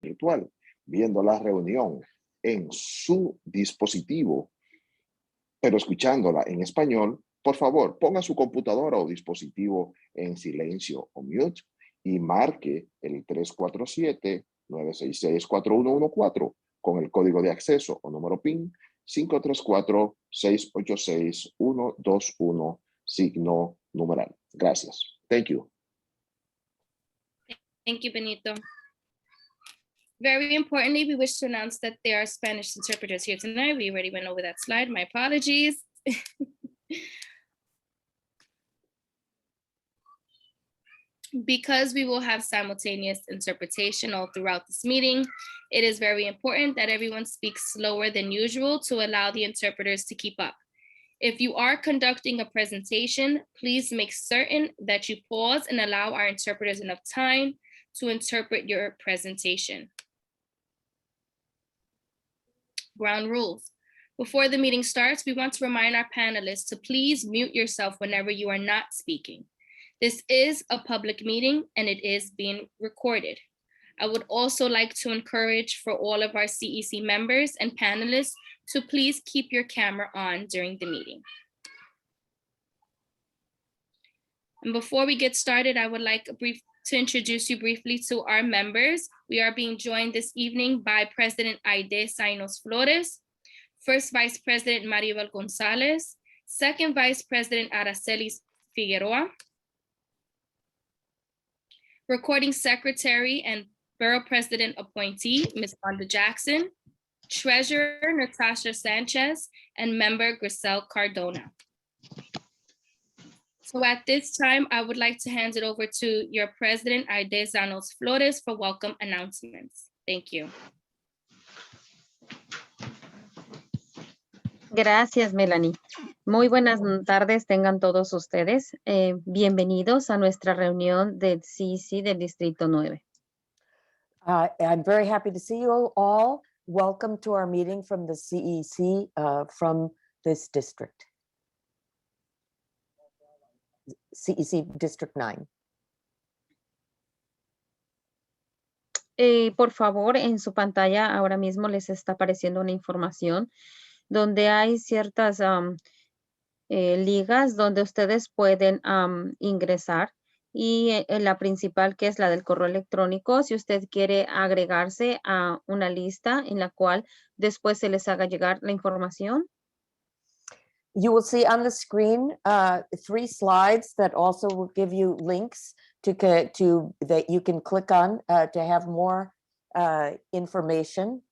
virtual, viendo la reunión en su dispositivo, pero escuchándola en español, por favor, ponga su computadora o dispositivo en silencio o mute y marque el 347-966-4114 con el código de acceso o número PIN 534-686-121, signo numeral. Gracias. Thank you. Thank you, Benito. Very importantly, we wish to announce that there are Spanish interpreters here tonight. We already went over that slide. My apologies. Because we will have simultaneous interpretation all throughout this meeting, it is very important that everyone speaks slower than usual to allow the interpreters to keep up. If you are conducting a presentation, please make certain that you pause and allow our interpreters enough time to interpret your presentation. Ground rules. Before the meeting starts, we want to remind our panelists to please mute yourself whenever you are not speaking. This is a public meeting and it is being recorded. I would also like to encourage for all of our CEC members and panelists to please keep your camera on during the meeting. And before we get started, I would like to introduce you briefly to our members. We are being joined this evening by President Aide Zainos Flores, First Vice President Maribel Gonzalez, Second Vice President Araceli Figueroa, Recording Secretary and Borough President Appointee, Ms. Wanda Jackson, Treasurer Natasha Sanchez, and Member Grisel Cardona. So at this time, I would like to hand it over to your President, Aide Zainos Flores, for welcome announcements. Thank you. Gracias, Melanie. Muy buenas tardes tengan todos ustedes. Bienvenidos a nuestra reunión del CEC del Distrito 9. I'm very happy to see you all. Welcome to our meeting from the CEC from this district. CEC District 9. Por favor, en su pantalla ahora mismo les está apareciendo una información donde hay ciertas ligas donde ustedes pueden ingresar y la principal que es la del correo electrónico, si usted quiere agregarse a una lista en la cual después se les haga llegar la información. You will see on the screen 3 slides that also will give you links to that you can click on to have more information.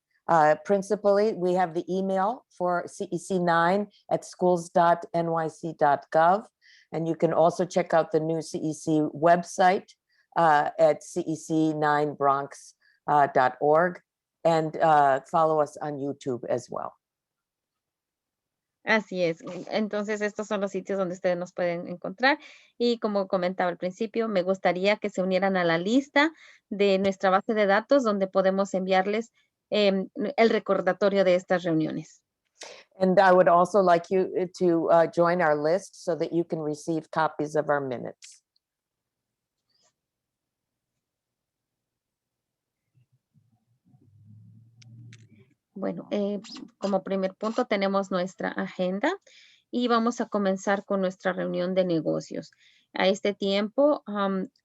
Principally, we have the email for CEC9 at schools.nyc.gov. And you can also check out the new CEC website at cec9bronx.org and follow us on YouTube as well. Así es. Entonces, estos son los sitios donde ustedes nos pueden encontrar. Y como comentaba al principio, me gustaría que se unieran a la lista de nuestra base de datos donde podemos enviarles el recordatorio de estas reuniones. And I would also like you to join our list so that you can receive copies of our minutes. Bueno, como primer punto tenemos nuestra agenda y vamos a comenzar con nuestra reunión de negocios. A este tiempo,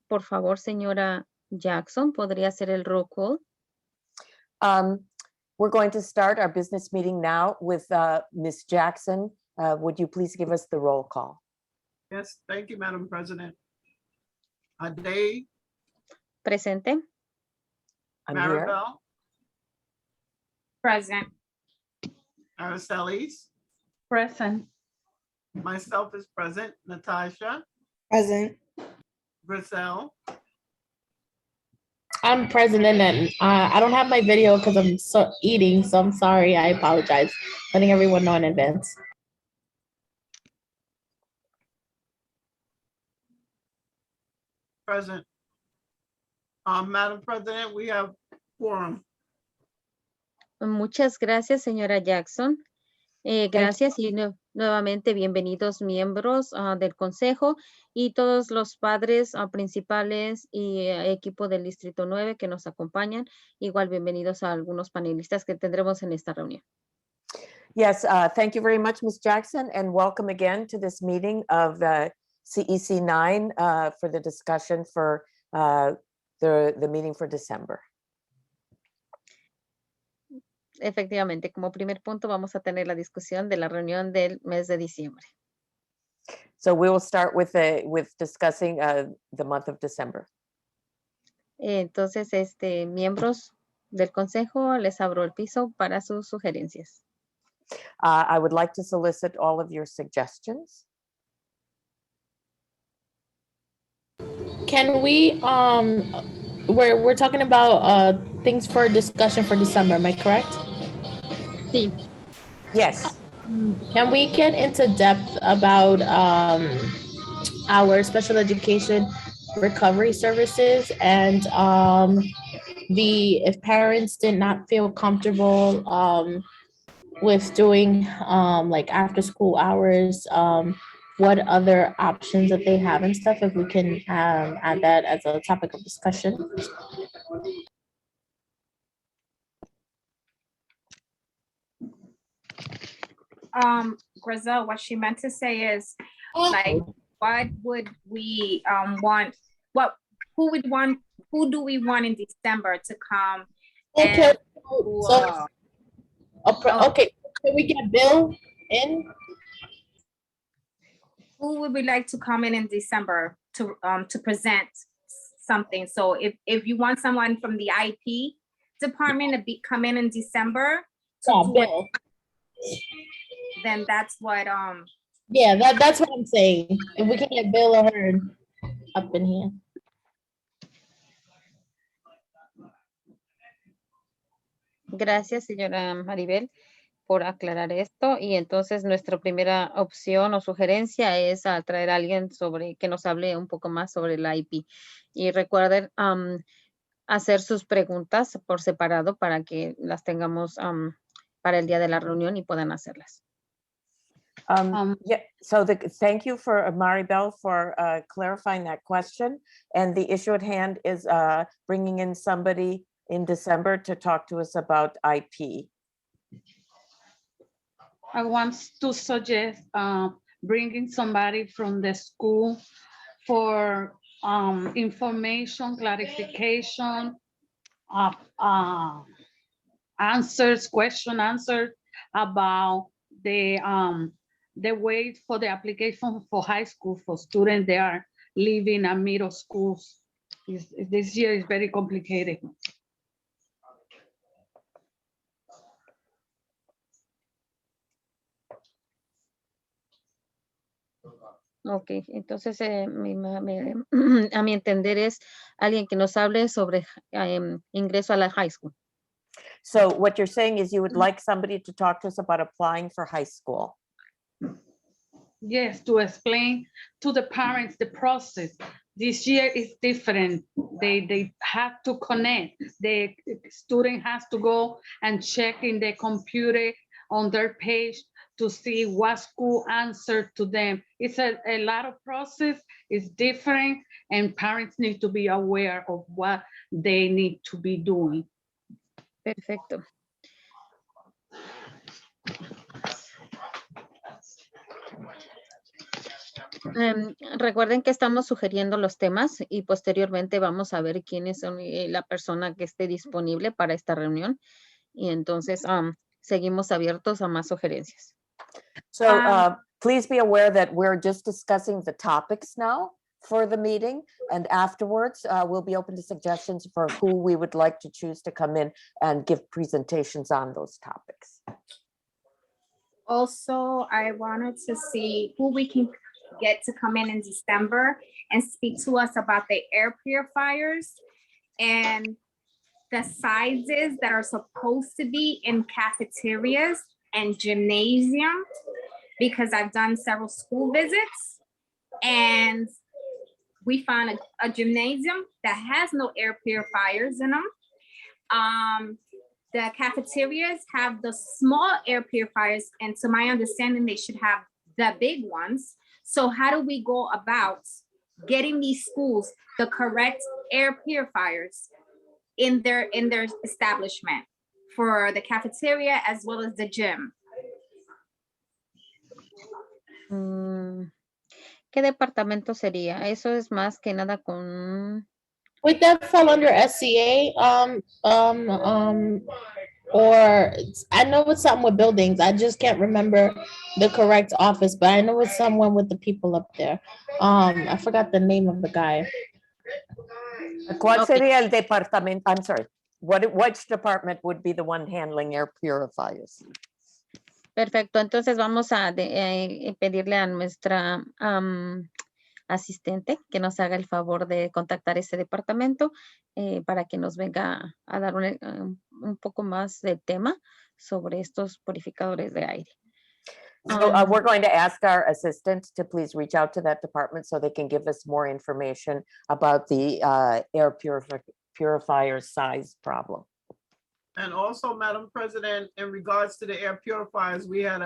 por favor, señora Jackson, ¿podría hacer el roll call? We're going to start our business meeting now with Ms. Jackson. Would you please give us the roll call? Yes, thank you, Madam President. Ade. Presente. I'm here. Maribel. Present. Aracelis. Present. Myself is present. Natasha. Present. Grisel. I'm president and I don't have my video because I'm eating, so I'm sorry. I apologize. Letting everyone know in advance. Present. Madam President, we have quorum. Muchas gracias, señora Jackson. Gracias. Y Nuevamente, bienvenidos miembros del consejo y todos los padres principales y equipo del Distrito 9 que nos acompañan. Igual bienvenidos a algunos panelistas que tendremos en esta reunión. Yes, thank you very much, Ms. Jackson, and welcome again to this meeting of CEC 9 for the discussion for the meeting for December. Efectivamente, como primer punto vamos a tener la discusión de la reunión del mes de diciembre. So we will start with discussing the month of December. Entonces, miembros del consejo, les abro el piso para sus sugerencias. I would like to solicit all of your suggestions. Can we, we're talking about things for discussion for December, am I correct? Sí. Yes. Can we get into depth about our special education recovery services and if parents did not feel comfortable with doing like after school hours, what other options that they have and stuff, if we can add that as a topic of discussion. Grizel, what she meant to say is, like, what would we want? Who do we want in December to come? Okay. And, Okay, can we get Bill in? who would we like to come in December to present something? So if you want someone from the IP department to come in December to do Bill. then that's what Yeah, that's what I'm saying. If we can get Bill or her up in here. Gracias, señora Maribel, por aclarar esto. Y entonces nuestra primera opción o sugerencia es traer a alguien que nos hable un poco más sobre el IP. Y recuerden hacer sus preguntas por separado para que las tengamos para el día de la reunión y puedan hacerlas. Yeah, so thank you for Maribel for clarifying that question. And the issue at hand is bringing in somebody in December to talk to us about IP. I want to suggest bringing somebody from the school for information, clarification, question answers about the way for the application for high school for students that are living at middle schools. This year is very complicated. Ok, entonces a mi entender es alguien que nos hable sobre ingreso a la high school. So what you're saying is you would like somebody to talk to us about applying for high school. Yes, to explain to the parents the process. This year is different. They have to connect. The student has to go and check in the computer on their page to see what school answered to them. It's a lot of process, it's different, and parents need to be aware of what they need to be doing. Perfecto. Recuerden que estamos sugiriendo los temas y posteriormente vamos a ver quiénes son la persona que esté disponible para esta reunión. Y entonces seguimos abiertos a más sugerencias. So please be aware that we're just discussing the topics now for the meeting, and afterwards we'll be open to suggestions for who we would like to choose to come in and give presentations on those topics. also I wanted to see who we can get to come in December and speak to us about the air purifiers and the sizes that are supposed to be in cafeterias and gymnasiums, because I've done several school visits and we found a gymnasium that has no air purifiers in them. the cafeterias have the small air purifiers, and to my understanding, they should have the big ones. So how do we go about getting these schools the correct air purifiers in their establishment for the cafeteria as well as the gym? ¿Qué departamento sería? Eso es más que nada con... Would that fall under SCA? Or I know it's something with buildings. I just can't remember the correct office, but I know it's someone with the people up there. I forgot the name of the guy. ¿Cuál Okay. sería el departamento? I'm sorry. Which department would be the one handling air purifiers? Perfecto, entonces vamos a pedirle a nuestra asistente que nos haga el favor de contactar ese departamento para que nos venga a dar un poco más de tema sobre estos purificadores de aire. So we're going to ask our assistant to please reach out to that department so they can give us more information about the air purifier size problem. And also, Madam President, in regards to the air purifiers, we had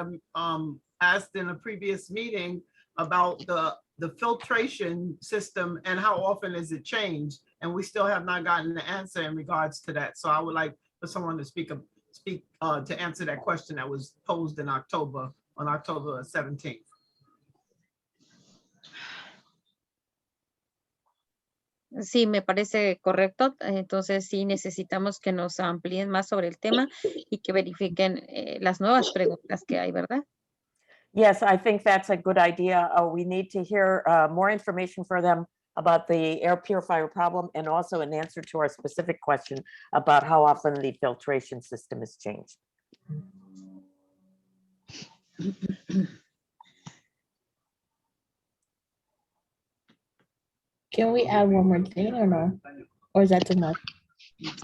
asked in a previous meeting about the filtration system and how often is it changed? And we still have not gotten the answer in regards to that. So I would like for someone to speak to answer that question that was posed in October, on October 17th. Sí, me parece correcto. Entonces sí necesitamos que nos amplíen más sobre el tema y que verifiquen las nuevas preguntas que hay, ¿verdad? Yes, I think that's a good idea. We need to hear more information for them about the air purifier problem and also an answer to our specific question about how often the filtration system is changed. Can we add one more thing or no? Or is that too much?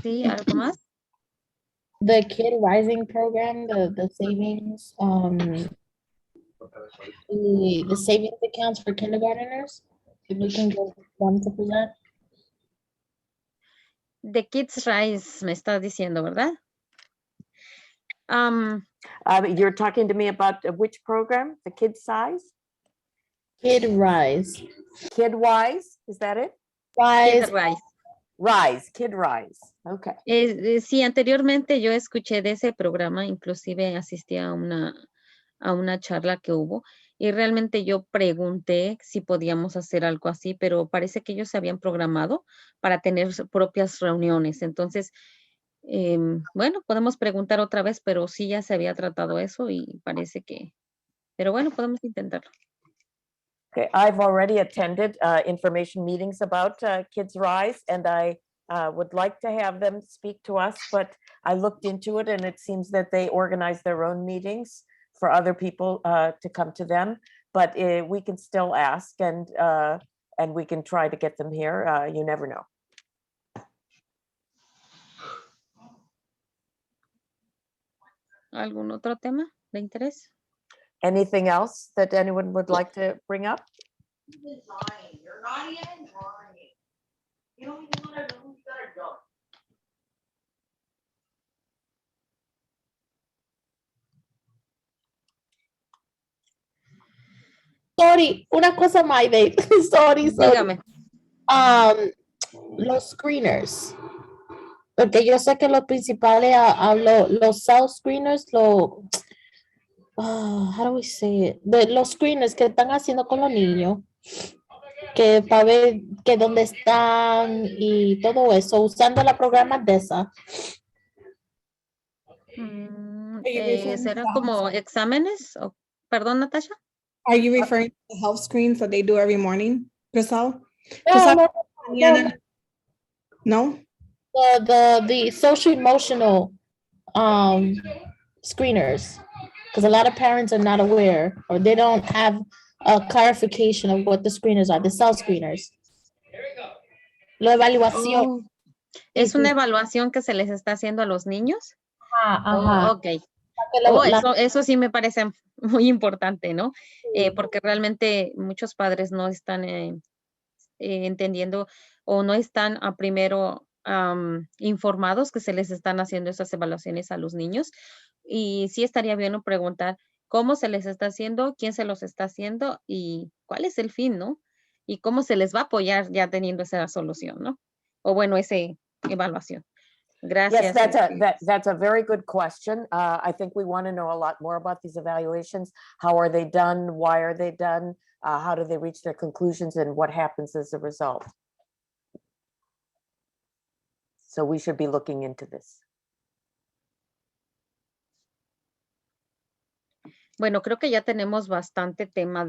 Sí, ¿algo más? The Kid Rising program, the savings, the savings accounts for kindergarteners. If we can get them to present. The Kids Rise, me estás diciendo, ¿verdad? You're talking to me about which program? The Kid Size? Kid Rise. Kid Wise? Is that it? Rise. Kid Rise. Rise, Kid Rise. Okay. Sí, anteriormente yo escuché de ese programa, inclusive asistí a una charla que hubo y realmente yo pregunté si podíamos hacer algo así, pero parece que ellos se habían programado para tener sus propias reuniones. Entonces, bueno, podemos preguntar otra vez, pero sí ya se había tratado eso y parece que, pero bueno, podemos intentarlo. Okay, I've already attended information meetings about Kids Rise, and I would like to have them speak to us, but I looked into it and it seems that they organize their own meetings for other people to come to them, but we can still ask and we can try to get them here. You never know. ¿Algún otro tema de interés? Anything else that anyone would like to bring up? Sorry, una cosa más, babe. Sorry. Dígame. Los screeners. Porque yo sé que los principales, los self screeners, how do we say it? Los screeners que están haciendo con los niños, que para ver que dónde están y todo eso, usando la programa de esa. ¿Será como exámenes? Perdón, Natasha. Are you referring to the health screens that they do every morning, Grisel? No. The social emotional screeners, because a lot of parents are not aware or they don't have a clarification of what the screeners are, the self screeners. La evaluación. ¿Es una evaluación que se les está haciendo a los niños? Ajá. Ok. Eso sí me parece muy importante, ¿no? Porque realmente muchos padres no están entendiendo o no están primero informados que se les están haciendo esas evaluaciones a los niños. Y sí estaría bien preguntar cómo se les está haciendo, quién se los está haciendo y cuál es el fin, ¿no? Y cómo se les va a apoyar ya teniendo esa solución, ¿no? O bueno, esa evaluación. Gracias. Yes, that's a very good question. I think we want to know a lot more about these evaluations. How are they done? Why are they done? How do they reach their conclusions and what happens as a result? So we should be looking into this. Bueno, creo que ya tenemos bastante tema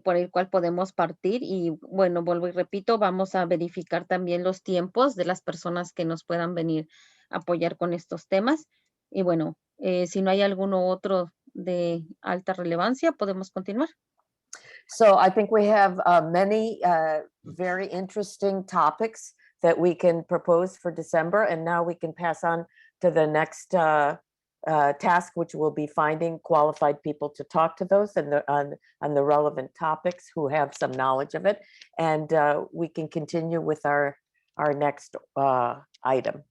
por el cual podemos partir y bueno, vuelvo y repito, vamos a verificar también los tiempos de las personas que nos puedan venir a apoyar con estos temas. Y bueno, si no hay alguno otro de alta relevancia, podemos continuar. So I think we have many very interesting topics that we can propose for December, and now we can pass on to the next task, which will be finding qualified people to talk to those and on the relevant topics who have some knowledge of it. And we can continue with our next item.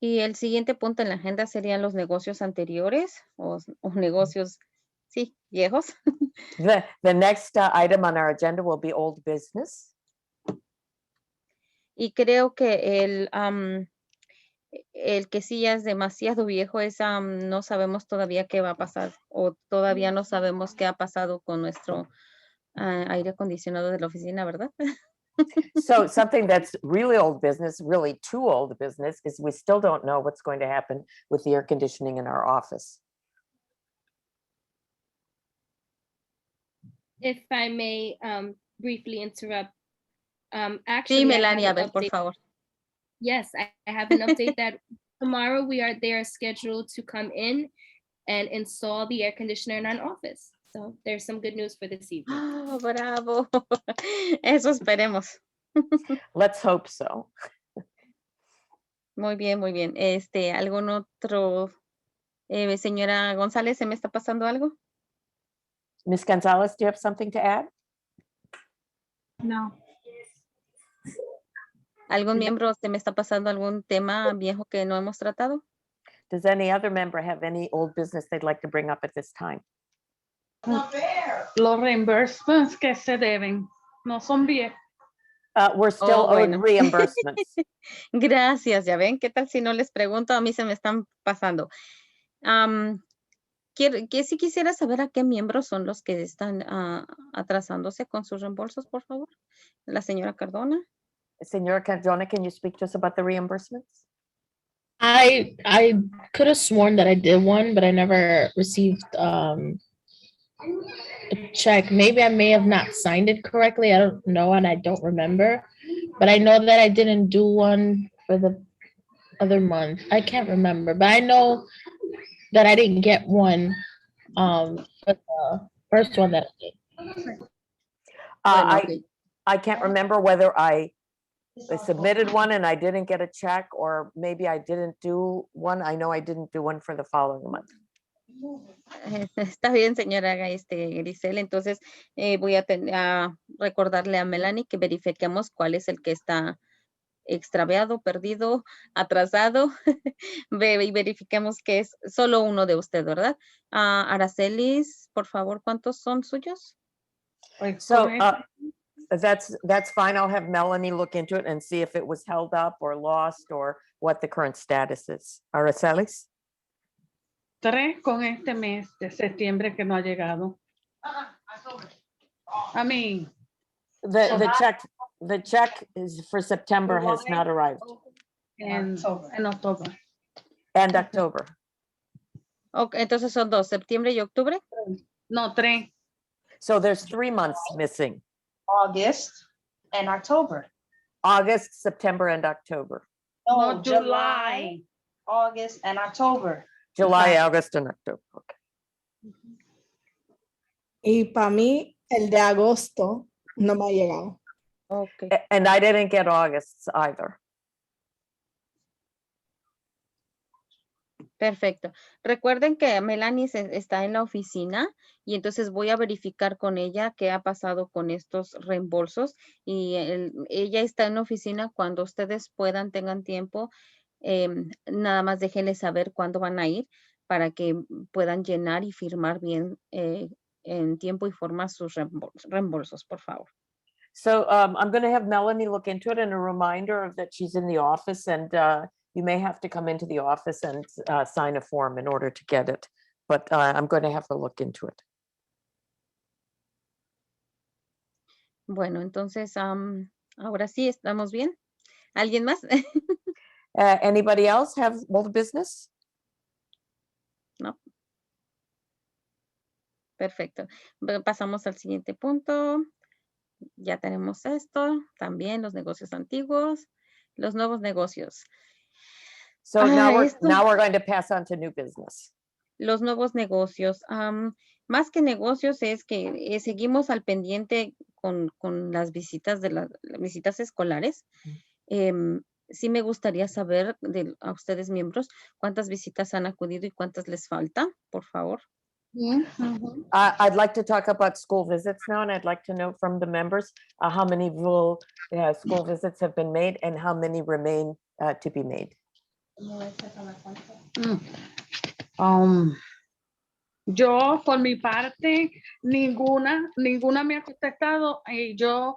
Y el siguiente punto en la agenda serían los negocios anteriores o negocios, sí, viejos. The next item on our agenda will be old business. Y creo que el que sí ya es demasiado viejo es, no sabemos todavía qué va a pasar o todavía no sabemos qué ha pasado con nuestro aire acondicionado de la oficina, ¿verdad? So something that's really old business, really too old business, is we still don't know what's going to happen with the air conditioning in our office. If I may briefly interrupt. Sí, Actually, Melania, a ver, por favor. Yes, I have an update that tomorrow they are scheduled to come in and install the air conditioner in our office. So there's some good news for this evening. Oh, bravo. Eso esperemos. Let's hope so. Muy bien, muy bien. ¿Algún otro? Señora González, ¿se me está pasando algo? Ms. Gonzalez, do you have something to add? No. ¿Algún miembro se me está pasando algún tema viejo que no hemos tratado? Does any other member have any old business they'd like to bring up at this time? Los reimbursements que se deben no son bien. We're still owed bueno. reimbursements. Gracias, ya ven, ¿qué tal si no les pregunto? A mí se me están pasando. Que si quisiera saber a qué miembros son los que están atrasándose con sus reembolsos, por favor. La señora Cardona. Señora Cardona, can you speak to us about the reimbursements? I could have sworn that I did one, but I never received a check. Maybe I may have not signed it correctly. I don't know, and I don't remember. But I know that I didn't do one for the other month. I can't remember, but I know that I didn't get one for the first one that I did. I can't remember whether I submitted one and I didn't get a check, or maybe I didn't do one. I know I didn't do one for the following month. Está bien, señora Grisel. Entonces voy a recordarle a Melanie que verifiquemos cuál es el que está extraviado, perdido, atrasado. Y verifiquemos que es solo uno de usted, ¿verdad? Aracelis, por favor, ¿cuántos son suyos? So that's fine. I'll have Melanie look into it and see if it was held up or lost or what the current status is. Aracelis? 3 con este mes de septiembre que no ha llegado. I mean, the check is for September has not arrived. en October. And October. Okay, entonces son 2, septiembre y octubre. No, 3. So there's 3 months missing. August and October. August, September, and October. No, July. August and October. July, August, and October. Okay. Y para mí, el de agosto no me ha llegado. Okay. And I didn't get August's either. Perfecto. Recuerden que Melanie está en la oficina y entonces voy a verificar con ella qué ha pasado con estos reembolsos y ella está en la oficina cuando ustedes puedan, tengan tiempo, nada más déjenle saber cuándo van a ir para que puedan llenar y firmar bien en tiempo y forma sus reembolsos, por favor. So I'm going to have Melanie look into it, and a reminder of that she's in the office, and you may have to come into the office and sign a form in order to get it. But I'm going to have to look into it. Bueno, entonces, ahora sí, ¿estamos bien? ¿Alguien más? Anybody else have old business? No. Perfecto. Pasamos al siguiente punto. Ya tenemos esto. También los negocios antiguos, los nuevos negocios. So now we're going to pass on to new business. Los nuevos negocios. Más que negocios es que seguimos al pendiente con las visitas de las visitas escolares. Sí me gustaría saber a ustedes miembros cuántas visitas han acudido y cuántas les falta, por favor. I'd like to talk about school visits now, and I'd like to know from the members how many school visits have been made and how many remain to be made. Yo, por mi parte, ninguna me ha contestado y yo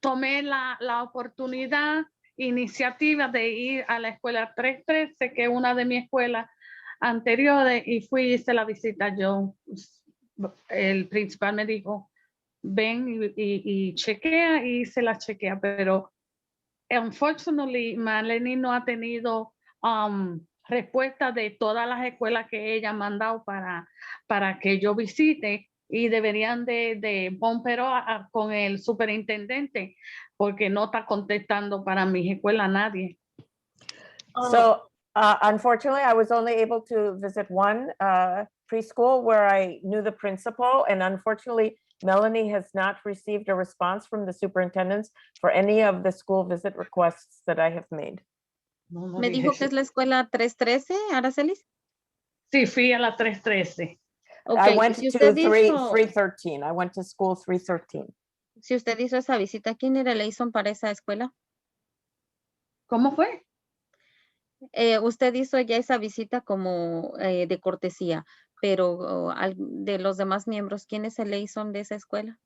tomé la oportunidad, iniciativa de ir a la escuela 313, que es una de mis escuelas anteriores, y hice la visita yo. El principal me dijo, ven y chequea, y hice la chequea, pero unfortunately, Marlene no ha tenido respuesta de todas las escuelas que ella ha mandado para que yo visite, y deberían de pero con el superintendente, porque no está contestando para mis escuelas nadie. So unfortunately, I was only able to visit one preschool where I knew the principal, and unfortunately, Melanie has not received a response from the superintendents for any of the school visit requests that I have made. ¿Me dijo que es la escuela 313, Aracelis? Sí, fui a la 313. I went to 313. I went to school 313. Si usted hizo esa visita, ¿quién era el liaison para esa escuela? ¿Cómo fue? Usted hizo ya esa visita como de cortesía, pero de los demás miembros, ¿quién es el liaison de esa escuela?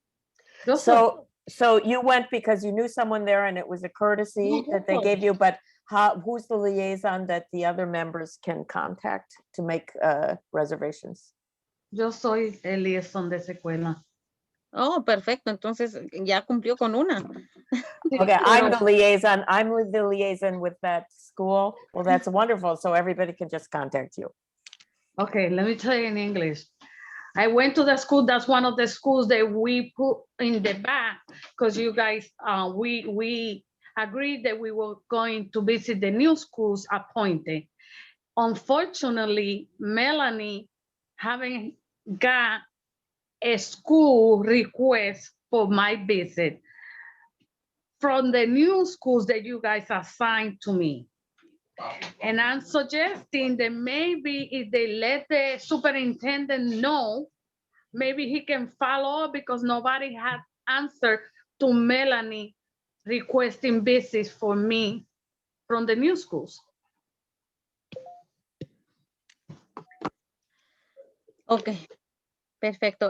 So you went because you knew someone there and it was a courtesy that they gave you, but who's the liaison that the other members can contact to make reservations? Yo soy el liaison de esa escuela. Oh, perfecto. Entonces ya cumplió con una. Okay, I'm the liaison. I'm the liaison with that school. Well, that's wonderful. So everybody can just contact you. Okay, let me tell you in English. I went to the school. That's one of the schools that we put in the back because you guys, we agreed that we were going to visit the new schools appointed. Unfortunately, Melanie haven't got a school request for my visit from the new schools that you guys assigned to me. And I'm suggesting that maybe if they let the superintendent know, maybe he can follow up because nobody had answered to Melanie requesting visits for me from the new schools. Ok, perfecto.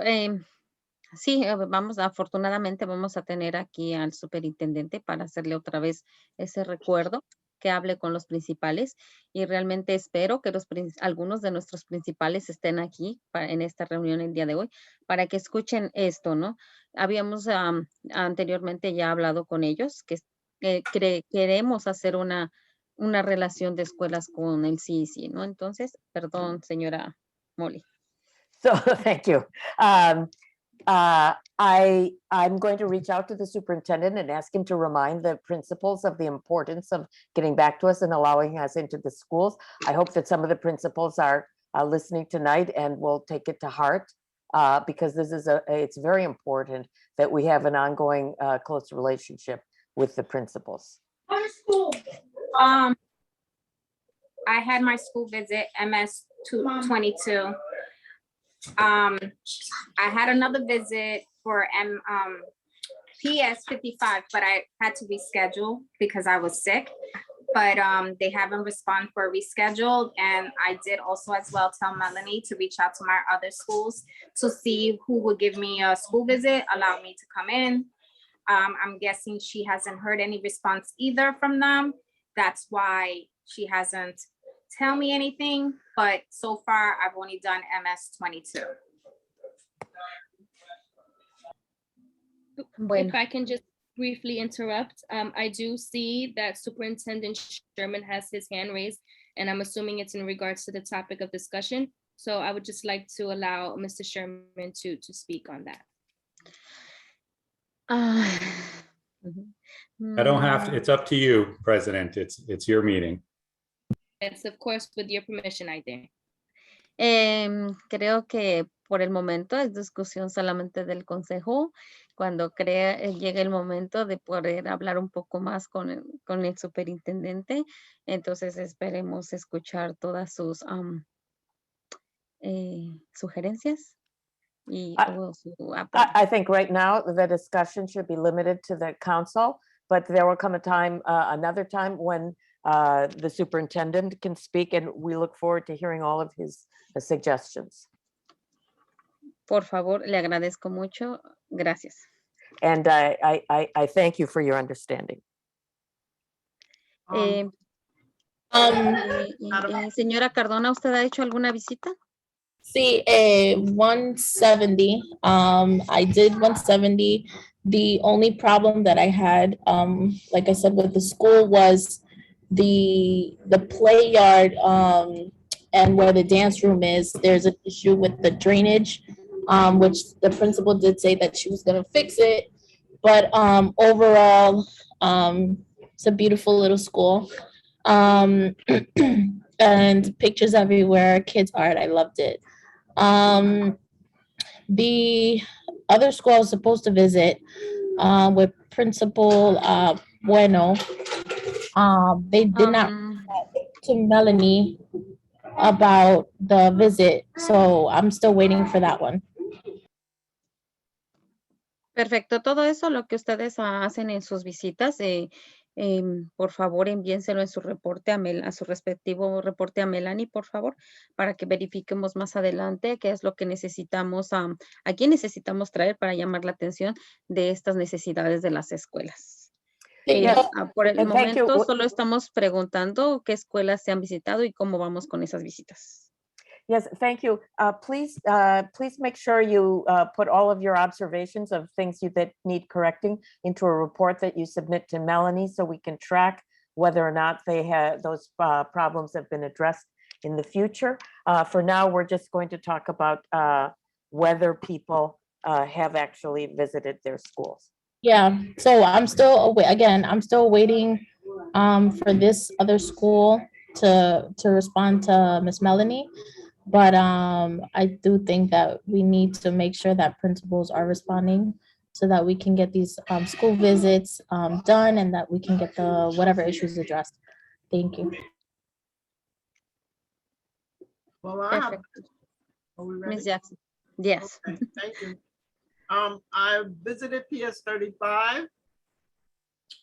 Sí, afortunadamente vamos a tener aquí al superintendente para hacerle otra vez ese recuerdo, que hable con los principales, y realmente espero que algunos de nuestros principales estén aquí en esta reunión el día de hoy para que escuchen esto, ¿no? Habíamos anteriormente ya hablado con ellos que queremos hacer una relación de escuelas con el CEC, ¿no? Entonces, perdón, señora Molly. So thank you. I'm going to reach out to the superintendent and ask him to remind the principals of the importance of getting back to us and allowing us into the schools. I hope that some of the principals are listening tonight and will take it to heart because this is it's very important that we have an ongoing close relationship with the principals. I had my school visit, MS 22. I had another visit for PS 55, but I had to reschedule because I was sick. But they haven't responded for a reschedule. And I did also as well tell Melanie to reach out to my other schools to see who would give me a school visit, allow me to come in. I'm guessing she hasn't heard any response either from them. That's why she hasn't tell me anything. But so far, I've only done MS 22. Bueno. If I can just briefly interrupt, I do see that Superintendent Sherman has his hand raised, and I'm assuming it's in regards to the topic of discussion. So I would just like to allow Mr. Sherman to speak on that. I don't have to, it's up to you, President. It's your meeting. Yes, of course, with your permission, I did. Creo que por el momento es discusión solamente del consejo. Cuando llegue el momento de poder hablar un poco más con el superintendente, entonces esperemos escuchar todas sus sugerencias. I think right now the discussion should be limited to the council, but there will come a time, another time when the superintendent can speak, and we look forward to hearing all of his suggestions. Por favor, le agradezco mucho. Gracias. And I thank you for your understanding. Señora Cardona, ¿usted ha hecho alguna visita? Sí, 170. I did 170. The only problem that I had, like I said, with the school was the play yard and where the dance room is. There's an issue with the drainage, which the principal did say that she was going to fix it. But overall, it's a beautiful little school. And pictures everywhere, kids art, I loved it. The other school I was supposed to visit with Principal Bueno, they did not to Melanie about the visit, so I'm still waiting for that one. Perfecto, todo eso lo que ustedes hacen en sus visitas, por favor envíenselo en su reporte a su respectivo reporte a Melanie, por favor, para que verifiquemos más adelante qué es lo que necesitamos, a quién necesitamos traer para llamar la atención de estas necesidades de las escuelas. Por el momento solo estamos preguntando qué escuelas se han visitado y cómo vamos con esas visitas. Yes, thank you. Please make sure you put all of your observations of things that need correcting into a report that you submit to Melanie, so we can track whether or not those problems have been addressed in the future. For now, we're just going to talk about whether people have actually visited their schools. Yeah, so I'm still waiting for this other school to respond to Miss Melanie. But I do think that we need to make sure that principals are responding so that we can get these school visits done and that we can get the whatever issues addressed. Thank you. Well, Perfect. Are we ready? Ms. Jackson. Yes. Okay, thank you. I visited PS 35.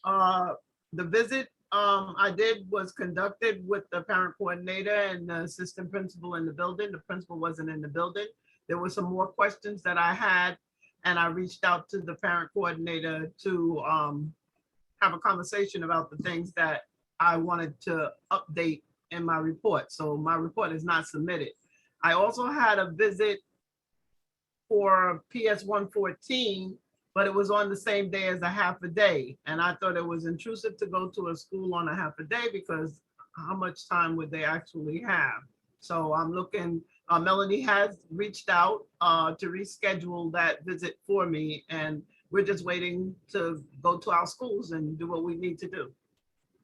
The visit I did was conducted with the parent coordinator and the assistant principal in the building. The principal wasn't in the building. There were some more questions that I had, and I reached out to the parent coordinator to have a conversation about the things that I wanted to update in my report. So my report is not submitted. I also had a visit for PS 114, but it was on the same day as a half a day. And I thought it was intrusive to go to a school on a half a day because how much time would they actually have? So I'm looking, Melanie has reached out to reschedule that visit for me. And we're just waiting to go to our schools and do what we need to do.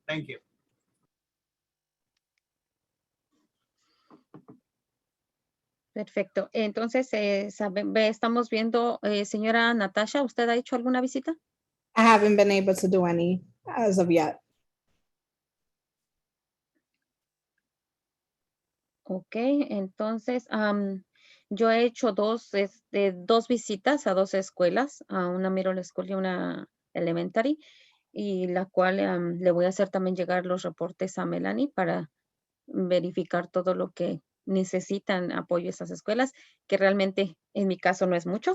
Thank you. Perfecto. Entonces, estamos viendo, señora Natasha, ¿usted ha hecho alguna visita? I haven't been able to do any as of yet. Ok, entonces yo he hecho dos visitas a dos escuelas, a una middle school y una elementary, y la cual le voy a hacer también llegar los reportes a Melanie para verificar todo lo que necesitan apoyo esas escuelas, que realmente en mi caso no es mucho.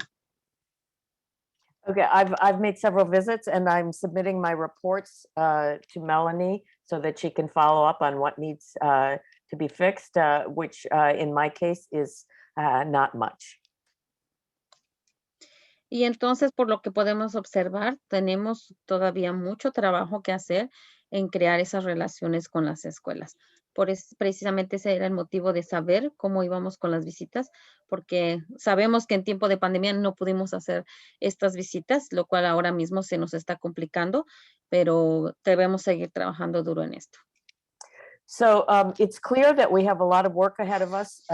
Okay, I've made several visits and I'm submitting my reports to Melanie so that she can follow up on what needs to be fixed, which in my case is not much. Y entonces, por lo que podemos observar, tenemos todavía mucho trabajo que hacer en crear esas relaciones con las escuelas. Precisamente ese era el motivo de saber cómo íbamos con las visitas, porque sabemos que en tiempo de pandemia no pudimos hacer estas visitas, lo cual ahora mismo se nos está complicando, pero debemos seguir trabajando duro en esto. So it's clear that we have a lot of work ahead of us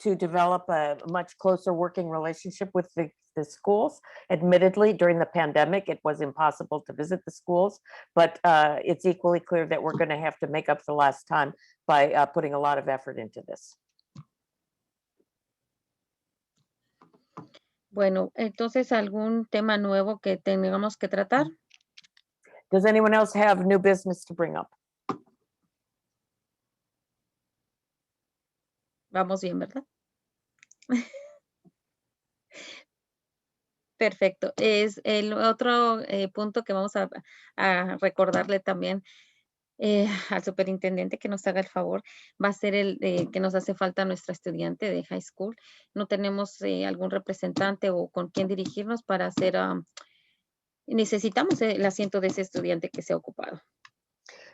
to develop a much closer working relationship with the schools. Admittedly, during the pandemic, it was impossible to visit the schools, but it's equally clear that we're going to have to make up for last time by putting a lot of effort into this. Bueno, entonces, ¿algún tema nuevo que tengamos que tratar? Does anyone else have new business to bring up? Vamos bien, ¿verdad? Perfecto. Es el otro punto que vamos a recordarle también al superintendente que nos haga el favor, va a ser el que nos hace falta nuestra estudiante de high school. No tenemos algún representante o con quien dirigirnos para hacer, necesitamos el asiento de ese estudiante que sea ocupado.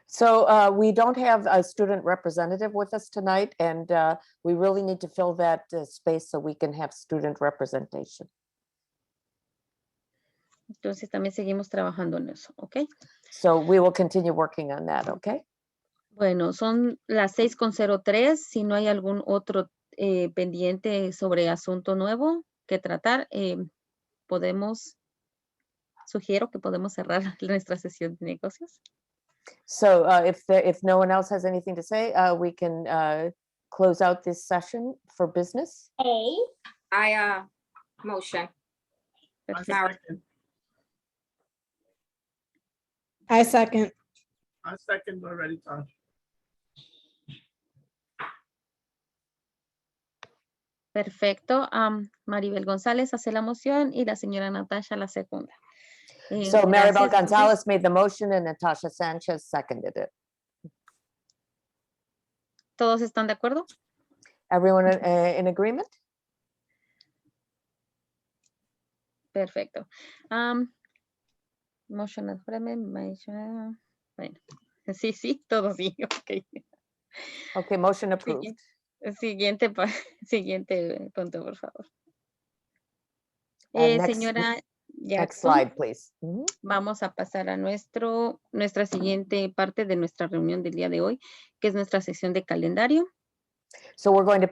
So we don't have a student representative with us tonight, and we really need to fill that space so we can have student representation. Entonces también seguimos trabajando en eso, ¿ok? So we will continue working on that, okay? Bueno, son las 6:03. Si no hay algún otro pendiente sobre asunto nuevo que tratar, sugiero que podemos cerrar nuestra sesión de negocios. So if no one else has anything to say, we can close out this session for business. I motion. I second. I second. I second already, Tasha. Perfecto. Maribel González hace la moción y la señora Natasha la segunda. So Maribel Gracias. Gonzalez made the motion and Natasha Sanchez seconded it. ¿Todos están de acuerdo? Everyone in agreement? Perfecto. Motion, bueno, sí, todos sí, ok. Okay, motion approved. Siguiente punto, por favor. Next Señora Next Jackson, slide, please. vamos a pasar a nuestra siguiente parte de nuestra reunión del día de hoy, que es nuestra sesión de calendario. So we're going to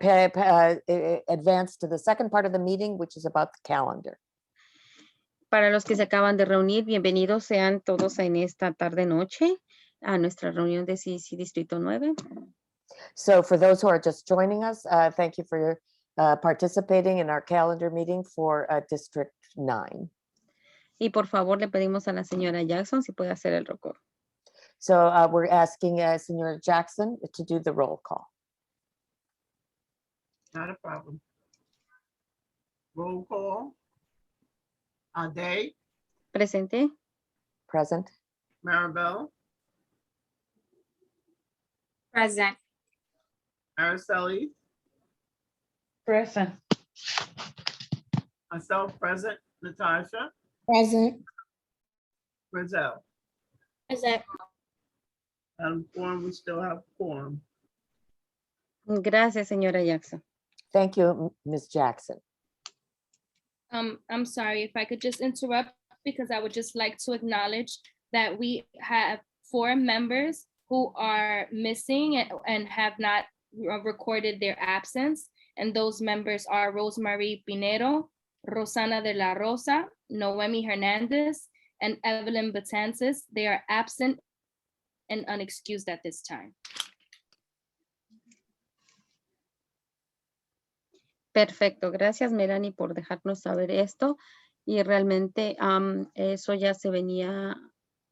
advance to the second part of the meeting, which is about the calendar. Para los que se acaban de reunir, bienvenidos sean todos en esta tarde-noche a nuestra reunión de CEC Distrito 9. So for those who are just joining us, thank you for participating in our calendar meeting for District 9. Y por favor, le pedimos a la señora Jackson si puede hacer el roll call. So we're asking Senora Jackson to do the roll call. Not a problem. Roll call. Day. Presente. Present. Maribel. Present. Araceli. Present. Myself present. Natasha. Present. Brazil. Present. And quorum, we still have quorum. Gracias, señora Jackson. Thank you, Ms. Jackson. I'm sorry if I could just interrupt because I would just like to acknowledge that we have 4 members who are missing and have not recorded their absence. And those members are Rosemary Pinero, Rosana de la Rosa, Noemi Hernandez, and Evelyn Batanzas. They are absent and unexcused at this time. Perfecto, gracias Melanie por dejarnos saber esto y realmente eso ya se venía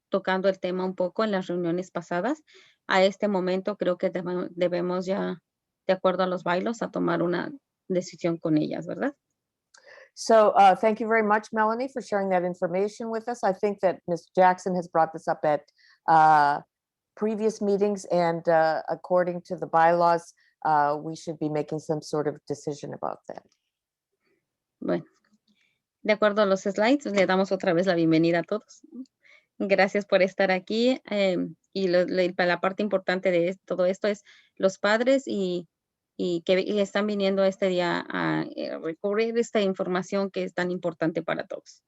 tocando el tema un poco en las reuniones pasadas. A este momento creo que debemos ya, de acuerdo a los bylaws, a tomar una decisión con ellas, ¿verdad? So thank you very much, Melanie, for sharing that information with us. I think that Ms. Jackson has brought this up at previous meetings, and according to the bylaws, we should be making some sort of decision about that. Bueno, de acuerdo a los slides, le damos otra vez la bienvenida a todos. Gracias por estar aquí. Y la parte importante de todo esto es los padres y que están viniendo este día a recurrir esta información que es tan importante para todos.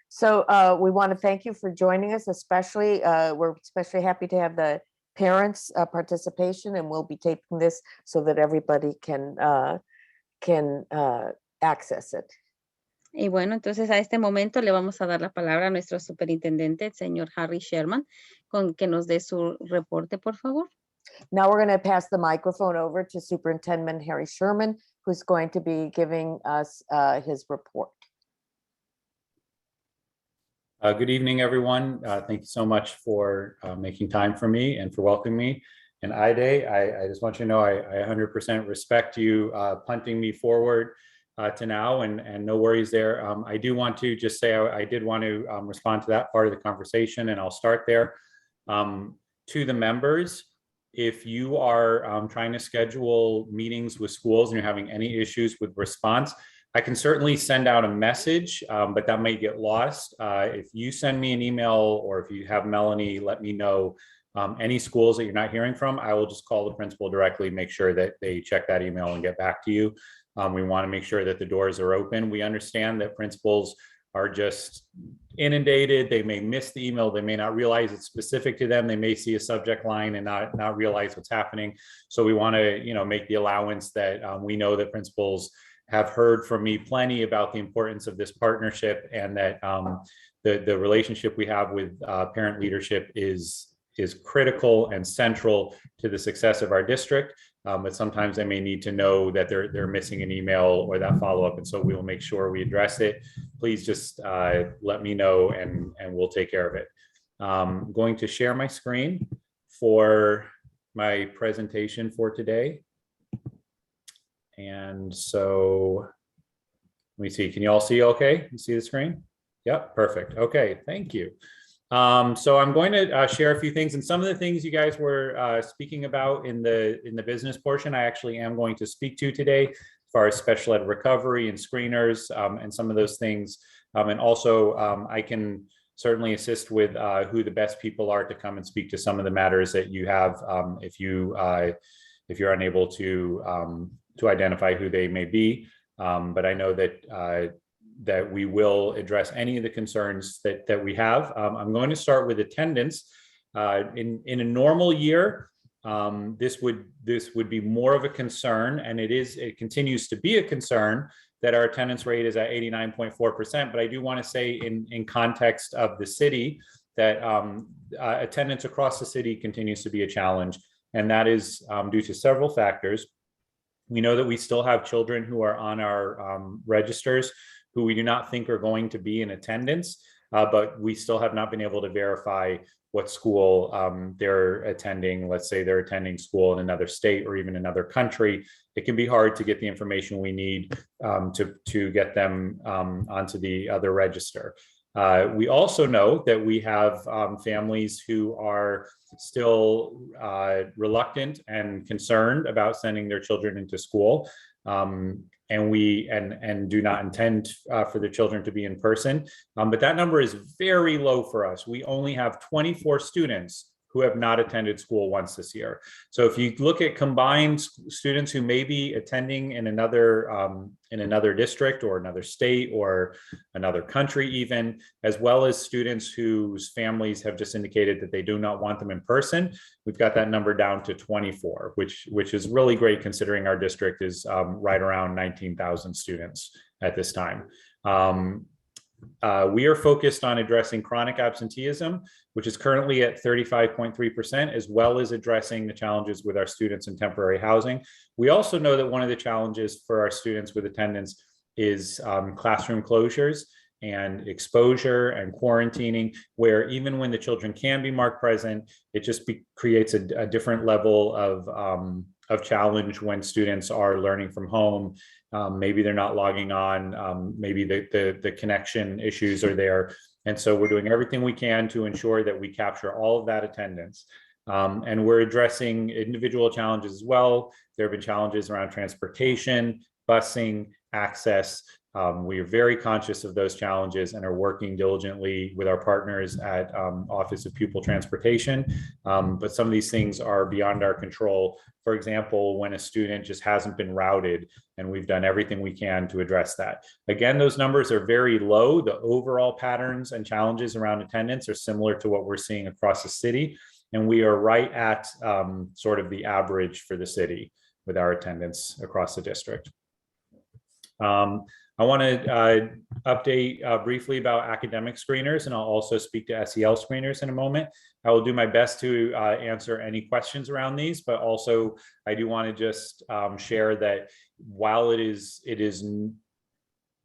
So we want to thank you for joining us, especially, we're especially happy to have the parents' participation, and we'll be taping this so that everybody can access it. Y bueno, entonces a este momento le vamos a dar la palabra a nuestro superintendente, el señor Harry Sherman, con que nos dé su reporte, por favor. Now we're going to pass the microphone over to Superintendent Harry Sherman, who's going to be giving us his report. Good evening, everyone. Thank you so much for making time for me and for welcoming me. And IDE, I just want you to know I 100% respect you punting me forward to now, and no worries there. I do want to just say I did want to respond to that part of the conversation, and I'll start there. To the members, if you are trying to schedule meetings with schools and you're having any issues with response, I can certainly send out a message, but that might get lost. If you send me an email, or if you have Melanie let me know any schools that you're not hearing from, I will just call the principal directly, make sure that they check that email and get back to you. We want to make sure that the doors are open. We understand that principals are just inundated. They may miss the email. They may not realize it's specific to them. They may see a subject line and not realize what's happening. So we want to, make the allowance that we know that principals have heard from me plenty about the importance of this partnership, and that the relationship we have with parent leadership is critical and central to the success of our district. But sometimes they may need to know that they're missing an email or that follow-up, and so we will make sure we address it. Please just let me know, and we'll take care of it. I'm going to share my screen for my presentation for today. And so let me see, can you all see okay? You see the screen? Yep, perfect. Okay, thank you. So I'm going to share a few things, and some of the things you guys were speaking about in the business portion, I actually am going to speak to today, as far as special ed recovery and screeners and some of those things. And also I can certainly assist with who the best people are to come and speak to some of the matters that you have, if you're unable to identify who they may be. But I know that we will address any of the concerns that we have. I'm going to start with attendance. In a normal year, this would be more of a concern, and it continues to be a concern that our attendance rate is at 89.4%. But I do want to say in context of the city that attendance across the city continues to be a challenge, and that is due to several factors. We know that we still have children who are on our registers who we do not think are going to be in attendance, but we still have not been able to verify what school they're attending. Let's say they're attending school in another state or even another country. It can be hard to get the information we need to get them onto the other register. We also know that we have families who are still reluctant and concerned about sending their children into school, and do not intend for the children to be in person. But that number is very low for us. We only have 24 students who have not attended school once this year. So if you look at combined students who may be attending in another district or another state or another country even, as well as students whose families have just indicated that they do not want them in person, we've got that number down to 24, which is really great considering our district is right around 19,000 students at this time. We are focused on addressing chronic absenteeism, which is currently at 35.3%, as well as addressing the challenges with our students in temporary housing. We also know that one of the challenges for our students with attendance is classroom closures and exposure and quarantining, where even when the children can be marked present, it just creates a different level of challenge when students are learning from home. Maybe they're not logging on, maybe the connection issues are there. And so we're doing everything we can to ensure that we capture all of that attendance. And we're addressing individual challenges as well. There have been challenges around transportation, busing, access. We are very conscious of those challenges and are working diligently with our partners at Office of Pupil Transportation. But some of these things are beyond our control. For example, when a student just hasn't been routed, and we've done everything we can to address that. Again, those numbers are very low. The overall patterns and challenges around attendance are similar to what we're seeing across the city. And we are right at sort of the average for the city with our attendance across the district. I want to update briefly about academic screeners, and I'll also speak to SEL screeners in a moment. I will do my best to answer any questions around these, but also I do want to just share that while it is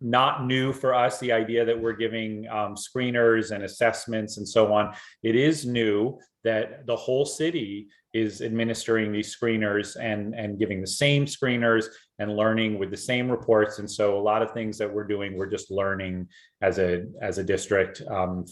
not new for us, the idea that we're giving screeners and assessments and so on, it is new that the whole city is administering these screeners and giving the same screeners and learning with the same reports. And so a lot of things that we're doing, we're just learning as a district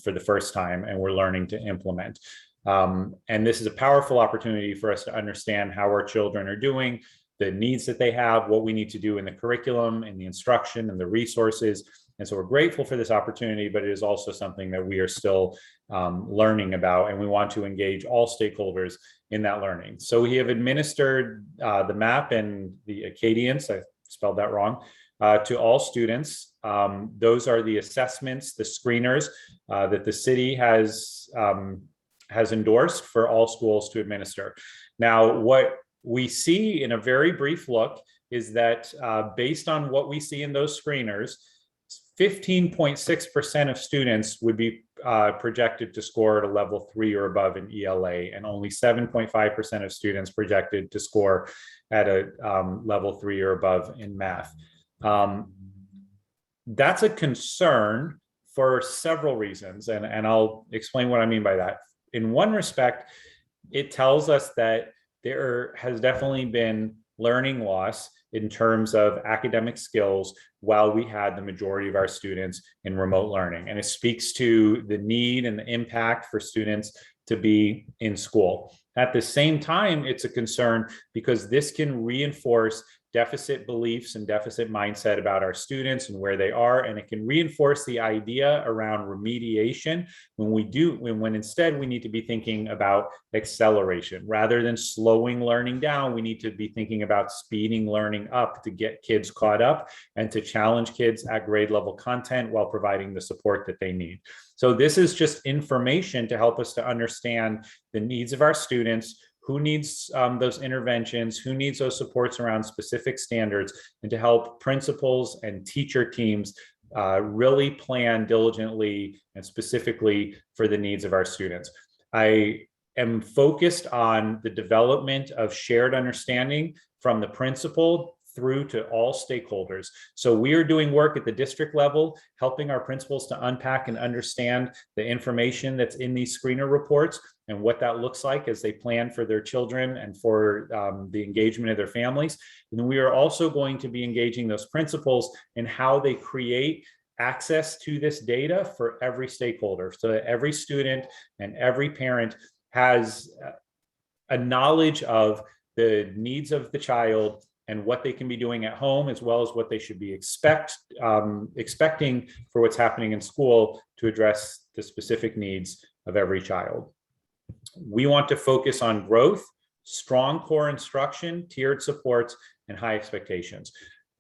for the first time, and we're learning to implement. And this is a powerful opportunity for us to understand how our children are doing, the needs that they have, what we need to do in the curriculum and the instruction and the resources. And so we're grateful for this opportunity, but it is also something that we are still learning about, and we want to engage all stakeholders in that learning. So we have administered the MAP and the Acadience, I spelled that wrong, to all students. Those are the assessments, the screeners that the city has endorsed for all schools to administer. Now, what we see in a very brief look is that based on what we see in those screeners, 15.6% of students would be projected to score at a level 3 or above in ELA, and only 7.5% of students projected to score at a level 3 or above in math. That's a concern for several reasons, and I'll explain what I mean by that. In one respect, it tells us that there has definitely been learning loss in terms of academic skills while we had the majority of our students in remote learning. And it speaks to the need and the impact for students to be in school. At the same time, it's a concern because this can reinforce deficit beliefs and deficit mindset about our students and where they are, and it can reinforce the idea around remediation when instead we need to be thinking about acceleration. Rather than slowing learning down, we need to be thinking about speeding learning up to get kids caught up and to challenge kids at grade level content while providing the support that they need. So this is just information to help us to understand the needs of our students, who needs those interventions, who needs those supports around specific standards, and to help principals and teacher teams really plan diligently and specifically for the needs of our students. I am focused on the development of shared understanding from the principal through to all stakeholders. So we are doing work at the district level, helping our principals to unpack and understand the information that's in these screener reports and what that looks like as they plan for their children and for the engagement of their families. And we are also going to be engaging those principals in how they create access to this data for every stakeholder, so that every student and every parent has a knowledge of the needs of the child and what they can be doing at home, as well as what they should be expecting for what's happening in school to address the specific needs of every child. We want to focus on growth, strong core instruction, tiered supports, and high expectations.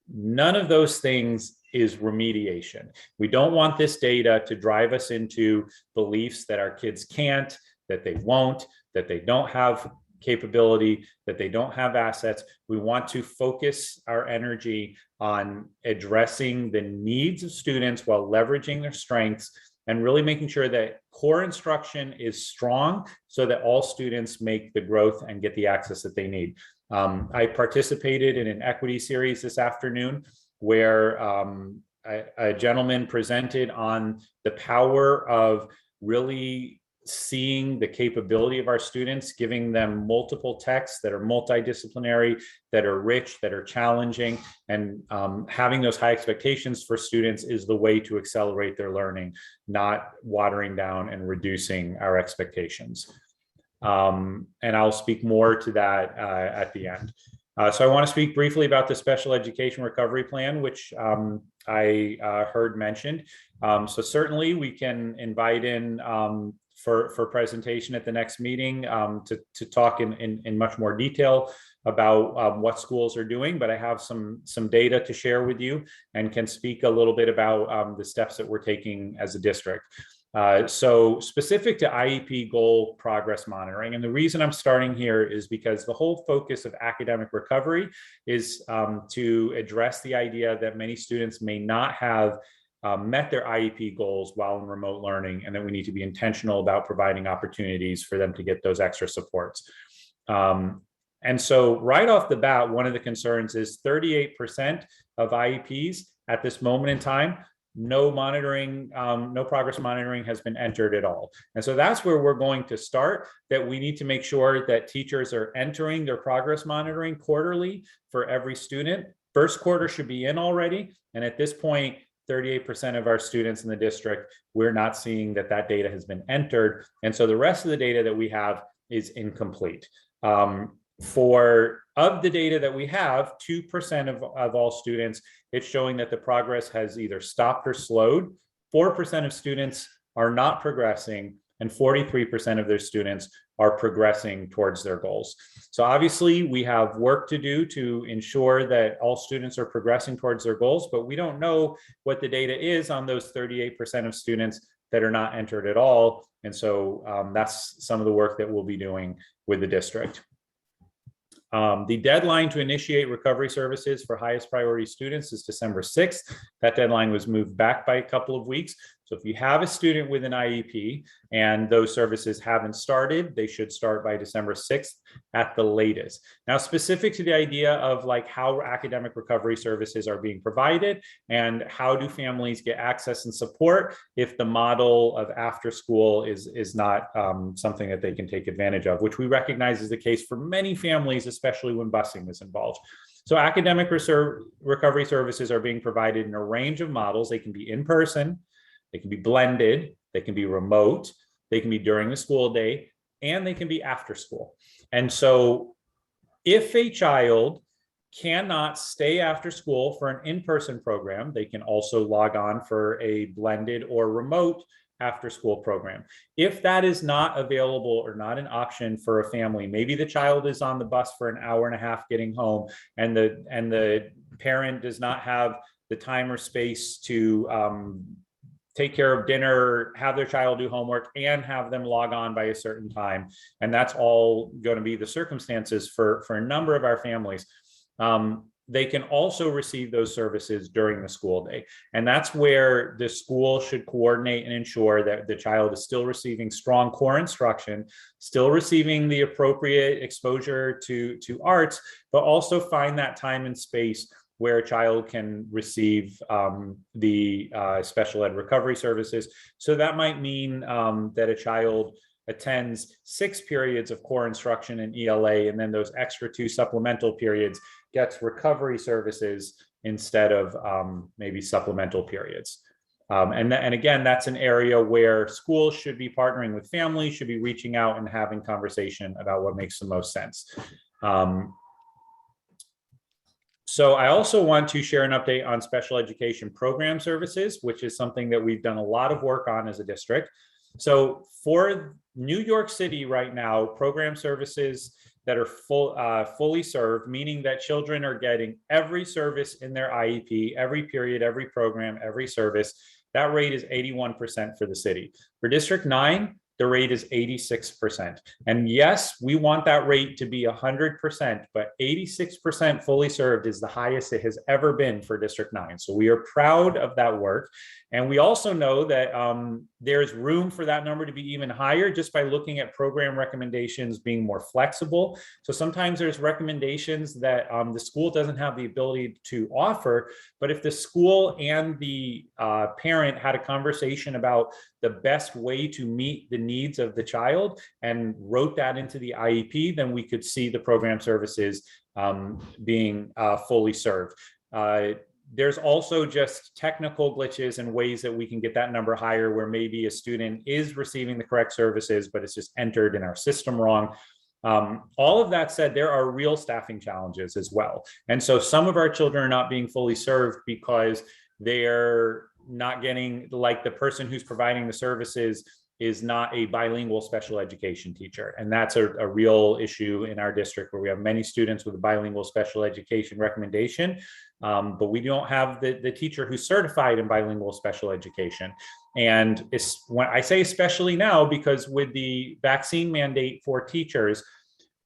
None of those things is remediation. We don't want this data to drive us into beliefs that our kids can't, that they won't, that they don't have capability, that they don't have assets. We want to focus our energy on addressing the needs of students while leveraging their strengths and really making sure that core instruction is strong so that all students make the growth and get the access that they need. I participated in an equity series this afternoon where a gentleman presented on the power of really seeing the capability of our students, giving them multiple texts that are multidisciplinary, that are rich, that are challenging, and having those high expectations for students is the way to accelerate their learning, not watering down and reducing our expectations. And I'll speak more to that at the end. So I want to speak briefly about the Special Education Recovery Plan, which I heard mentioned. So certainly we can invite in for presentation at the next meeting to talk in much more detail about what schools are doing, but I have some data to share with you and can speak a little bit about the steps that we're taking as a district. So specific to IEP goal progress monitoring, and the reason I'm starting here is because the whole focus of academic recovery is to address the idea that many students may not have met their IEP goals while in remote learning, and that we need to be intentional about providing opportunities for them to get those extra supports. And so right off the bat, one of the concerns is 38% of IEPs at this moment in time, no monitoring, no progress monitoring has been entered at all. And so that's where we're going to start, that we need to make sure that teachers are entering their progress monitoring quarterly for every student. First quarter should be in already. And at this point, 38% of our students in the district, we're not seeing that data has been entered. And so the rest of the data that we have is incomplete. Of the data that we have, 2% of all students, it's showing that the progress has either stopped or slowed. 4% of students are not progressing, and 43% of their students are progressing towards their goals. So obviously we have work to do to ensure that all students are progressing towards their goals, but we don't know what the data is on those 38% of students that are not entered at all. And so that's some of the work that we'll be doing with the district. The deadline to initiate recovery services for highest priority students is December 6th. That deadline was moved back by a couple of weeks. So if you have a student with an IEP and those services haven't started, they should start by December 6th at the latest. Now, specific to the idea of like how academic recovery services are being provided and how do families get access and support if the model of after school is not something that they can take advantage of, which we recognize is the case for many families, especially when busing is involved. So academic recovery services are being provided in a range of models. They can be in person, they can be blended, they can be remote, they can be during the school day, and they can be after school. And so if a child cannot stay after school for an in-person program, they can also log on for a blended or remote after school program. If that is not available or not an option for a family, maybe the child is on the bus for an hour and a half getting home, and the parent does not have the time or space to take care of dinner, have their child do homework, and have them log on by a certain time. And that's all going to be the circumstances for a number of our families. They can also receive those services during the school day. And that's where the school should coordinate and ensure that the child is still receiving strong core instruction, still receiving the appropriate exposure to arts, but also find that time and space where a child can receive the special ed recovery services. So that might mean that a child attends 6 periods of core instruction in ELA, and then those extra 2 supplemental periods gets recovery services instead of maybe supplemental periods. And again, that's an area where schools should be partnering with families, should be reaching out and having conversation about what makes the most sense. So I also want to share an update on special education program services, which is something that we've done a lot of work on as a district. So for New York City right now, program services that are fully served, meaning that children are getting every service in their IEP, every period, every program, every service, that rate is 81% for the city. For District 9, the rate is 86%. And yes, we want that rate to be 100%, but 86% fully served is the highest it has ever been for District 9. So we are proud of that work. And we also know that there's room for that number to be even higher just by looking at program recommendations being more flexible. So sometimes there's recommendations that the school doesn't have the ability to offer, but if the school and the parent had a conversation about the best way to meet the needs of the child and wrote that into the IEP, then we could see the program services being fully served. There's also just technical glitches and ways that we can get that number higher where maybe a student is receiving the correct services, but it's just entered in our system wrong. All of that said, there are real staffing challenges as well. And so some of our children are not being fully served because they're not getting, like the person who's providing the services is not a bilingual special education teacher. And that's a real issue in our district where we have many students with a bilingual special education recommendation, but we don't have the teacher who's certified in bilingual special education. And it's, when I say especially now, because with the vaccine mandate for teachers,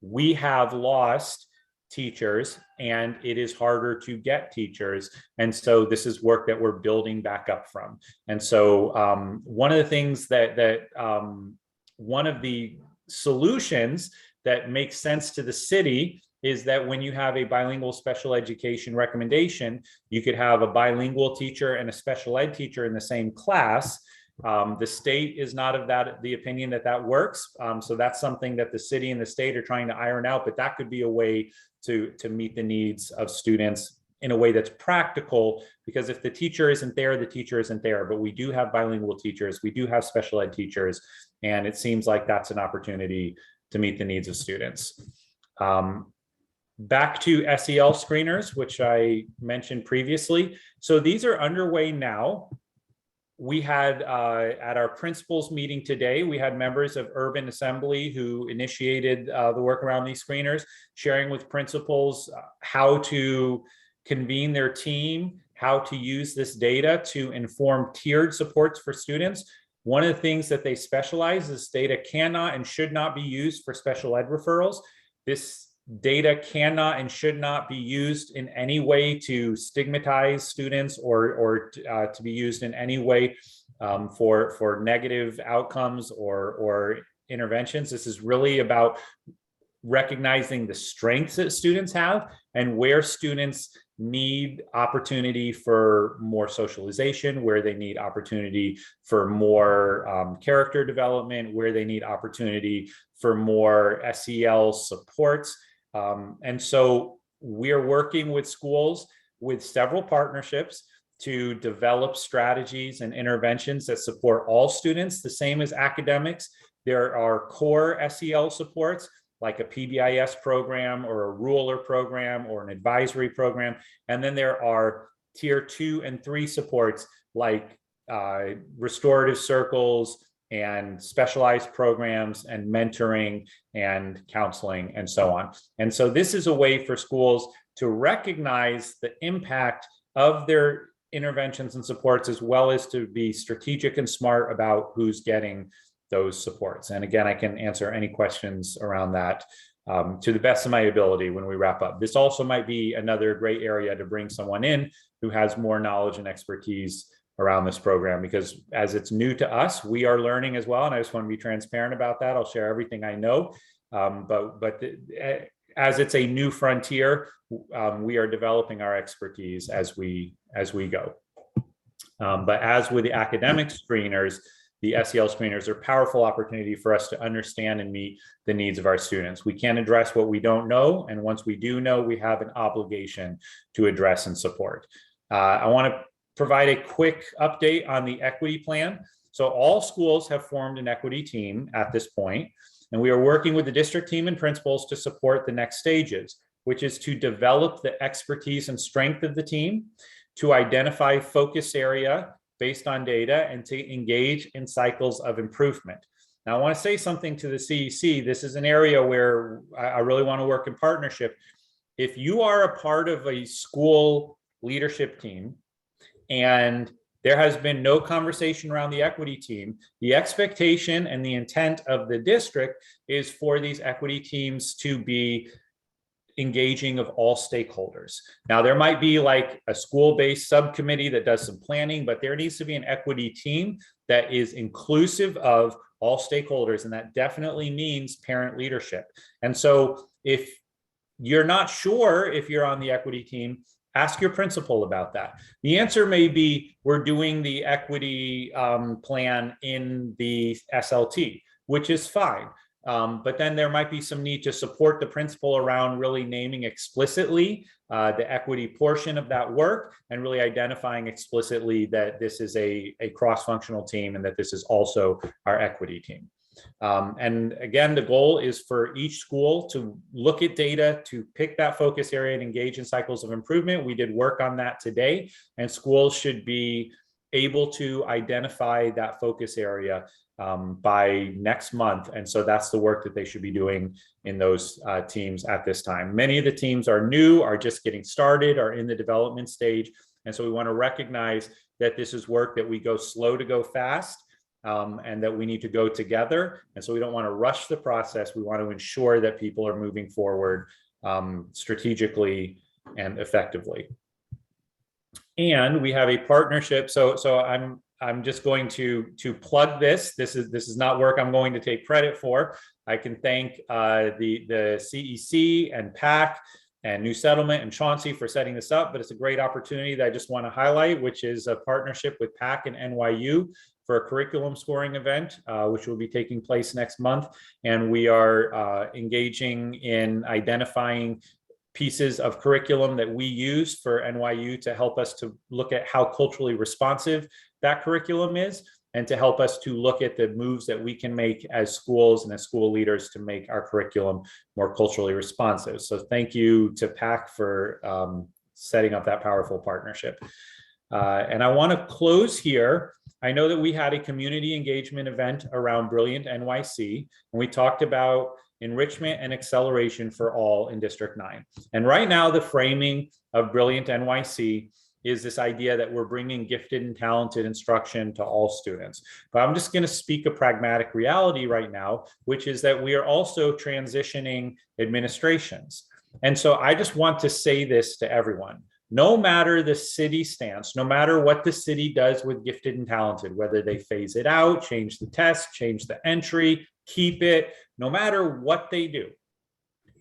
we have lost teachers and it is harder to get teachers. And so this is work that we're building back up from. And so one of the things one of the solutions that makes sense to the city is that when you have a bilingual special education recommendation, you could have a bilingual teacher and a special ed teacher in the same class. The state is not of the opinion that works. So that's something that the city and the state are trying to iron out, but that could be a way to meet the needs of students in a way that's practical, because if the teacher isn't there, the teacher isn't there. But we do have bilingual teachers, we do have special ed teachers, and it seems like that's an opportunity to meet the needs of students. Back to SEL screeners, which I mentioned previously. So these are underway now. We had at our principals meeting today, we had members of Urban Assembly who initiated the work around these screeners, sharing with principals how to convene their team, how to use this data to inform tiered supports for students. One of the things that they specialize is data cannot and should not be used for special ed referrals. This data cannot and should not be used in any way to stigmatize students or to be used in any way for negative outcomes or interventions. This is really about recognizing the strengths that students have and where students need opportunity for more socialization, where they need opportunity for more character development, where they need opportunity for more SEL supports. And so we're working with schools with several partnerships to develop strategies and interventions that support all students, the same as academics. There are core SEL supports like a PBIS program or a ruler program or an advisory program. And then there are tier 2 and 3 supports like restorative circles and specialized programs and mentoring and counseling and so on. And so this is a way for schools to recognize the impact of their interventions and supports, as well as to be strategic and smart about who's getting those supports. And again, I can answer any questions around that to the best of my ability when we wrap up. This also might be another great area to bring someone in who has more knowledge and expertise around this program, because as it's new to us, we are learning as well. And I just want to be transparent about that. I'll share everything I know, as it's a new frontier, we are developing our expertise as we go. But as with the academic screeners, the SEL screeners are a powerful opportunity for us to understand and meet the needs of our students. We can't address what we don't know. And once we do know, we have an obligation to address and support. I want to provide a quick update on the equity plan. So all schools have formed an equity team at this point, and we are working with the district team and principals to support the next stages, which is to develop the expertise and strength of the team, to identify focus area based on data, and to engage in cycles of improvement. Now, I want to say something to the CEC. This is an area where I really want to work in partnership. If you are a part of a school leadership team and There has been no conversation around the equity team. The expectation and the intent of the district is for these equity teams to be engaging of all stakeholders. Now, there might be like a school-based subcommittee that does some planning, but there needs to be an equity team that is inclusive of all stakeholders, and that definitely means parent leadership. And so if you're not sure if you're on the equity team, ask your principal about that. The answer may be, we're doing the equity plan in the SLT, which is fine. But then there might be some need to support the principal around really naming explicitly the equity portion of that work, and really identifying explicitly that this is a cross-functional team and that this is also our equity team. And again, the goal is for each school to look at data, to pick that focus area and engage in cycles of improvement. We did work on that today, and schools should be able to identify that focus area by next month. And so that's the work that they should be doing in those teams at this time. Many of the teams are new, are just getting started, are in the development stage. And so we want to recognize that this is work that we go slow to go fast, and that we need to go together. And so we don't want to rush the process. We want to ensure that people are moving forward strategically and effectively. And we have a partnership. So I'm just going to plug this. This is not work I'm going to take credit for. I can thank the CEC and PAC and New Settlement and Chauncey for setting this up, but it's a great opportunity that I just want to highlight, which is a partnership with PAC and NYU for a curriculum scoring event, which will be taking place next month. And we are engaging in identifying pieces of curriculum that we use for NYU to help us to look at how culturally responsive that curriculum is, and to help us to look at the moves that we can make as schools and as school leaders to make our curriculum more culturally responsive. So thank you to PAC for setting up that powerful partnership. And I want to close here. I know that we had a community engagement event around Brilliant NYC, and we talked about enrichment and acceleration for all in District 9. And right now, the framing of Brilliant NYC is this idea that we're bringing gifted and talented instruction to all students. But I'm just going to speak a pragmatic reality right now, which is that we are also transitioning administrations. And so I just want to say this to everyone. No matter the city stance, no matter what the city does with gifted and talented, whether they phase it out, change the test, change the entry, keep it, no matter what they do,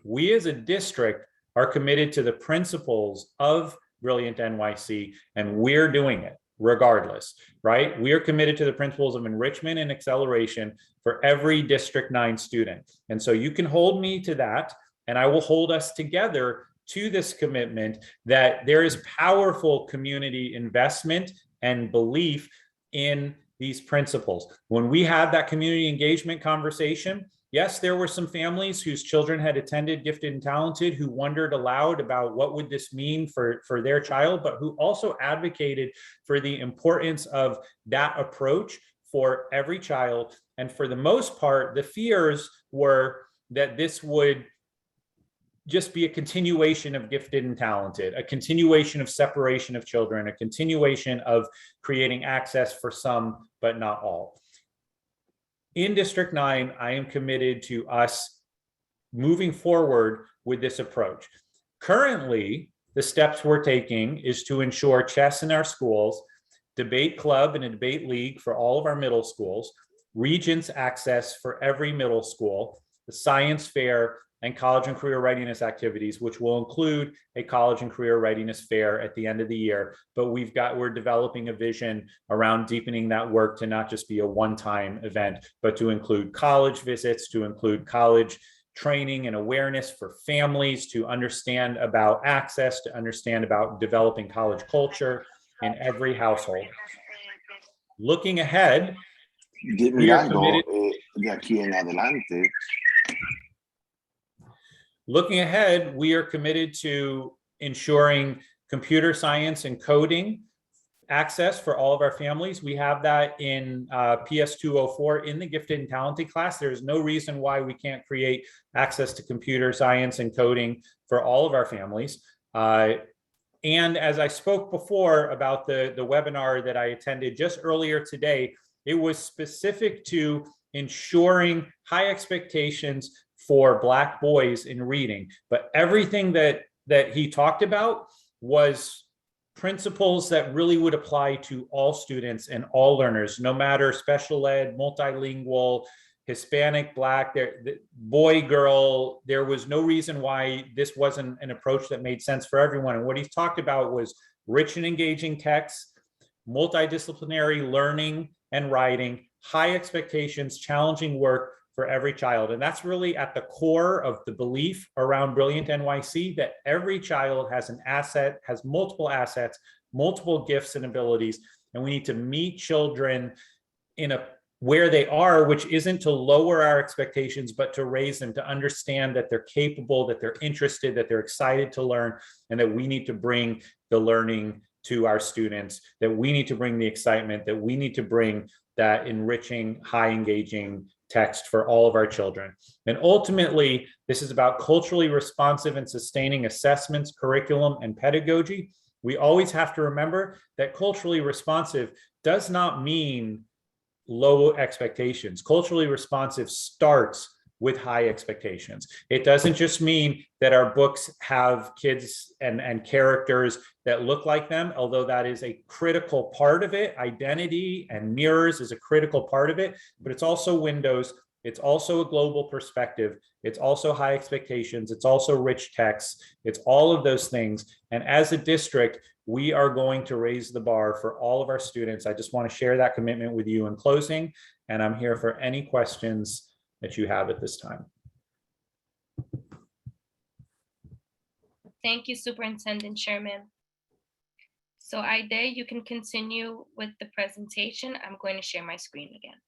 we as a district are committed to the principles of Brilliant NYC, and we're doing it regardless, right? We are committed to the principles of enrichment and acceleration for every District 9 student. And so you can hold me to that, and I will hold us together to this commitment that there is powerful community investment and belief in these principles. When we had that community engagement conversation, yes, there were some families whose children had attended Gifted and Talented who wondered aloud about what would this mean for their child, but who also advocated for the importance of that approach for every child. And for the most part, the fears were that this would just be a continuation of Gifted and Talented, a continuation of separation of children, a continuation of creating access for some, but not all. In District 9, I am committed to us moving forward with this approach. Currently, the steps we're taking is to ensure chess in our schools, debate club and a debate league for all of our middle schools, Regents access for every middle school, the science fair, and college and career readiness activities, which will include a college and career readiness fair at the end of the year. But we're developing a vision around deepening that work to not just be a one-time event, but to include college visits, to include college training and awareness for families, to understand about access, to understand about developing college culture in every household. Looking ahead, we are committed. De aquí en adelante. Looking ahead, we are committed to ensuring computer science and coding access for all of our families. We have that in PS204 in the Gifted and Talented class. There's no reason why we can't create access to computer science and coding for all of our families. And as I spoke before about the webinar that I attended just earlier today, it was specific to ensuring high expectations for Black boys in reading. But everything that he talked about was principles that really would apply to all students and all learners, no matter special ed, multilingual, Hispanic, Black, boy, girl. There was no reason why this wasn't an approach that made sense for everyone. And what he talked about was rich and engaging texts, multidisciplinary learning and writing, high expectations, challenging work for every child. And that's really at the core of the belief around Brilliant NYC, that every child has an asset, has multiple assets, multiple gifts and abilities. And we need to meet children where they are, which isn't to lower our expectations, but to raise them, to understand that they're capable, that they're interested, that they're excited to learn, and that we need to bring the learning to our students, that we need to bring the excitement, that we need to bring that enriching, high engaging text for all of our children. And ultimately, this is about culturally responsive and sustaining assessments, curriculum, and pedagogy. We always have to remember that culturally responsive does not mean low expectations. Culturally responsive starts with high expectations. It doesn't just mean that our books have kids and characters that look like them, although that is a critical part of it. Identity and mirrors is a critical part of it, but it's also windows. It's also a global perspective. It's also high expectations. It's also rich text. It's all of those things. And as a district, we are going to raise the bar for all of our students. I just want to share that commitment with you in closing, and I'm here for any questions that you have at this time. Thank you, Superintendent Sherman. So Aide, you can continue with the presentation. I'm going to share my screen again.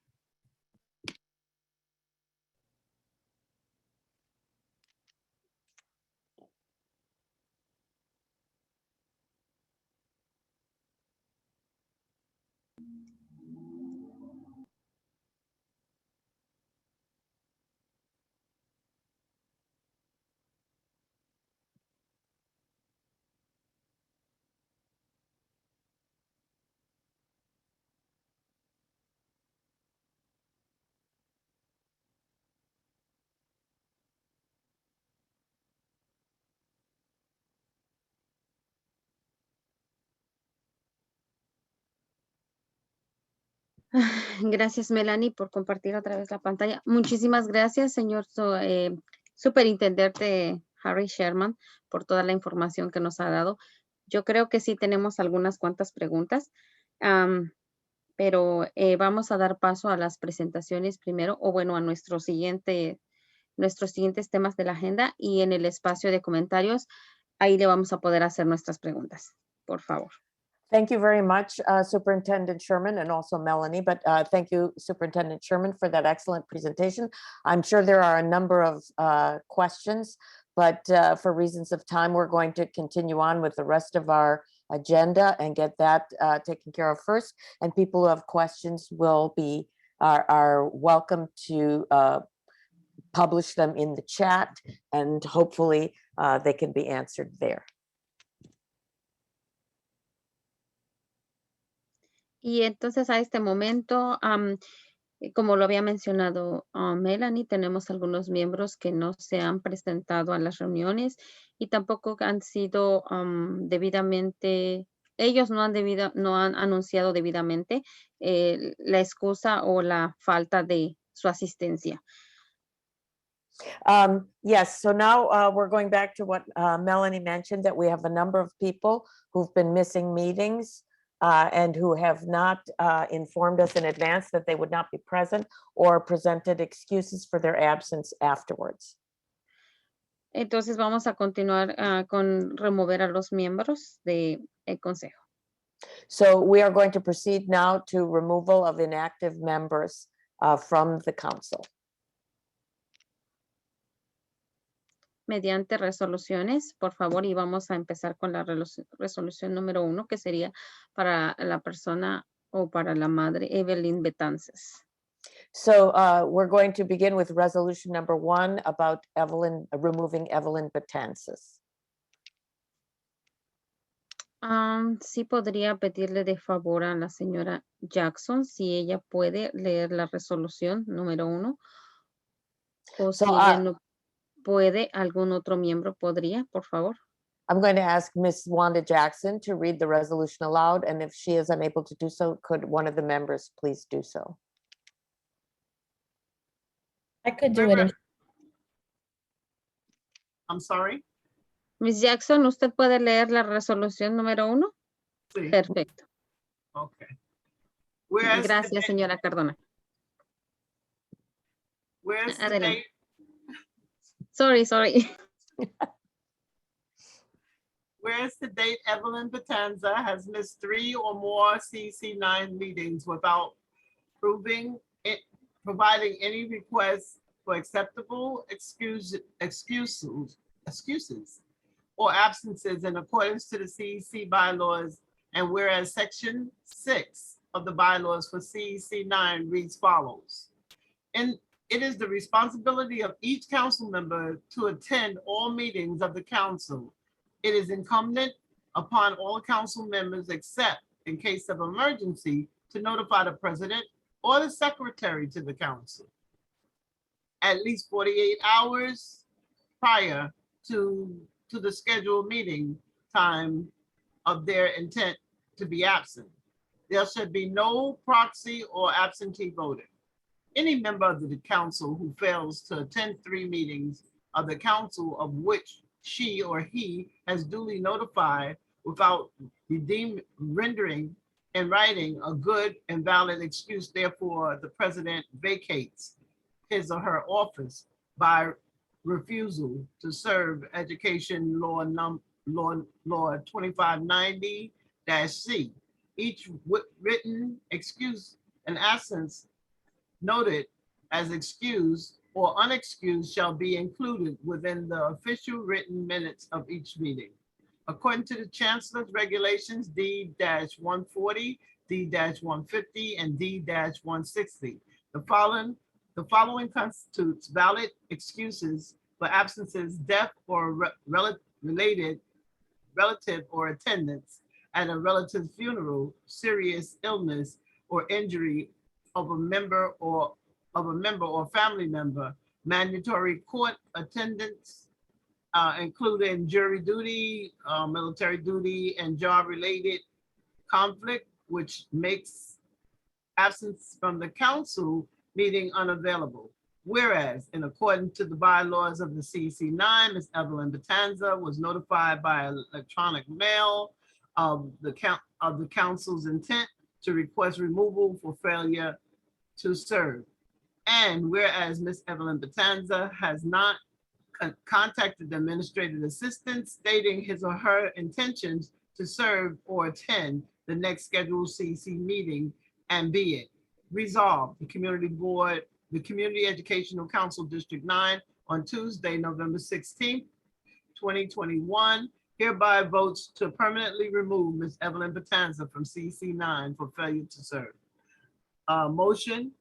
Gracias, Melanie, por compartir otra vez la pantalla. Muchísimas gracias, señor superintendente Harry Sherman, por toda la información que nos ha dado. Yo creo que sí tenemos algunas cuantas preguntas, pero vamos a dar paso a las presentaciones primero, o bueno, a nuestros siguientes temas de la agenda, y en el espacio de comentarios, ahí le vamos a poder hacer nuestras preguntas. Por favor. Thank you very much, Superintendent Sherman, and also Melanie, but thank you, Superintendent Sherman, for that excellent presentation. I'm sure there are a number of questions, but for reasons of time, we're going to continue on with the rest of our agenda and get that taken care of first. And people who have questions will are welcome to publish them in the chat, and hopefully they can be answered there. Y entonces a este momento, como lo había mencionado Melanie, tenemos algunos miembros que no se han presentado a las reuniones y tampoco han sido debidamente, ellos no han anunciado debidamente la excusa o la falta de su asistencia. Yes, so now we're going back to what Melanie mentioned, that we have a number of people who've been missing meetings and who have not informed us in advance that they would not be present or presented excuses for their absence afterwards. Entonces vamos a continuar con remover a los miembros del consejo. So we are going to proceed now to removal of inactive members from the council. Mediante resoluciones, por favor, y vamos a empezar con la resolución número 1, que sería para la persona o para la madre Evelyn Betances. So we're going to begin with resolution number 1 about removing Evelyn Betances. Sí podría pedirle de favor a la señora Jackson si ella puede leer la resolución número 1 o So si ella no puede, algún otro miembro podría, por favor. I'm going to ask Miss Wanda Jackson to read the resolution aloud, and if she is unable to do so, could one of the members please do so? I could do it. I'm sorry. Miss Jackson, ¿usted puede leer la resolución número 1? Sí. Perfecto. Okay. Whereas Gracias, today, señora Cardona. whereas Adelante. today, Sorry. whereas to date, Evelyn Batanza has missed 3 or more CC9 meetings without providing any requests for acceptable excuses or absences in accordance to the CEC bylaws. And whereas section 6 of the bylaws for CEC 9 reads follows. And it is the responsibility of each council member to attend all meetings of the council. It is incumbent upon all council members, except in case of emergency, to notify the president or the secretary to the council at least 48 hours prior to the scheduled meeting time of their intent to be absent. There should be no proxy or absentee voting. Any member of the council who fails to attend 3 meetings of the council of which she or he has duly notified without rendering in writing a good and valid excuse, therefore the president vacates his or her office by refusal to serve Education Law 2590-C. Each written excuse and absence noted as excused or unexcused shall be included within the official written minutes of each meeting. According to the Chancellor's regulations D-140, D-150, and D-160, the following constitutes valid excuses for absences, death or relative or attendance at a relative's funeral, serious illness or injury of a member or family member, mandatory court attendance, including jury duty, military duty, and job-related conflict, which makes absence from the council meeting unavailable. Whereas, in accordance to the bylaws of the CEC 9, Ms. Evelyn Batanza was notified by electronic mail of the council's intent to request removal for failure to serve. And whereas Ms. Evelyn Batanza has not contacted the administrative assistant stating his or her intentions to serve or attend the next scheduled CEC meeting, and be it resolved, the Community Educational Council District 9 on Tuesday, November 16th, 2021, hereby votes to permanently remove Ms. Evelyn Batanza from CEC 9 for failure to serve. Motion.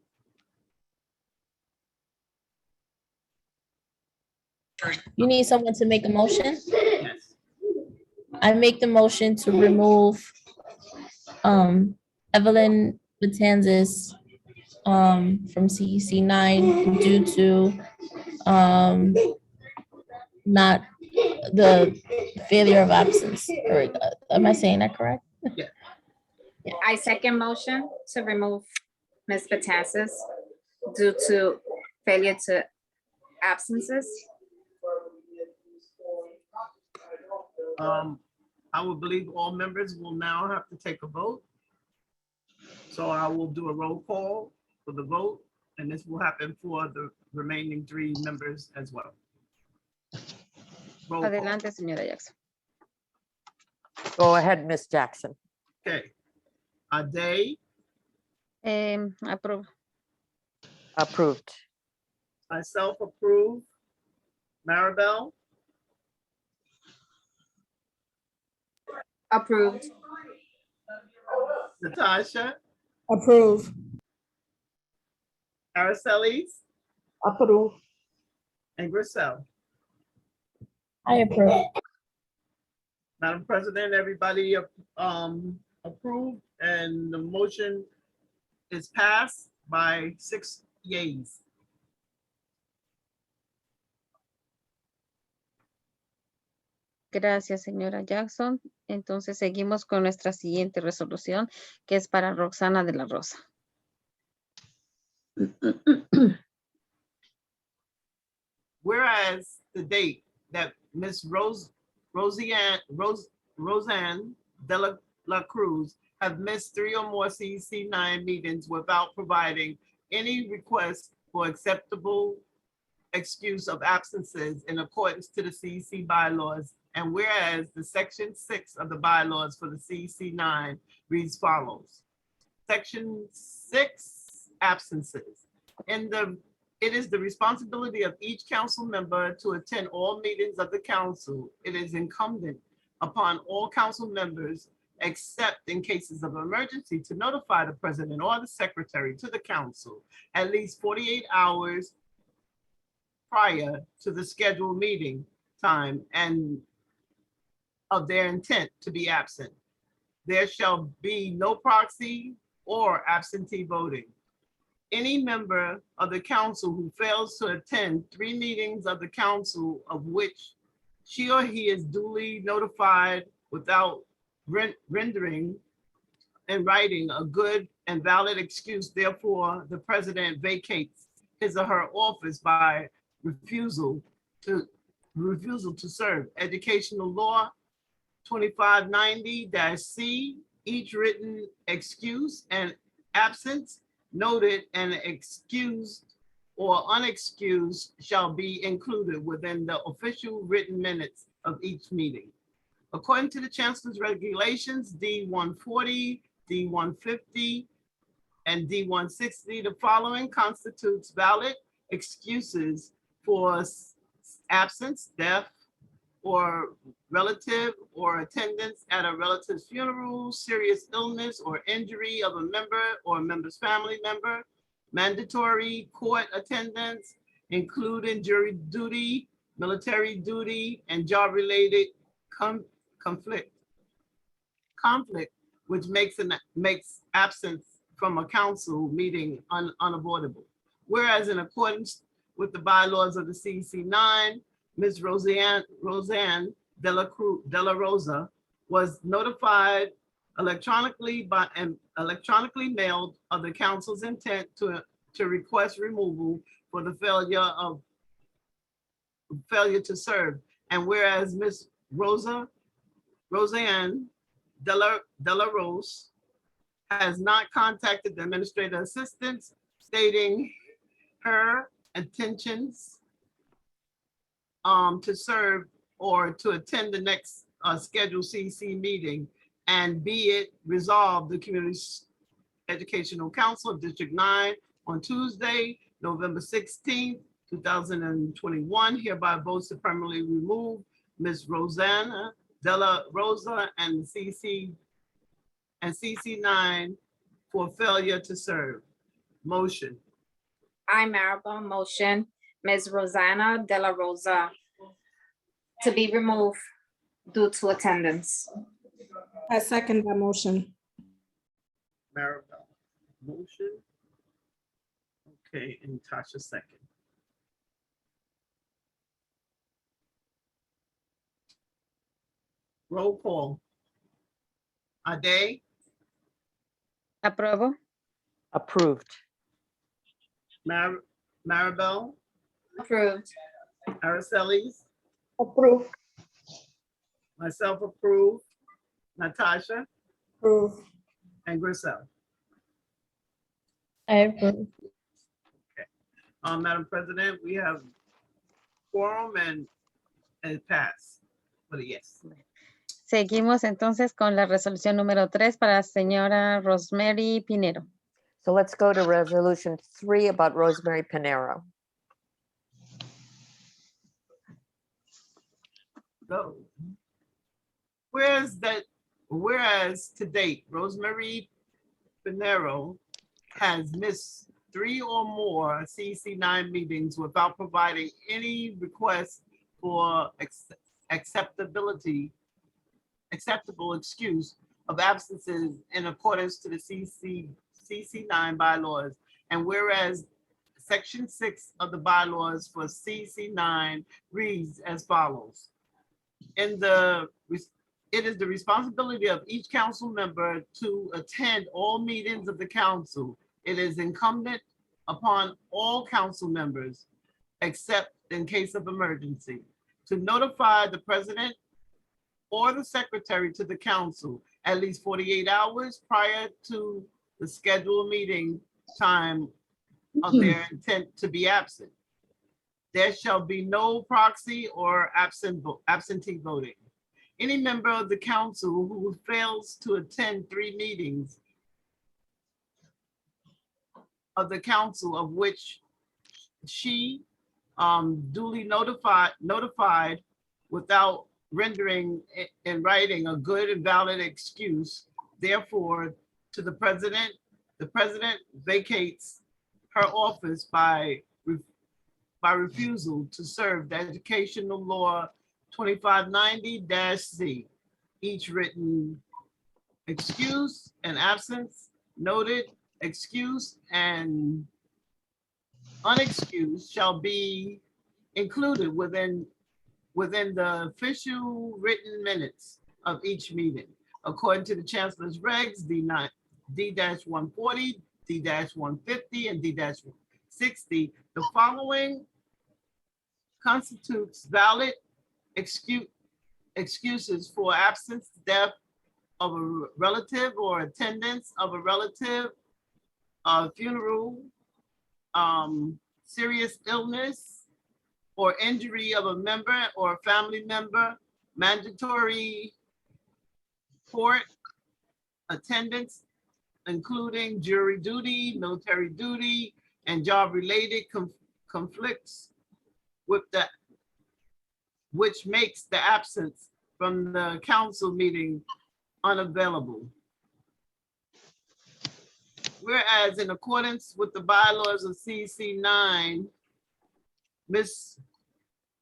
You need someone to make a motion? Yes. I make the motion to remove Evelyn Batanzas from CEC 9 due to not the failure of absence. Or am I saying that correct? Yeah. I second motion to remove Ms. Batanzas due to failure to absences. I will believe all members will now have to take a vote. So I will do a roll call for the vote, and this will happen for the remaining 3 members as well. Roll call. Adelante, señora Jackson. Go ahead, Miss Jackson. Okay. Ade, Approve. Approved. myself approve. Maribel, Approved. Natasha, Approve. Aracelis, Approve. and Grisel. I approve. Madam President, everybody approved and the motion is passed by 6 yeas. Gracias, señora Jackson. Entonces seguimos con nuestra siguiente resolución, que es para Roxana de la Rosa. Whereas the date that Miss Roseanne de la Cruz have missed 3 or more CEC 9 meetings without providing any request for acceptable excuse of absences in accordance to the CEC bylaws. And whereas the section 6 of the bylaws for the CEC 9 reads follows. Section 6, absences. It is the responsibility of each council member to attend all meetings of the council. It is incumbent upon all council members, except in cases of emergency, to notify the president or the secretary to the council at least 48 hours prior to the scheduled meeting time and of their intent to be absent. There shall be no proxy or absentee voting. Any member of the council who fails to attend 3 meetings of the council of which she or he is duly notified without rendering in writing a good and valid excuse, therefore the president vacates his or her office by refusal to serve. Educational law 2590-C, each written excuse and absence noted and excused or unexcused shall be included within the official written minutes of each meeting. According to the Chancellor's regulations, D-140, D-150, and D-160, the following constitutes valid excuses for absence, death, or relative or attendance at a relative's funeral, serious illness or injury of a member or a member's family member, mandatory court attendance, including jury duty, military duty, and job-related conflict, which makes absence from a council meeting unavoidable. Whereas in accordance with the bylaws of the CEC 9, Ms. Roseanne de la Rosa was notified electronically and electronically mailed of the council's intent to request removal for the failure to serve. And whereas Ms. Roseanne de la Rose has not contacted the administrative assistants stating her intentions to serve or to attend the next scheduled CEC meeting, and be it resolved, the Community Educational Council of District 9 on Tuesday, November 16th, 2021, hereby votes to permanently remove Ms. Rosanna de la Rosa and CEC 9 for failure to serve. Motion. I, Maribel, motion Ms. Rosanna de la Rosa to be removed due to attendance. I second that motion. Maribel, motion. Okay, and Tasha second. Roll call. Ade, ¿Apruebo? Approved. Maribel, Approved. Aracelis, Approved. myself approved, Natasha, Approved. and Grisel. I approve. Madam President, we have quorum and it passed for the yes. Seguimos entonces con la resolución número 3 para la señora Rosemary Pinero. So let's go to resolution 3 about Rosemary Pinero. So, whereas to date, Rosemary Pinero has missed 3 or more CEC 9 meetings without providing any request for acceptability acceptable excuse of absences in accordance to the CC9 bylaws. And whereas Section 6 of the bylaws for CC9 reads as follows. It is the responsibility of each council member to attend all meetings of the council. It is incumbent upon all council members, except in case of emergency, to notify the president or the secretary to the council at least 48 hours prior to the scheduled meeting time of their intent to be absent. There shall be no proxy or absentee voting. Any member of the council who fails to attend 3 meetings of the council of which she duly notified without rendering in writing a good and valid excuse, therefore, to the president vacates her office by refusal to serve the educational law 2590-C. Each written excuse and absence, noted excuse and unexcused shall be included within the official written minutes of each meeting. According to the Chancellor's regs, D-140, D-150, and D-60, the following constitutes valid excuses for absence, death of a relative, or attendance of a relative, funeral, serious illness, or injury of a member or a family member, mandatory court attendance, including jury duty, military duty, and job-related conflicts with which makes the absence from the council meeting unavailable. Whereas in accordance with the bylaws of CC9, Ms.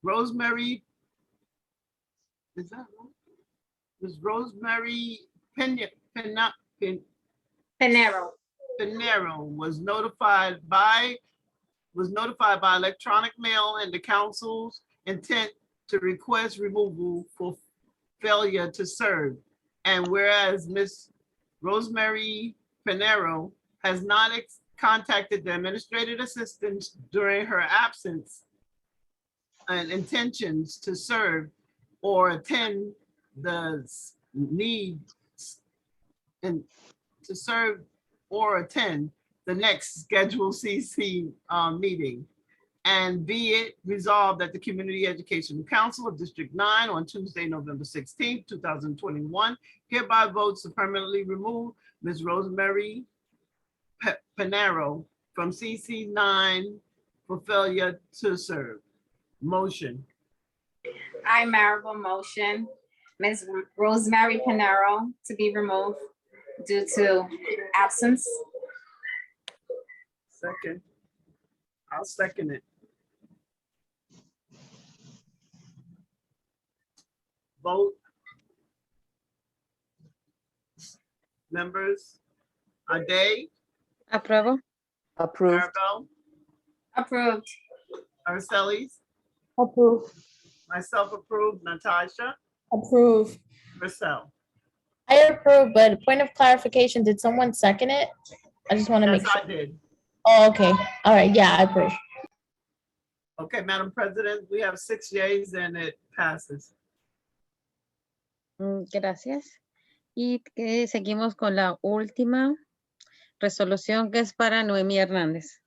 Rosemary, is that right? Ms. Rosemary Pinero was notified by electronic mail and the council's intent to request removal for failure to serve. And whereas Ms. Rosemary Pinero has not contacted the administrative assistant during her absence and intentions to serve or attend the needs and to serve or attend the next scheduled CC meeting. And be it resolved that the Community Education Council of District 9 on Tuesday, November 16th, 2021, hereby votes to permanently remove Ms. Rosemary Pinero from CC9 for failure to serve. Motion. I, Maribel, motion Ms. Rosemary Pinero to be removed due to absence. Second. I'll second it. Vote. Members, Ade, Apruebo. Approved. Maribel, Approved. Araceli, Approve. myself approved, Natasha, Approve. Marcel. I approve, but point of clarification, did someone second it? I just want to Yes, make sure. I did. Oh, okay. All right. Yeah, I approve. Okay, Madam President, we have 6 yeas and it passes. Gracias. Y seguimos con la última resolución que es para Noemí Hernández.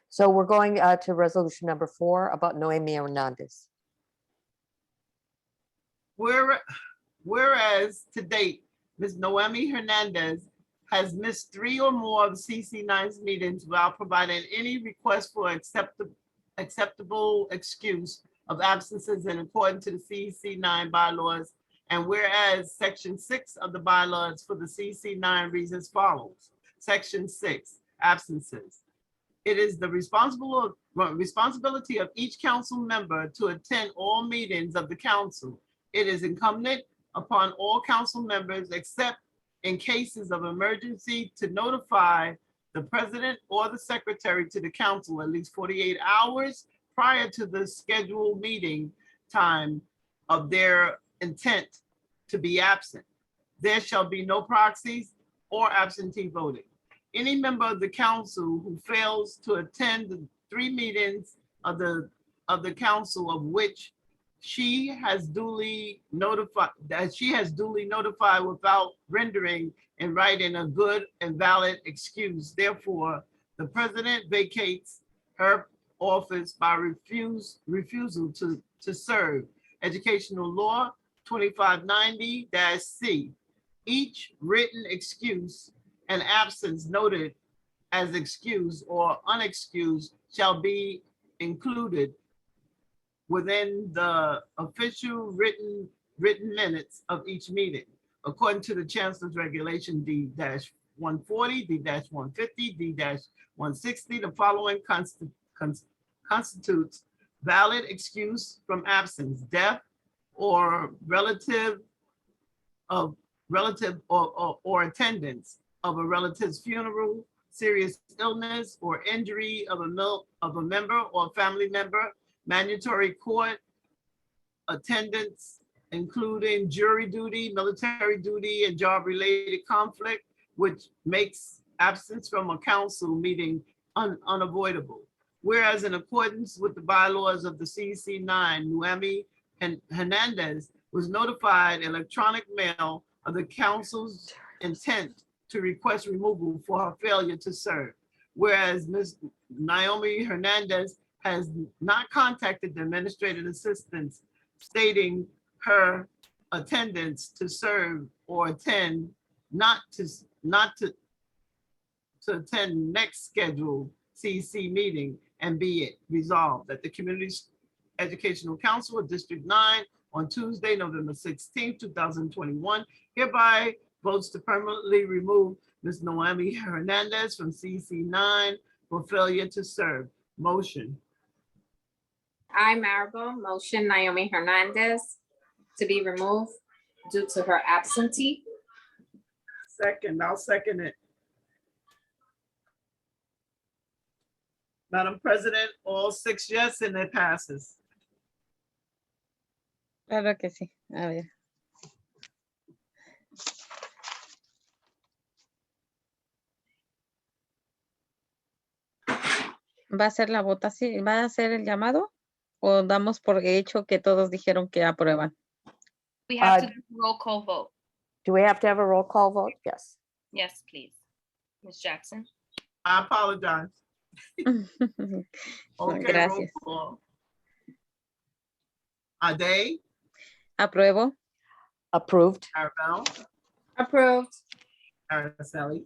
So we're going to resolution number 4 about Noemi Hernandez. Whereas to date, Ms. Noemi Hernandez has missed 3 or more of CC9's meetings without providing any request for acceptable excuse of absences in accordance to the CC9 bylaws. And whereas Section 6 of the bylaws for the CC9 reads as follows. Section 6, absences. It is the responsibility of each council member to attend all meetings of the council. It is incumbent upon all council members, except in cases of emergency, to notify the president or the secretary to the council at least 48 hours prior to the scheduled meeting time of their intent to be absent. There shall be no proxies or absentee voting. Any member of the council who fails to attend the 3 meetings of the council of which she has duly notified without rendering in writing a good and valid excuse. Therefore, the president vacates her office by refusal to serve. Educational law 2590-C. Each written excuse and absence noted as excused or unexcused shall be included within the official written minutes of each meeting. According to the Chancellor's Regulation D-140, D-150, D-160, the following constitutes valid excuse from absence: death or relative or attendance of a relative's funeral, serious illness or injury of a member or family member, mandatory court attendance, including jury duty, military duty, and job-related conflict, which makes absence from a council meeting unavoidable. Whereas in accordance with the bylaws of the CEC 9, Noemi Hernandez was notified electronic mail of the council's intent to request removal for her failure to serve. Whereas Ms. Naomi Hernandez has not contacted the administrative assistants stating her attendance to serve or attend, not to attend next scheduled CEC meeting, and be it resolved that the Community Educational Council of District 9 on Tuesday, November 16, 2021, hereby votes to permanently remove Ms. Noemi Hernandez from CEC 9 for failure to serve. Motion. I, Maribel, motion Naomi Hernandez to be removed due to her absentee. Second, I'll second it. Madam President, all 6 yes, and it passes. Claro que sí. A ver. ¿Va a ser la votación? ¿Va a ser el llamado? ¿O damos por hecho que todos dijeron que aprueban? We have to do a roll call vote. Do we have to have a roll call vote? Yes. Yes, please. Ms. Jackson. I apologize. Okay, Gracias. roll call. Ade, Apruebo. Approved. Arabelle, Approved. Araceli,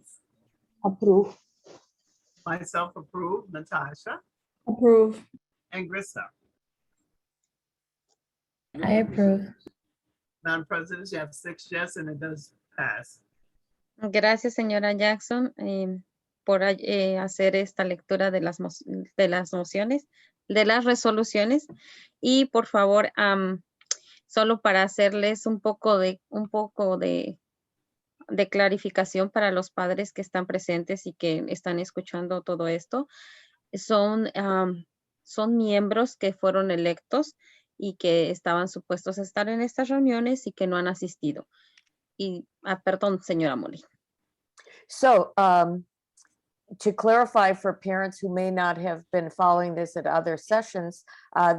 Approve. myself approved, Natasha, Approve. and Grissa. I approve. Madam President, you have 6 yes, and it does pass. Gracias, señora Jackson, por hacer esta lectura de las mociones, de las resoluciones. Y por favor, solo para hacerles un poco de clarificación para los padres que están presentes y que están escuchando todo esto, son miembros que fueron electos y que estaban supuestos a estar en estas reuniones y que no han asistido. Y, perdón, señora Molly. So to clarify for parents who may not have been following this at other sessions,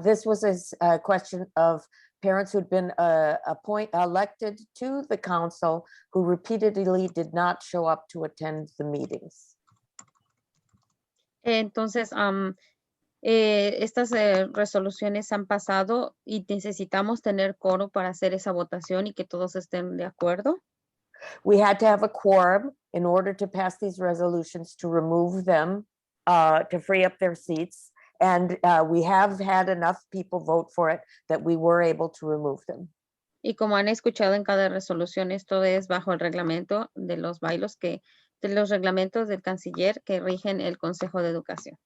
this was a question of parents who'd been elected to the council who repeatedly did not show up to attend the meetings. Entonces, estas resoluciones han pasado y necesitamos tener quórum para hacer esa votación y que todos estén de acuerdo. We had to have a quorum in order to pass these resolutions to remove them, to free up their seats. And we have had enough people vote for it that we were able to remove them. Y como han escuchado en cada resolución, esto es bajo el reglamento de los reglamentos del canciller que rigen el Consejo de Educación.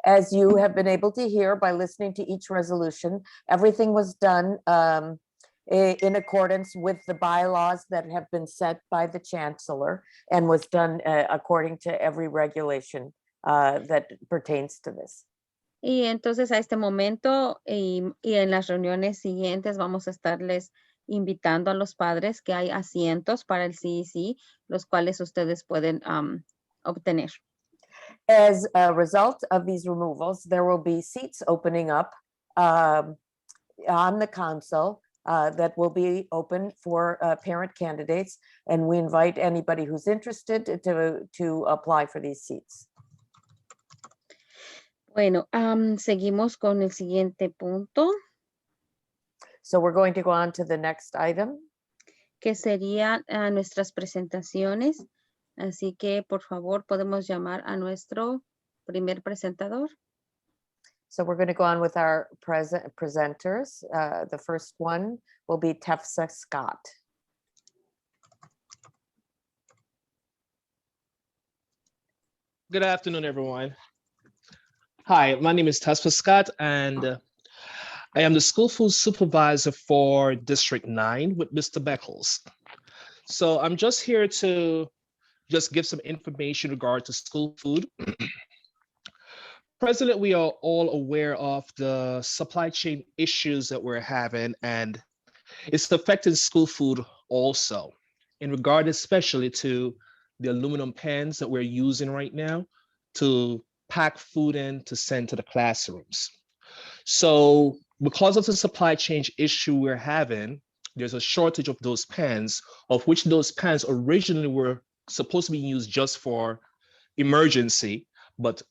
As you have been able to hear by listening to each resolution, everything was done in accordance with the bylaws that have been set by the chancellor and was done according to every regulation that pertains to this. Y entonces a este momento y en las reuniones siguientes vamos a estarles invitando a los padres que hay asientos para el CEC, los cuales ustedes pueden obtener. As a result of these removals, there will be seats opening up on the council that will be open for parent candidates, and we invite anybody who's interested to apply for these seats. Bueno, seguimos con el siguiente punto, So we're going to go on to the next item. que serían nuestras presentaciones. Así que, por favor, podemos llamar a nuestro primer presentador. So we're going to go on with our presenters. The first one will be Tefsa Scott. Good afternoon, everyone. Hi, my name is Tefsa Scott, and I am the school food supervisor for District 9 with Mr. Beckles. So I'm just here to just give some information regarding to school food. President, we are all aware of the supply chain issues that we're having, and it's affecting school food also, in regard especially to the aluminum pans that we're using right now to pack food in to send to the classrooms. So because of the supply chain issue we're having, there's a shortage of those pans, of which those pans originally were supposed to be used just for emergency, but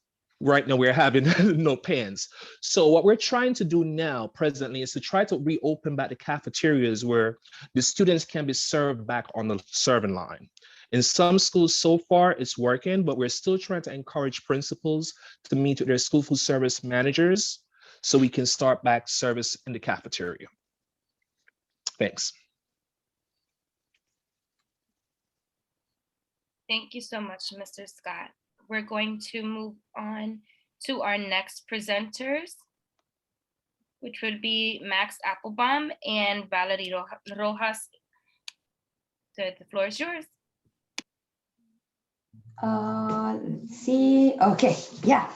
right now we're having no pans. So what we're trying to do now presently is to try to reopen back the cafeterias where the students can be served back on the serving line. In some schools so far it's working, but we're still trying to encourage principals to meet with their school food service managers so we can start back service in the cafeteria. Thanks. Thank you so much, Mr. Scott. We're going to move on to our next presenters, which would be Max Applebaum and Valerie Rojas. So the floor is yours. Let's see. Okay, yeah.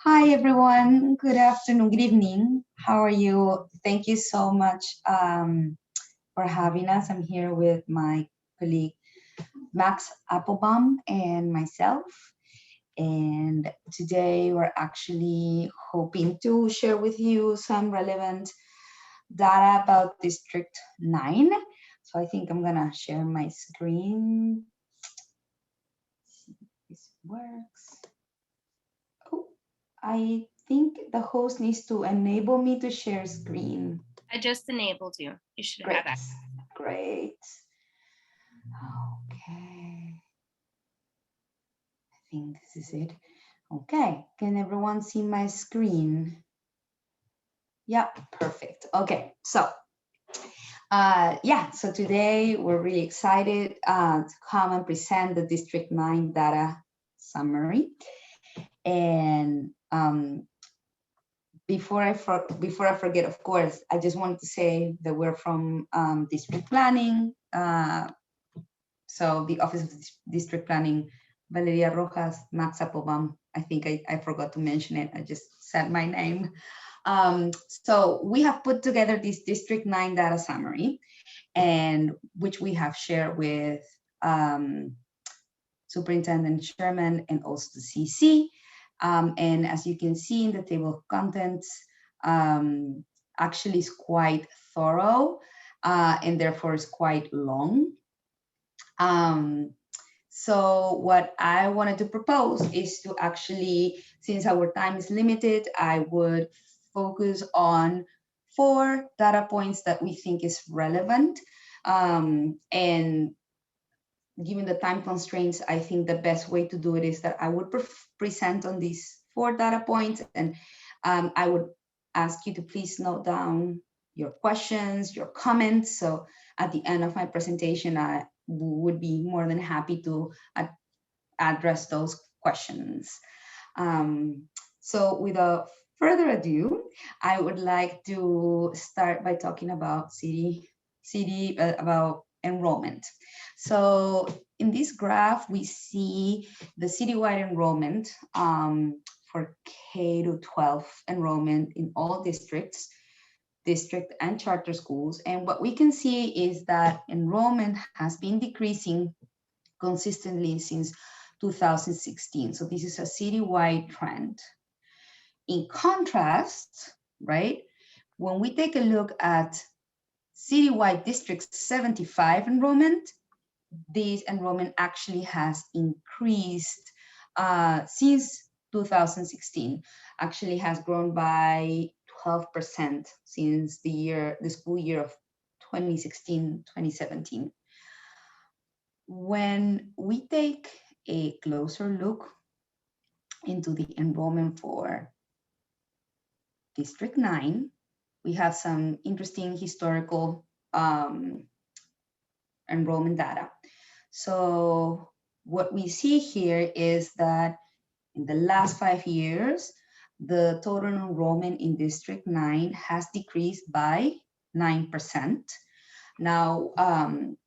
Hi, everyone. Good afternoon, good evening. How are you? Thank you so much for having us. I'm here with my colleague, Max Applebaum, and myself. And today we're actually hoping to share with you some relevant data about District 9. So I think I'm gonna share my screen. See if this works. Oh, I think the host needs to enable me to share screen. I just enabled you. You should Great. have that. Great. Okay. I think this is it. Okay, can everyone see my screen? Yeah, perfect. Okay, so so today we're really excited to come and present the District 9 data summary. And before I forget, of course, I just wanted to say that we're from District Planning. So the Office of District Planning, Valeria Rojas, Max Applebaum. I think I forgot to mention it. I just said my name. So we have put together this District 9 data summary, and which we have shared with Superintendent Sherman and also the CEC. And as you can see in the table of contents, actually is quite thorough and therefore is quite long. So what I wanted to propose is to actually, since our time is limited, I would focus on 4 data points that we think is relevant. And given the time constraints, I think the best way to do it is that I would present on these 4 data points, and I would ask you to please note down your questions, your comments. So at the end of my presentation, I would be more than happy to address those questions. So without further ado, I would like to start by talking about about enrollment. So in this graph, we see the citywide enrollment for K-12 enrollment in all districts, district and charter schools. And what we can see is that enrollment has been decreasing consistently since 2016. So this is a citywide trend. In contrast, right, when we take a look at citywide district 75 enrollment, this enrollment actually has increased since 2016, actually has grown by 12% since the school year of 2016-2017. When we take a closer look into the enrollment for District 9, we have some interesting historical enrollment data. So what we see here is that in the last 5 years, the total enrollment in District 9 has decreased by 9%. Now,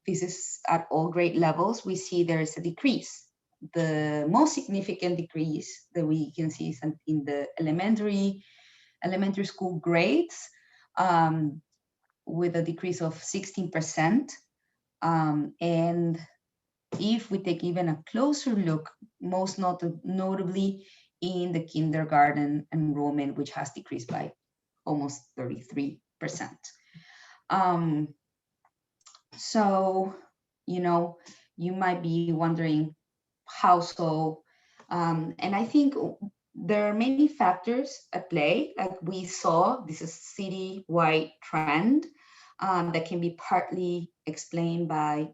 this is at all grade levels, we see there is a decrease. The most significant decrease that we can see is in the elementary school grades, with a decrease of 16%. And if we take even a closer look, most notably in the kindergarten enrollment, which has decreased by almost 33%. So, you might be wondering how so, and I think there are many factors at play. Like we saw, this is citywide trend that can be partly explained by,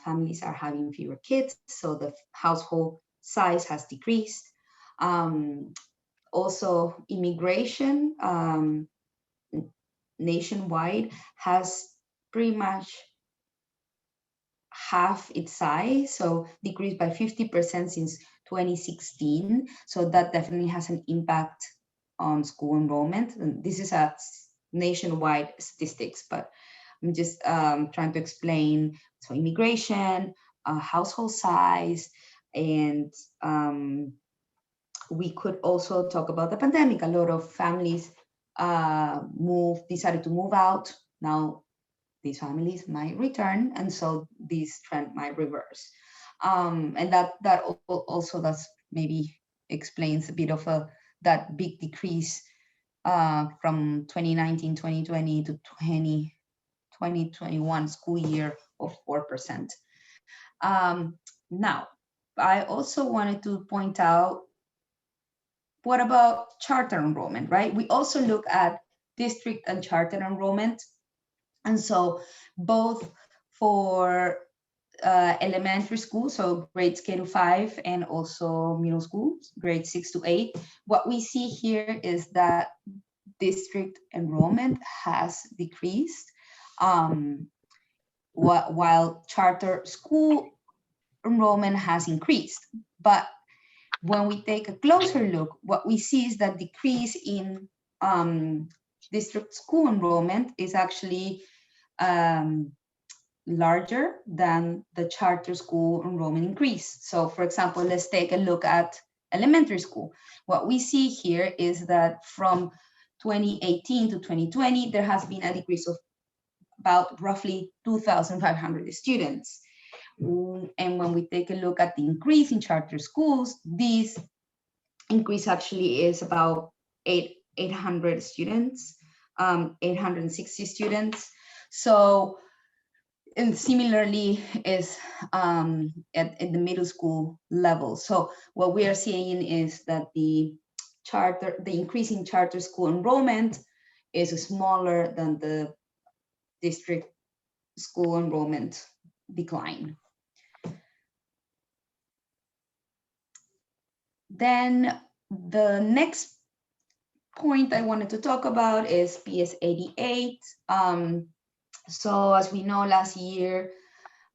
families are having fewer kids, so the household size has decreased. Also, immigration nationwide has pretty much half its size, so decreased by 50% since 2016. So that definitely has an impact on school enrollment. And this is a nationwide statistics, but I'm just trying to explain. So immigration, household size, and we could also talk about the pandemic. A lot of families decided to move out. Now these families might return, and so this trend might reverse. And that also does maybe explains a bit of that big decrease from 2019-2020 to 2021 school year of 4%. Now, I also wanted to point out, what about charter enrollment, right? We also look at district and charter enrollment. And so both for elementary school, so grades K-5, and also middle school, grades 6 to 8, what we see here is that district enrollment has decreased, while charter school enrollment has increased. But when we take a closer look, what we see is that decrease in district school enrollment is actually larger than the charter school enrollment increase. So for example, let's take a look at elementary school. What we see here is that from 2018 to 2020, there has been a decrease of about roughly 2,500 students. And when we take a look at the increase in charter schools, this increase actually is about 800 students, 860 students. So, and similarly is at the middle school level. So what we are seeing is that the increase in charter school enrollment is smaller than the district school enrollment decline. Then the next point I wanted to talk about is PS 88. So as we know, last year,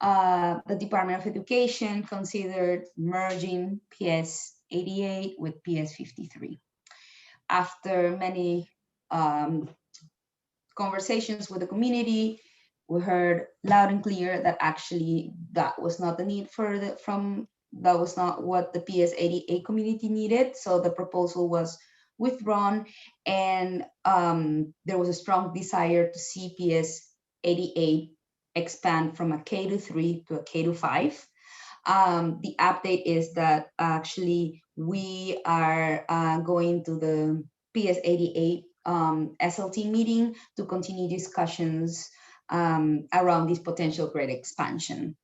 the Department of Education considered merging PS 88 with PS 53. After many conversations with the community, we heard loud and clear that actually that was not the need for that was not what the PS 88 community needed. So the proposal was withdrawn, and there was a strong desire to see PS 88 expand from a K-3 to a K-5. The update is that actually we are going to the PS 88 SLT meeting to continue discussions around this potential grade expansion.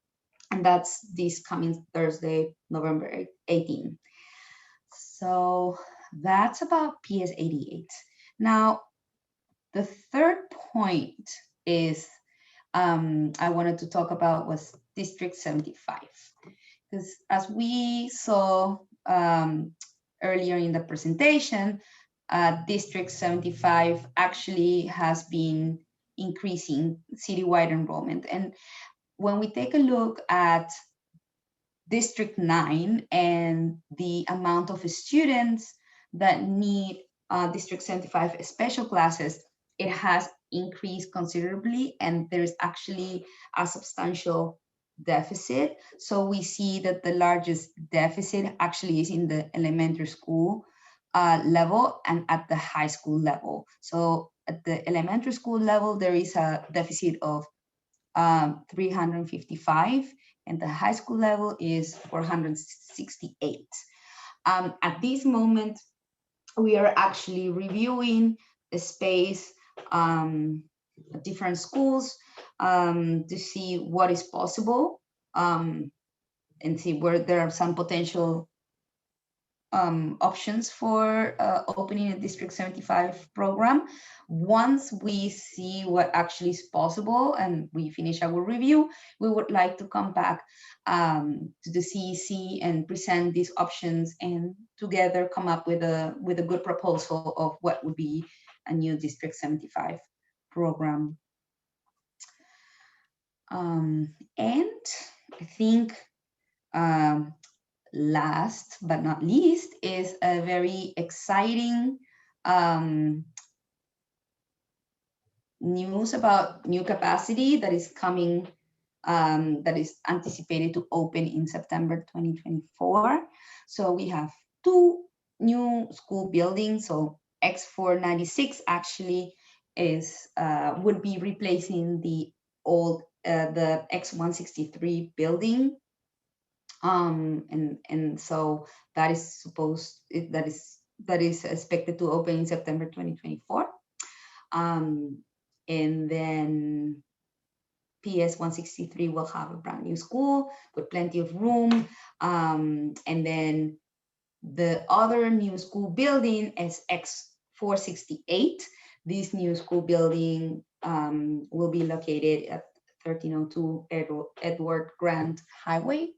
And that's this coming Thursday, November 18. So that's about PS 88. Now, the third point is I wanted to talk about was District 75. Because as we saw earlier in the presentation, District 75 actually has been increasing citywide enrollment. And when we take a look at District 9 and the amount of students that need District 75 special classes, it has increased considerably, and there's actually a substantial deficit. So we see that the largest deficit actually is in the elementary school level and at the high school level. So at the elementary school level, there is a deficit of 355, and the high school level is 468. At this moment, we are actually reviewing the space at different schools to see what is possible and see where there are some potential options for opening a District 75 program. Once we see what actually is possible and we finish our review, we would like to come back to the CEC and present these options and together come up with a good proposal of what would be a new District 75 program. And I think last but not least is a very exciting news about new capacity that is coming, that is anticipated to open in September 2024. So we have 2 new school buildings. So X496 actually is would be replacing the old the X163 building. And so that is that is expected to open in September 2024. And then PS 163 will have a brand new school with plenty of room. And then the other new school building is X 468. This new school building will be located at 1302 Edward Grant Highway,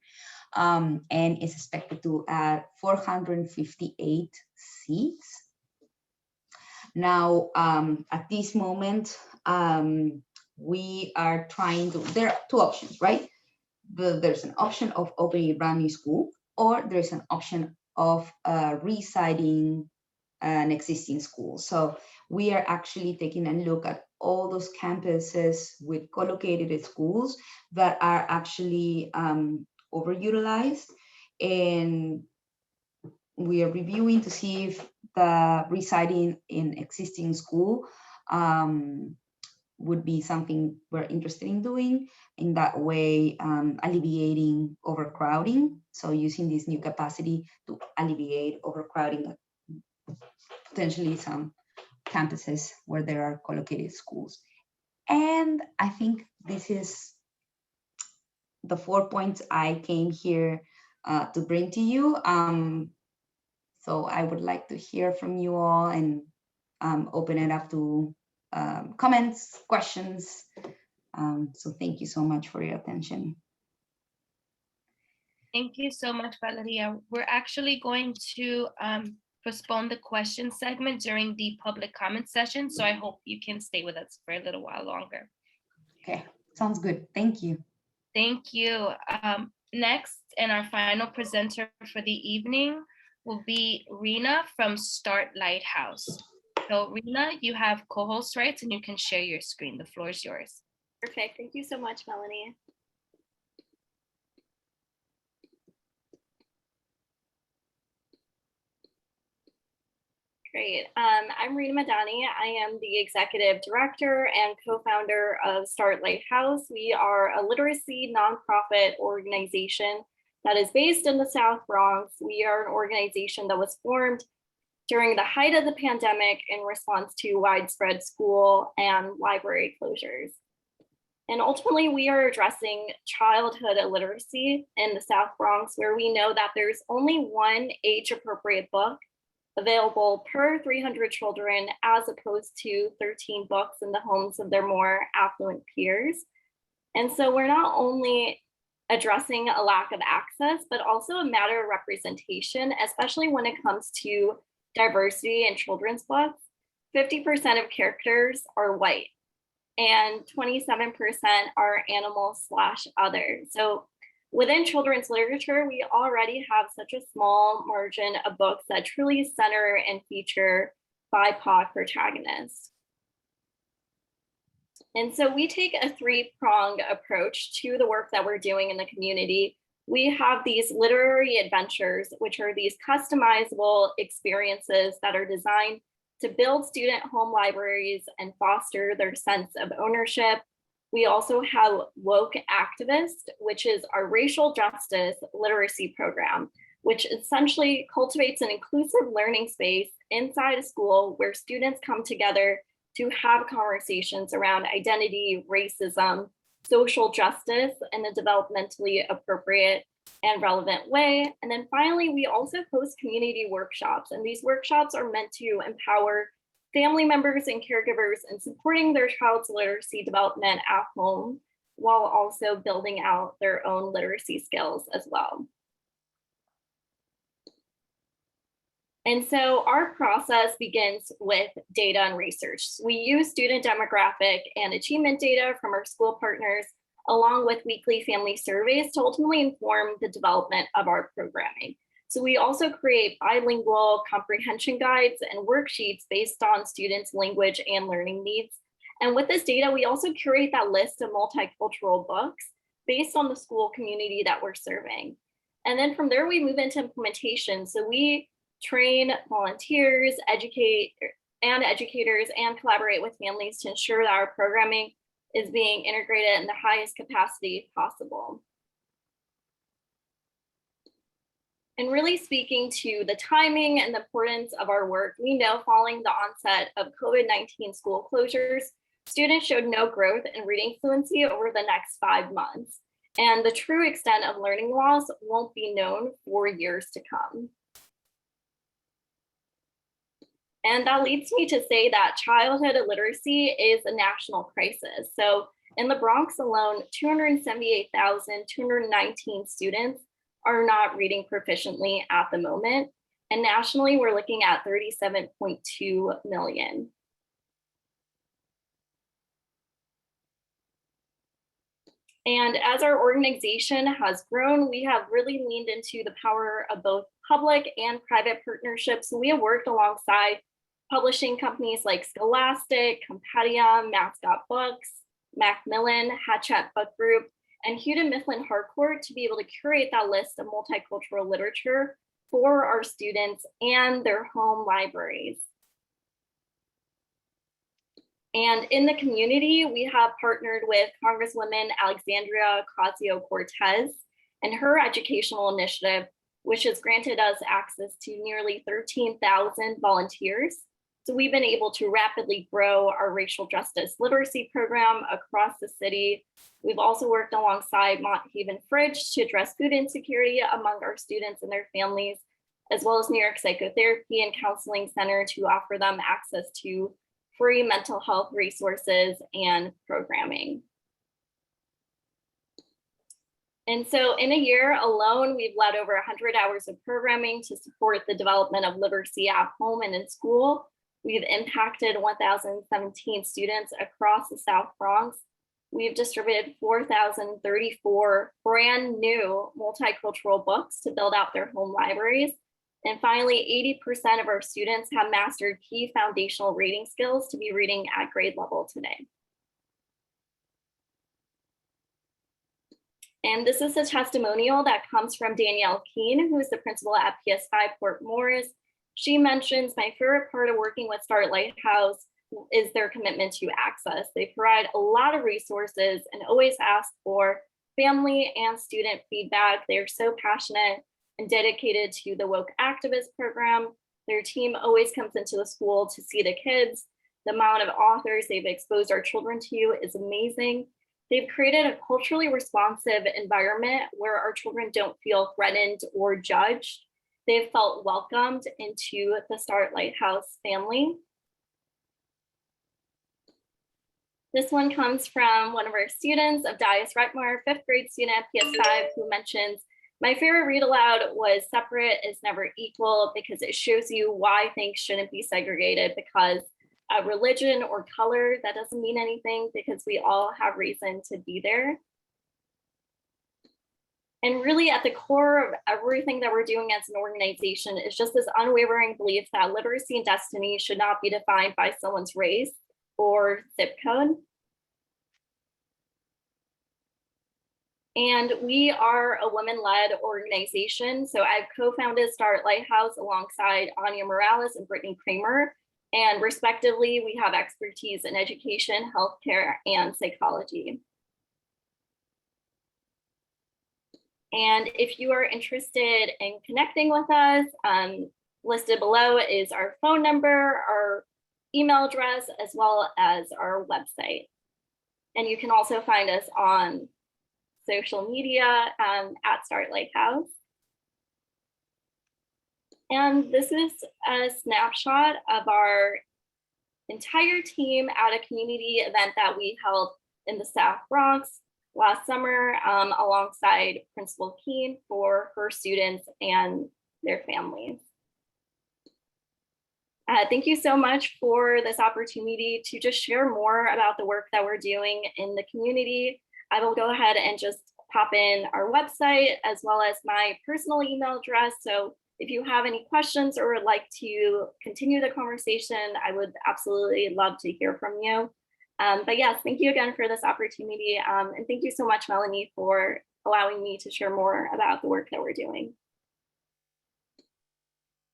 and is expected to add 458 seats. Now, at this moment, we are trying to, there are 2 options, right? There's an option of opening a brand new school, or there's an option of resiting an existing school. So we are actually taking a look at all those campuses with co-located schools that are actually overutilized, and we are reviewing to see if the residing in existing school would be something we're interested in doing. In that way, alleviating overcrowding. So using this new capacity to alleviate overcrowding, potentially some campuses where there are co-located schools. And I think this is the 4 points I came here to bring to you. So I would like to hear from you all and open it up to comments, questions. So thank you so much for your attention. Thank you so much, Valeria. We're actually going to postpone the question segment during the public comment session. So I hope you can stay with us for a little while longer. Okay, sounds good. Thank you. Thank you. Next, and our final presenter for the evening will be Rena from Start Lighthouse. So Rena, you have co-host rights and you can share your screen. The floor is yours. Perfect. Thank you so much, Melanie. Great. I'm Rena Madani. I am the executive director and co-founder of Start Lighthouse. We are a literacy nonprofit organization that is based in the South Bronx. We are an organization that was formed during the height of the pandemic in response to widespread school and library closures. And ultimately, we are addressing childhood illiteracy in the South Bronx, where we know that there's only one age-appropriate book available per 300 children, as opposed to 13 books in the homes of their more affluent peers. And so we're not only addressing a lack of access, but also a matter of representation, especially when it comes to diversity in children's books. 50% of characters are white and 27% are animal/other. So within children's literature, we already have such a small margin of books that truly center and feature BIPOC protagonists. And so we take a three-pronged approach to the work that we're doing in the community. We have these literary adventures, which are these customizable experiences that are designed to build student home libraries and foster their sense of ownership. We also have Woke Activist, which is our racial justice literacy program, which essentially cultivates an inclusive learning space inside a school where students come together to have conversations around identity, racism, social justice in a developmentally appropriate and relevant way. And then finally, we also host community workshops, and these workshops are meant to empower family members and caregivers in supporting their child's literacy development at home, while also building out their own literacy skills as well. And so our process begins with data and research. We use student demographic and achievement data from our school partners, along with weekly family surveys to ultimately inform the development of our programming. So we also create bilingual comprehension guides and worksheets based on students' language and learning needs. And with this data, we also curate that list of multicultural books based on the school community that we're serving. And then from there, we move into implementation. So we train volunteers, educators, and collaborate with families to ensure that our programming is being integrated in the highest capacity possible. And really speaking to the timing and the importance of our work, we know following the onset of COVID-19 school closures, students showed no growth in reading fluency over the next 5 months. And the true extent of learning loss won't be known for years to come. And that leads me to say that childhood illiteracy is a national crisis. So in the Bronx alone, 278,219 students are not reading proficiently at the moment. And nationally, we're looking at 37.2 million. And as our organization has grown, we have really leaned into the power of both public and private partnerships. So we have worked alongside publishing companies like Scholastic, Compendium, Mascot Books, Macmillan, Hatchet Book Group, and Houghton Mifflin Harcourt to be able to curate that list of multicultural literature for our students and their home libraries. And in the community, we have partnered with Congresswoman Alexandria Ocasio-Cortez and her educational initiative, which has granted us access to nearly 13,000 volunteers. So we've been able to rapidly grow our racial justice literacy program across the city. We've also worked alongside Mont Haven Fridge to address food insecurity among our students and their families, as well as New York Psychotherapy and Counseling Center to offer them access to free mental health resources and programming. And so in a year alone, we've led over 100 hours of programming to support the development of literacy at home and in school. We've impacted 1,017 students across the South Bronx. We've distributed 4,034 brand new multicultural books to build out their home libraries. And finally, 80% of our students have mastered key foundational reading skills to be reading at grade level today. And this is a testimonial that comes from Danielle Keene, who is the principal at PS5 Port Morris. She mentions, my favorite part of working with Start Lighthouse is their commitment to access. They provide a lot of resources and always ask for family and student feedback. They're so passionate and dedicated to the Woke Activist program. Their team always comes into the school to see the kids. The amount of authors they've exposed our children to is amazing. They've created a culturally responsive environment where our children don't feel threatened or judged. They've felt welcomed into the Start Lighthouse family. This one comes from one of our students, Abdias Retmar, 5th grade student at PS5, who mentions, my favorite read aloud was Separate is Never Equal because it shows you why things shouldn't be segregated, because religion or color, that doesn't mean anything because we all have reason to be there. And really at the core of everything that we're doing as an organization is just this unwavering belief that literacy and destiny should not be defined by someone's race or zip code. And we are a women-led organization. So I've co-founded Start Lighthouse alongside Anya Morales and Brittany Kramer. And respectively, we have expertise in education, healthcare, and psychology. And if you are interested in connecting with us, listed below is our phone number, our email address, as well as our website. And you can also find us on social media at Start Lighthouse. And this is a snapshot of our entire team at a community event that we held in the South Bronx last summer alongside Principal Keene for her students and their families. Thank you so much for this opportunity to just share more about the work that we're doing in the community. I will go ahead and just pop in our website as well as my personal email address. So if you have any questions or would like to continue the conversation, I would absolutely love to hear from you. But yes, thank you again for this opportunity. And thank you so much, Melanie, for allowing me to share more about the work that we're doing.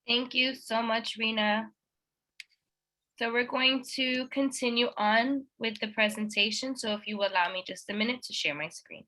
Thank you so much, Rena. So we're going to continue on with the presentation. So if you will allow me just a minute to share my screen.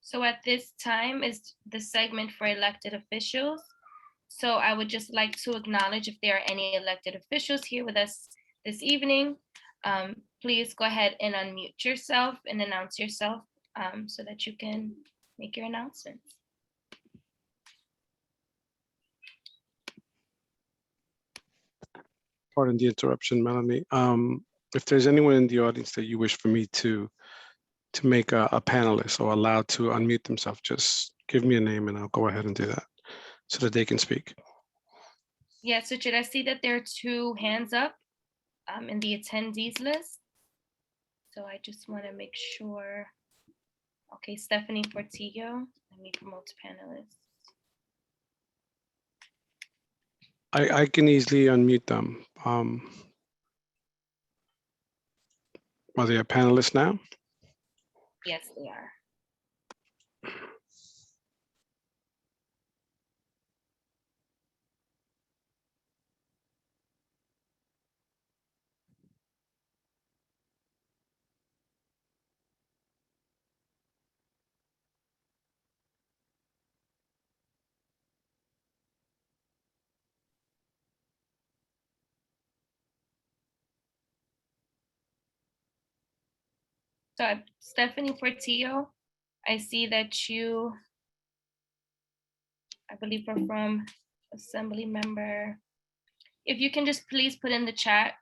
So at this time is the segment for elected officials. So I would just like to acknowledge if there are any elected officials here with us this evening. Please go ahead and unmute yourself and announce yourself so that you can make your announcements. Pardon the interruption, Melanie. If there's anyone in the audience that you wish for me to make a panelist or allowed to unmute themselves, just give me a name and I'll go ahead and do that so that they can speak. Yeah, so should I see that there are 2 hands up in the attendees list? So I just want to make sure. Okay, Stephanie Portillo, let me promote to panelists. I can easily unmute them. Are they a panelist now? Yes, they are. So Stephanie Portillo, I see that you, I believe, are from Assembly Member. If you can just please put in the chat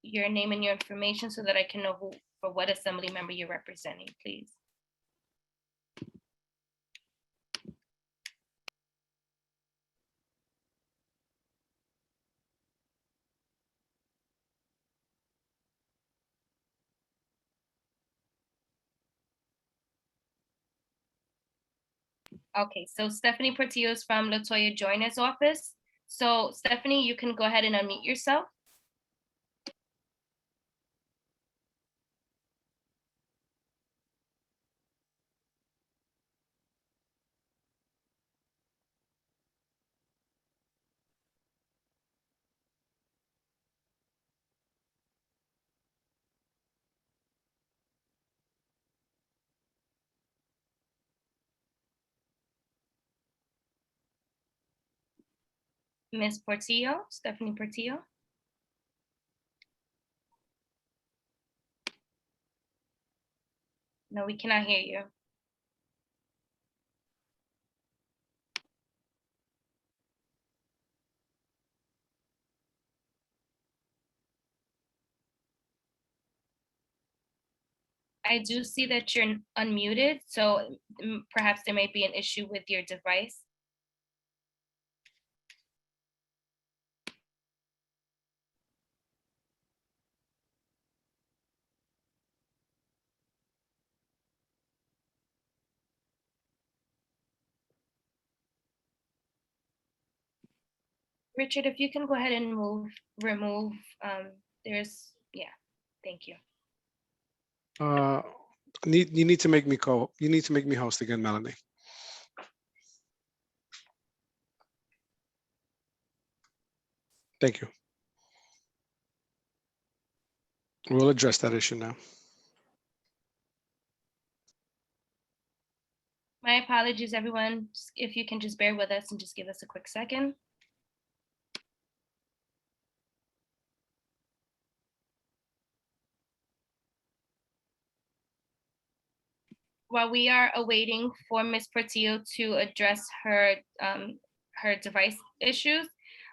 your name and your information so that I can know who, for what Assembly Member you're representing, please. Okay, so Stephanie Portillo is from Latoya Joyner's office. So Stephanie, you can go ahead and unmute yourself. Ms. Portillo, Stephanie Portillo. No, we cannot hear you. I do see that you're unmuted, so perhaps there may be an issue with your device. Richard, if you can go ahead and remove, yeah, thank you. You need to make me host again, Melanie. Thank you. We'll address that issue now. My apologies, everyone. If you can just bear with us and just give us a quick second. While we are awaiting for Ms. Portillo to address her device issues,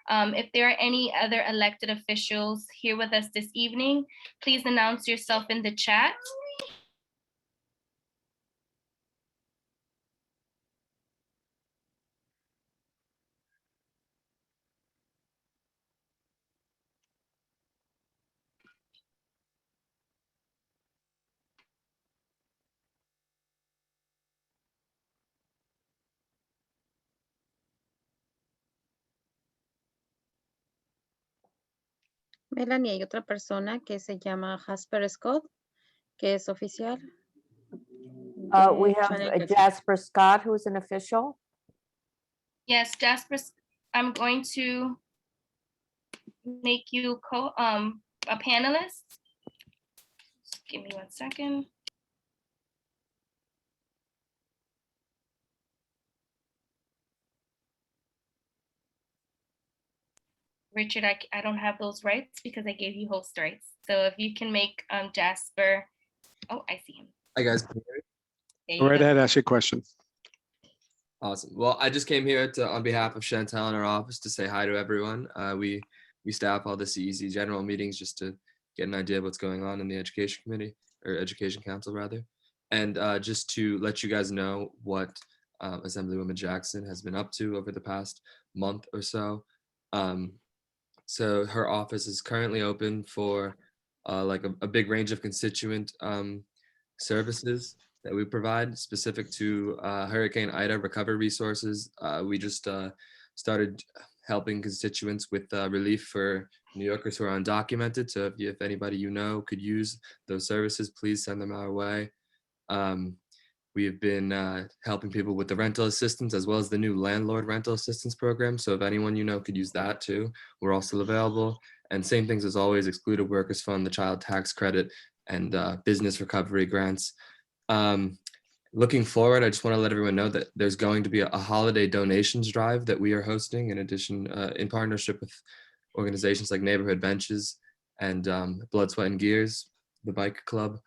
if there are any other elected officials here with us this evening, please announce yourself in the chat. Melanie, hay otra persona que se llama Jasper Scott, que es oficial. We have Jasper Scott, who's an official. Yes, Jasper, I'm going to make you a panelist. Just give me 1 second. Richard, I don't have those rights because I gave you host rights. So if you can make Jasper, oh, I see him. Hi guys. Go right ahead, ask your question. Awesome. Well, I just came here on behalf of Chantel in our office to say hi to everyone. We staff all the CEC general meetings just to get an idea of what's going on in the education committee, or education council rather. And just to let you guys know what Assemblywoman Jackson has been up to over the past month or so. So her office is currently open for like a big range of constituent services that we provide specific to Hurricane Ida recovery resources. We just started helping constituents with relief for New Yorkers who are undocumented. So if anybody you know could use those services, please send them our way. We have been helping people with the rental assistance as well as the new landlord rental assistance program. So if anyone you know could use that too, we're all still available. And same things as always, excluded workers fund, the child tax credit, and business recovery grants. Looking forward, I just want to let everyone know that there's going to be a holiday donations drive that we are hosting in addition, in partnership with organizations like Neighborhood Benches and Blood, Sweat and Gears. the bike club.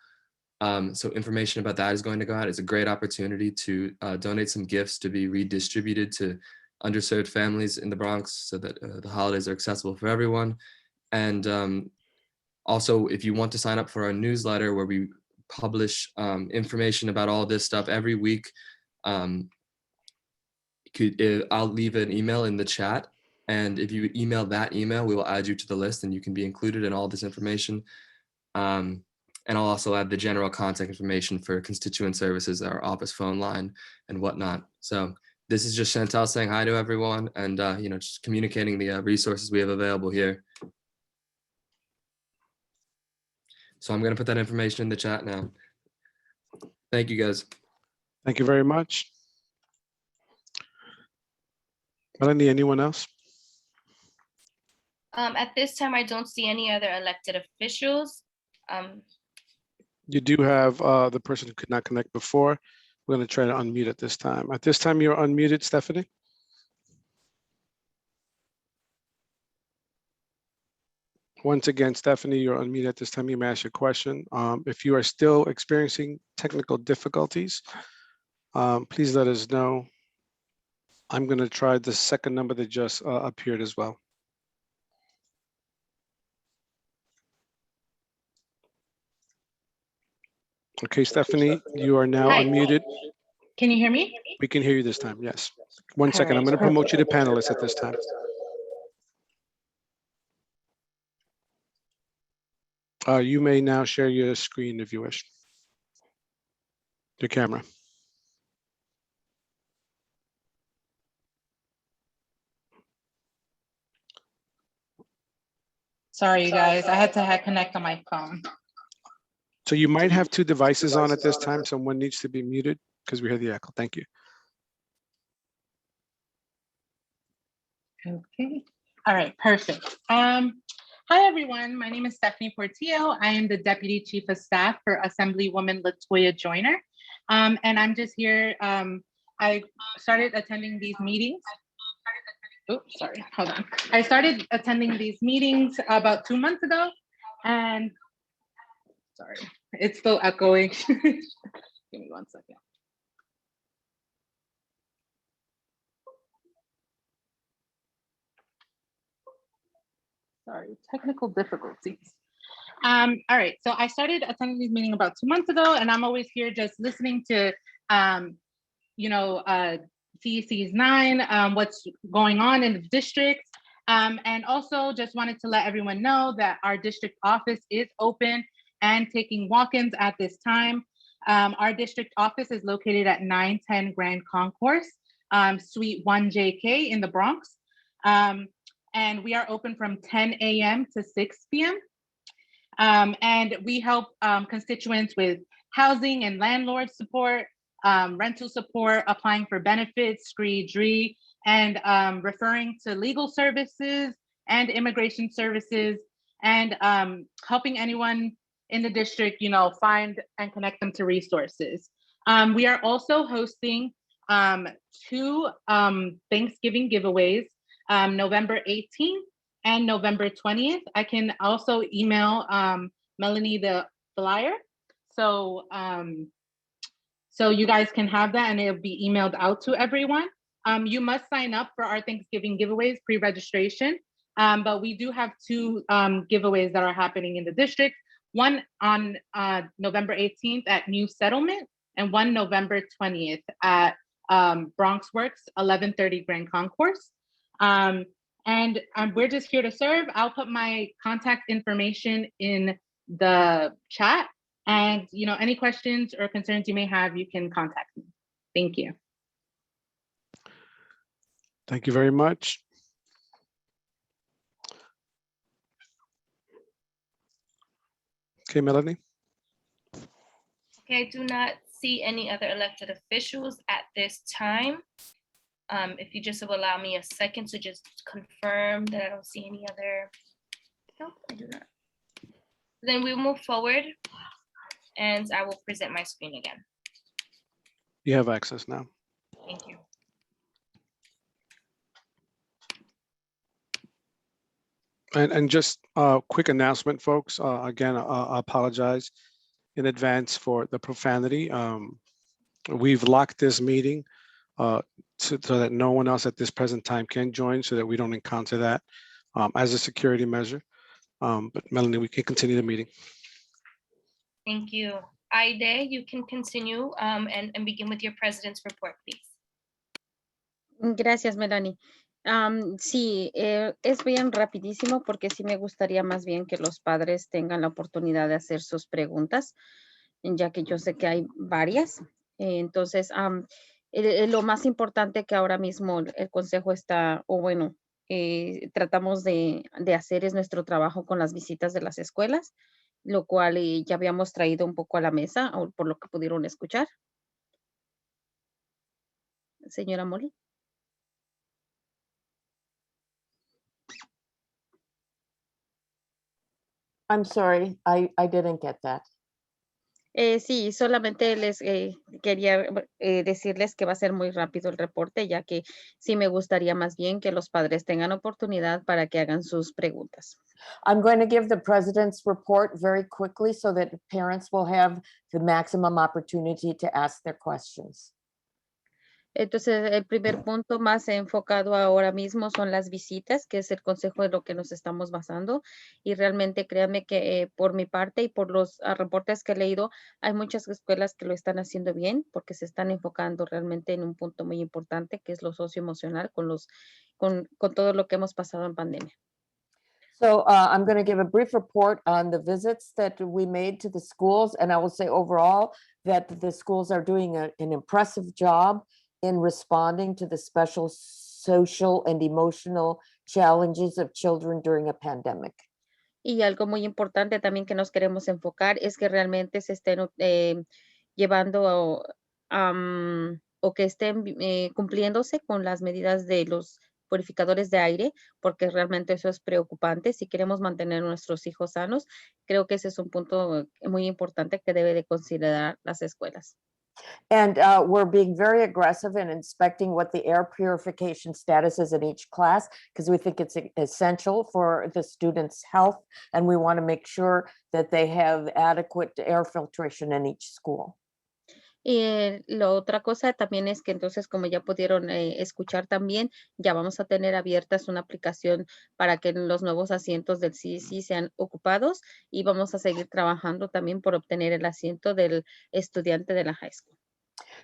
So information about that is going to go out. It's a great opportunity to donate some gifts to be redistributed to underserved families in the Bronx so that the holidays are accessible for everyone. And also, if you want to sign up for our newsletter where we publish information about all this stuff every week, I'll leave an email in the chat. And if you email that email, we will add you to the list and you can be included in all this information. And I'll also add the general contact information for constituent services, our office phone line and whatnot. So this is just Chantal saying hi to everyone and, just communicating the resources we have available here. So I'm going to put that information in the chat now. Thank you, guys. Thank you very much. Melanie, anyone else? At this time, I don't see any other elected officials. You do have the person who could not connect before. We're going to try to unmute at this time. At this time, you're unmuted, Stephanie. Once again, Stephanie, you're unmuted at this time. You may ask your question. If you are still experiencing technical difficulties, please let us know. I'm going to try the second number that just appeared as well. Okay, Stephanie, you are now Hi. unmuted. Can you hear me? We can hear you this time, yes. One All second, I'm right, going to promote you to perfect. panelist at this time. You may now share your screen if you wish. Your camera. Sorry, you guys. I had to connect on my phone. So you might have two devices on at this time. Someone needs to be muted because we hear the echo. Thank you. Okay. All right, perfect. Hi, everyone. My name is Stephanie Portillo. I am the Deputy Chief of Staff for Assemblywoman Latoya Joyner. And I'm just here. I started attending these meetings. Oops, sorry, hold on. I started attending these meetings about 2 months ago. And sorry, it's still echoing. Give me 1 second. Sorry, technical difficulties. All right, so I started attending these meetings about 2 months ago, and I'm always here just listening to, CEC's 9, what's going on in the district. And also just wanted to let everyone know that our district office is open and taking walk-ins at this time. Our district office is located at 910 Grand Concourse, Suite 1JK in the Bronx. And we are open from 10 a.m. to 6 p.m. And we help constituents with housing and landlord support, rental support, applying for benefits, scree, and referring to legal services and immigration services, and helping anyone in the district, find and connect them to resources. We are also hosting 2 Thanksgiving giveaways, November 18th and November 20th. I can also email Melanie the flyer. So you guys can have that and it'll be emailed out to everyone. You must sign up for our Thanksgiving giveaways pre-registration, but we do have 2 giveaways that are happening in the district. One on November 18th at New Settlement, and one November 20th at Bronx Works, 1130 Grand Concourse. And we're just here to serve. I'll put my contact information in the chat, and any questions or concerns you may have, you can contact me. Thank you. Thank you very much. Okay, Melanie. Okay, I do not see any other elected officials at this time. If you just will allow me a second to just confirm that I don't see any other. Nope, I do not. Then we'll move forward and I will present my screen again. You have access now. Thank you. And just a quick announcement, folks. Again, I apologize in advance for the profanity. We've locked this meeting so that no one else at this present time can join, so that we don't encounter that as a security measure. But Melanie, we can continue the meeting. Thank you. Aide, you can continue and begin with your president's report, please. Gracias, Melanie. Sí, es bien rapidísimo porque sí me gustaría más bien que los padres tengan la oportunidad de hacer sus preguntas, ya que yo sé que hay varias. Entonces, lo más importante que ahora mismo el consejo está, o bueno, tratamos de hacer es nuestro trabajo con las visitas de las escuelas, lo cual ya habíamos traído un poco a la mesa, o por lo que pudieron escuchar. Señora Molly. I'm sorry, I didn't get that. Sí, solamente les quería decirles que va a ser muy rápido el reporte, ya que sí me gustaría más bien que los padres tengan oportunidad para que hagan sus preguntas. I'm going to give the president's report very quickly so that parents will have the maximum opportunity to ask their questions. Entonces, el primer punto más enfocado ahora mismo son las visitas, que es el consejo de lo que nos estamos basando. Y realmente créanme que por mi parte y por los reportes que he leído, hay muchas escuelas que lo están haciendo bien porque se están enfocando realmente en un punto muy importante, que es lo socioemocional con todo lo que hemos pasado en pandemia. So I'm going to give a brief report on the visits that we made to the schools. And I will say overall that the schools are doing an impressive job in responding to the special social and emotional challenges of children during a pandemic. Y algo muy importante también que nos queremos enfocar es que realmente se estén llevando o que estén cumpliéndose con las medidas de los purificadores de aire, porque realmente eso es preocupante. Si queremos mantener a nuestros hijos sanos, creo que ese es un punto muy importante que debe de considerar las escuelas. And we're being very aggressive in inspecting what the air purification status is in each class, because we think it's essential for the students' health. And we want to make sure that they have adequate air filtration in each school. Y la otra cosa también es que entonces, como ya pudieron escuchar también, ya vamos a tener abiertas una aplicación para que los nuevos asientos del CEC sean ocupados y vamos a seguir trabajando también por obtener el asiento del estudiante de la high school.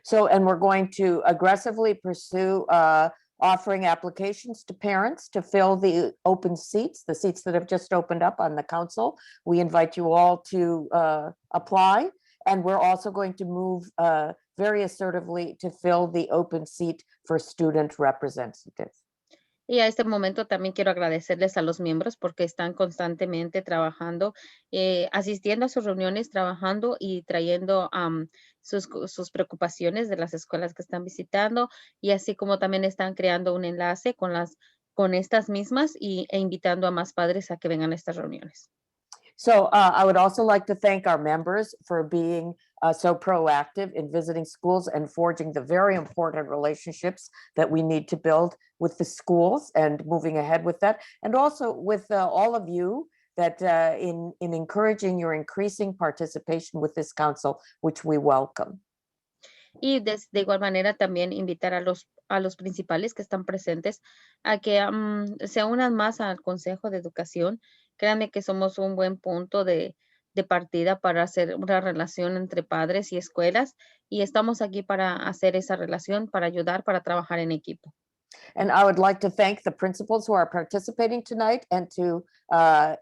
So, and we're going to aggressively pursue offering applications to parents to fill the open seats, the seats that have just opened up on the council. We invite you all to apply. And we're also going to move very assertively to fill the open seat for student representative. Y a este momento también quiero agradecerles a los miembros porque están constantemente trabajando, asistiendo a sus reuniones, trabajando y trayendo sus preocupaciones de las escuelas que están visitando y así como también están creando un enlace con estas mismas e invitando a más padres a que vengan a estas reuniones. So I would also like to thank our members for being so proactive in visiting schools and forging the very important relationships that we need to build with the schools and moving ahead with that. And also with all of you that in encouraging your increasing participation with this council, which we welcome. Y de igual manera también invitar a los principales que están presentes a que se unan más al Consejo de Educación. Créanme que somos un buen punto de partida para hacer una relación entre padres y escuelas y estamos aquí para hacer esa relación, para ayudar, para trabajar en equipo. And I would like to thank the principals who are participating tonight and to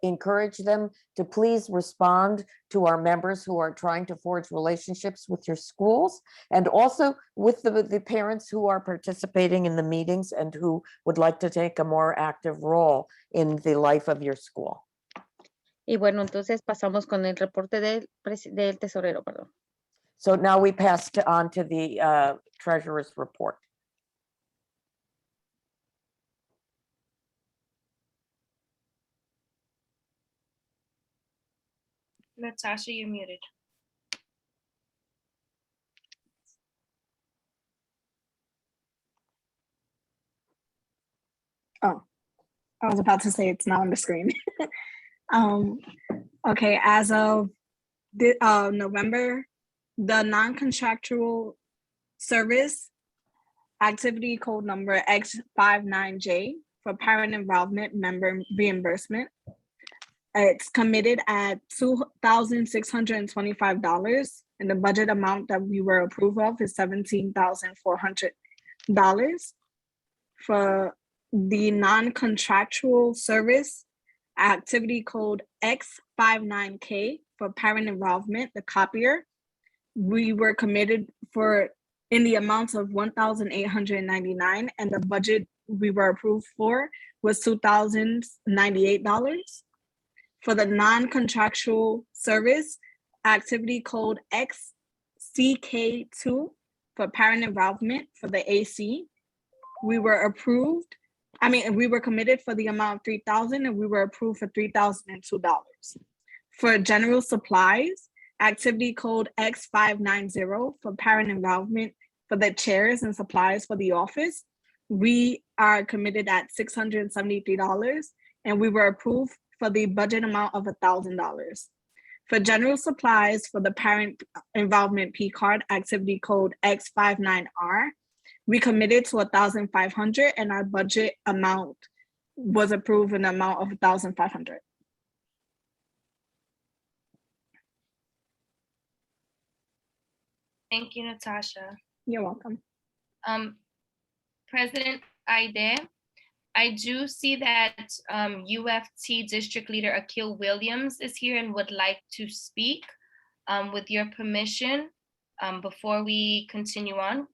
encourage them to please respond to our members who are trying to forge relationships with your schools and also with the parents who are participating in the meetings and who would like to take a more active role in the life of your school. Y bueno, entonces pasamos con el reporte del tesorero, perdón. So now we pass on to the treasurer's report. Natasha, you're muted. Oh, I was about to say it's not on the screen. Okay, as of November, the non-contractual service activity code number X59J for parent involvement member reimbursement. It's committed at $2,625, and the budget amount that we were approved of is $17,400. For the non-contractual service activity code X59K for parent involvement, the copier, we were committed for in the amount of $1,899, and the budget we were approved for was $2,098. For the non-contractual service activity code XCK2 for parent involvement for the AC, we were approved. We were committed for the amount of $3,000, and we were approved for $3,002. For general supplies, activity code X590 for parent involvement for the chairs and supplies for the office, we are committed at $673, and we were approved for the budget amount of $1,000. For general supplies for the parent involvement P card, activity code X59R, we committed to $1,500, and our budget amount was approved in the amount of $1,500. Thank you, Natasha. You're welcome. President Aide, I do see that UFT District Leader Akil Williams is here and would like to speak. With your permission, before we continue on,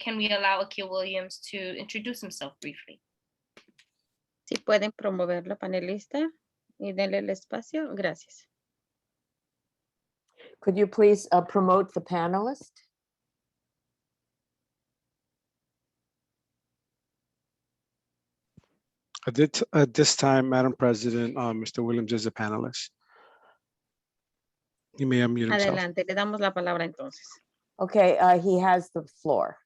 can we allow Akil Williams to introduce himself briefly? Si pueden promoverlo, panelista, y denle el espacio. Gracias. Could you please promote the panelist? At this time, Madam President, Mr. Williams is a panelist. You may unmute himself. Adelante, le damos la palabra entonces. Okay, he has the floor.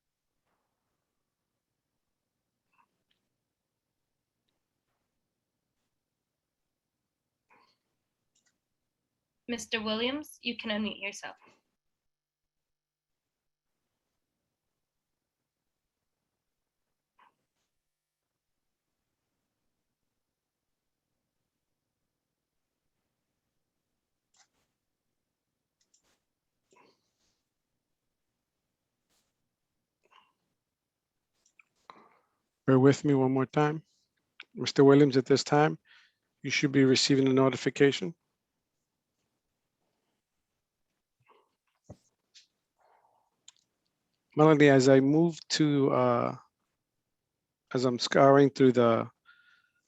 Mr. Williams, you can unmute yourself. Bear with me one more time. Mr. Williams, at this time, you should be receiving a notification. Melanie, as I move to, as I'm scouring through the